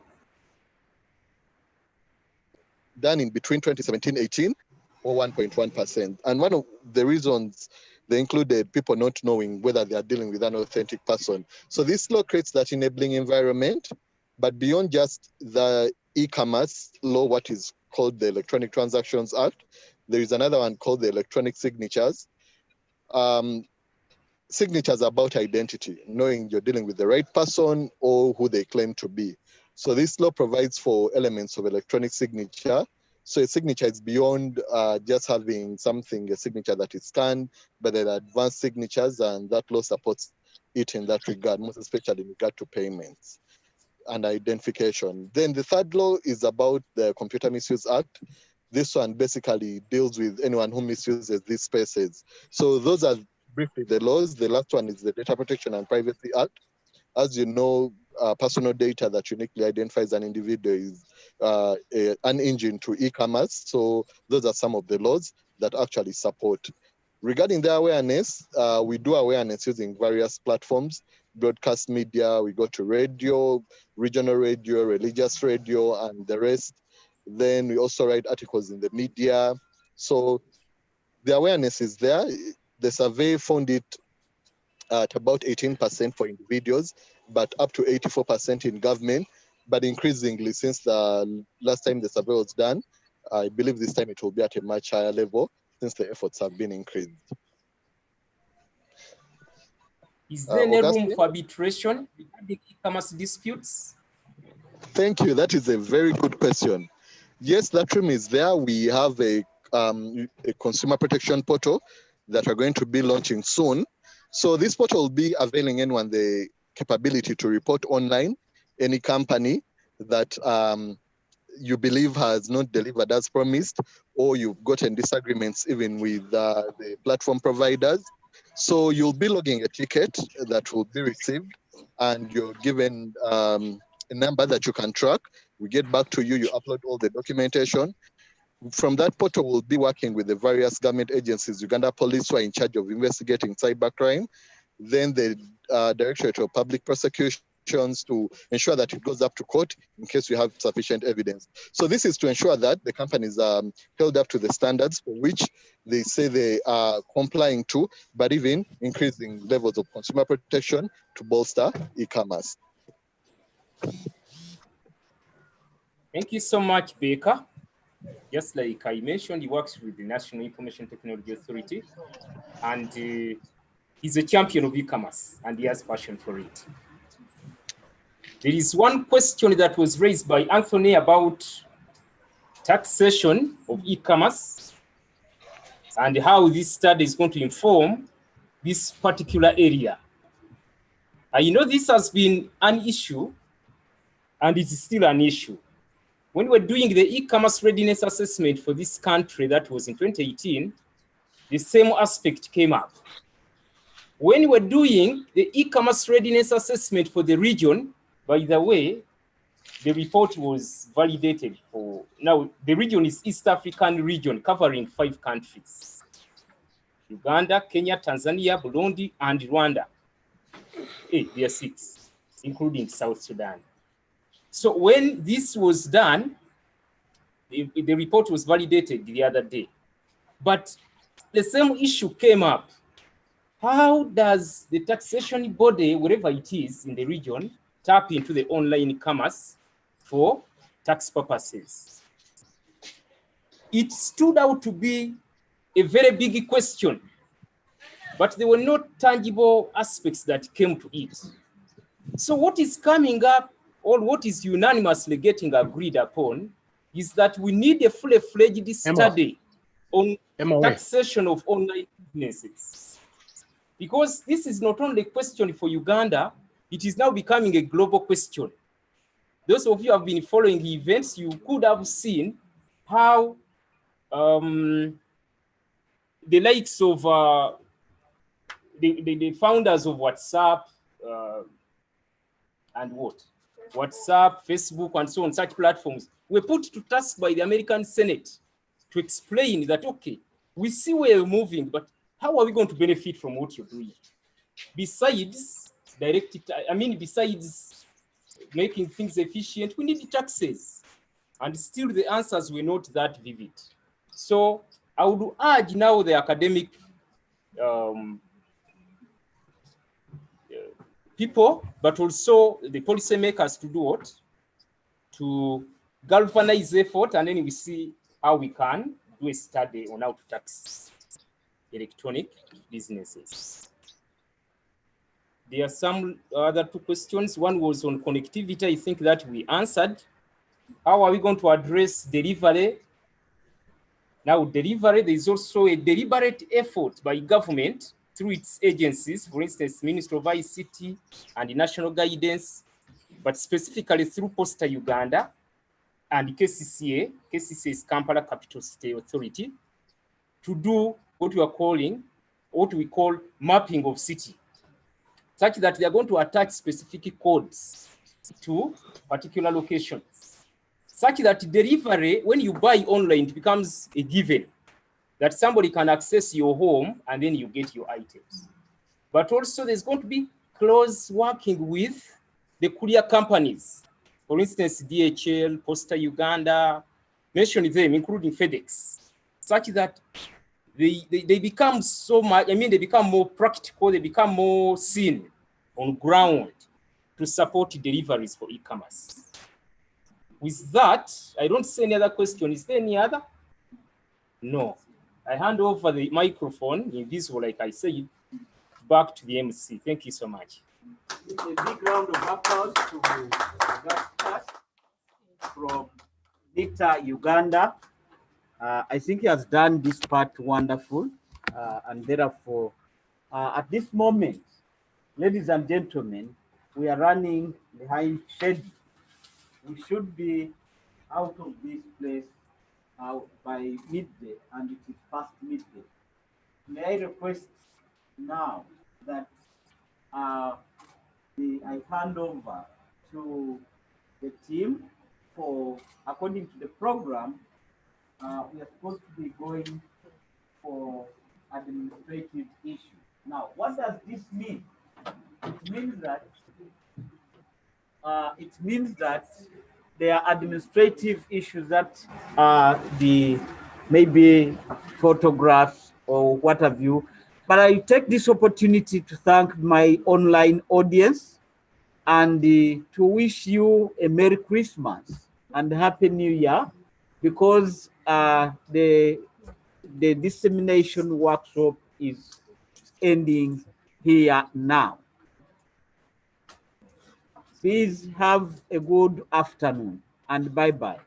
done in between 2017-18 or 1.1%. And one of the reasons they included people not knowing whether they are dealing with an authentic person. So this law creates that enabling environment, but beyond just the e-commerce law, what is called the Electronic Transactions Act, there is another one called the Electronic Signatures. Signatures are about identity, knowing you're dealing with the right person or who they claim to be. So this law provides for elements of electronic signature. So a signature is beyond just having something, a signature that is scanned, but there are advanced signatures, and that law supports it in that regard, most especially in regard to payments and identification. Then the third law is about the Computer Misuse Act. This one basically deals with anyone who misuses these spaces. So those are briefly the laws. The last one is the Data Protection and Privacy Act. As you know, personal data that uniquely identifies an individual is an engine to e-commerce. So those are some of the laws that actually support. Regarding the awareness, we do awareness using various platforms, broadcast media, we go to radio, regional radio, religious radio, and the rest. Then we also write articles in the media. So the awareness is there. The survey found it at about 18% for individuals, but up to 84% in government, but increasingly since the last time the survey was done, I believe this time it will be at a much higher level since the efforts have been increased. Is there any room for arbitration regarding e-commerce disputes? Thank you. That is a very good question. Yes, that room is there. We have a consumer protection portal that we're going to be launching soon. So this portal will be availing anyone the capability to report online any company that you believe has not delivered as promised, or you've gotten disagreements even with the platform providers. So you'll be logging a ticket that will be received, and you're given a number that you can track. We get back to you, you upload all the documentation. From that portal, we'll be working with the various government agencies, Uganda Police, who are in charge of investigating cybercrime, then the Directorate of Public Prosecutions to ensure that it goes up to court in case we have sufficient evidence. So this is to ensure that the companies are held up to the standards for which they say they are complying to, but even increasing levels of consumer protection to bolster e-commerce. Thank you so much, Baker. Just like I mentioned, he works with the National Information Technology Authority, and he's a champion of e-commerce, and he has passion for it. There is one question that was raised by Anthony about taxation of e-commerce and how this study is going to inform this particular area. I know this has been an issue, and it's still an issue. When we're doing the e-commerce readiness assessment for this country, that was in 2018, the same aspect came up. When we're doing the e-commerce readiness assessment for the region, by the way, the report was validated for, now the region is East African region covering 5 countries: Uganda, Kenya, Tanzania, Burundi, and Rwanda. There are 6, including South Sudan. So when this was done, the report was validated the other day. But the same issue came up. How does the taxation body, wherever it is in the region, tap into the online commerce for tax purposes? It stood out to be a very big question, but there were no tangible aspects that came to it. So what is coming up, or what is unanimously getting agreed upon, is that we need a fully-fledged study on taxation of online businesses. Because this is not only a question for Uganda, it is now becoming a global question. Those of you who have been following the events, you could have seen how the likes of the founders of WhatsApp and what? WhatsApp, Facebook, and so on, such platforms were put to task by the American Senate to explain that, okay, we see where you're moving, but how are we going to benefit from what you're doing? Besides besides making things efficient, we need taxes. And still the answers were not that vivid. So I would urge now the academic people, but also the policymakers to do what? To galvanize effort, and then we see how we can do a study on how to tax electronic businesses. There are some other two questions. One was on connectivity. I think that we answered. How are we going to address delivery? Now, delivery, there is also a deliberate effort by government through its agencies, for instance, Ministry of ICT and National Guidance, but specifically through Posta Uganda and KCCA. KCCA is Kampala Capital City Authority, to do what we call mapping of city, such that they are going to attach specific codes to particular locations, such that delivery, when you buy online, it becomes a given that somebody can access your home and then you get your items. But also there's going to be close working with the courier companies. For instance, DHL, Posta Uganda, mention them, including FedEx, such that they become so much, they become more practical, they become more seen on ground to support deliveries for e-commerce. With that, I don't see any other question. Is there any other? No. I hand over the microphone, invisible, like I said, back to the MC. Thank you so much. A big round of applause to Augustus from Victor, Uganda. I think he has done this part wonderful, and therefore, at this moment, ladies and gentlemen, we are running behind schedule. We should be out of this place by midday, and it is past midday. May I request now that I hand over to the team for, according to the program, we are supposed to be going for administrative issues. Now, what does this mean? It means that there are administrative issues that maybe photographs or what have you. But I take this opportunity to thank my online audience and to wish you a Merry Christmas and Happy New Year, because the dissemination workshop is ending here now. Please have a good afternoon and bye-bye.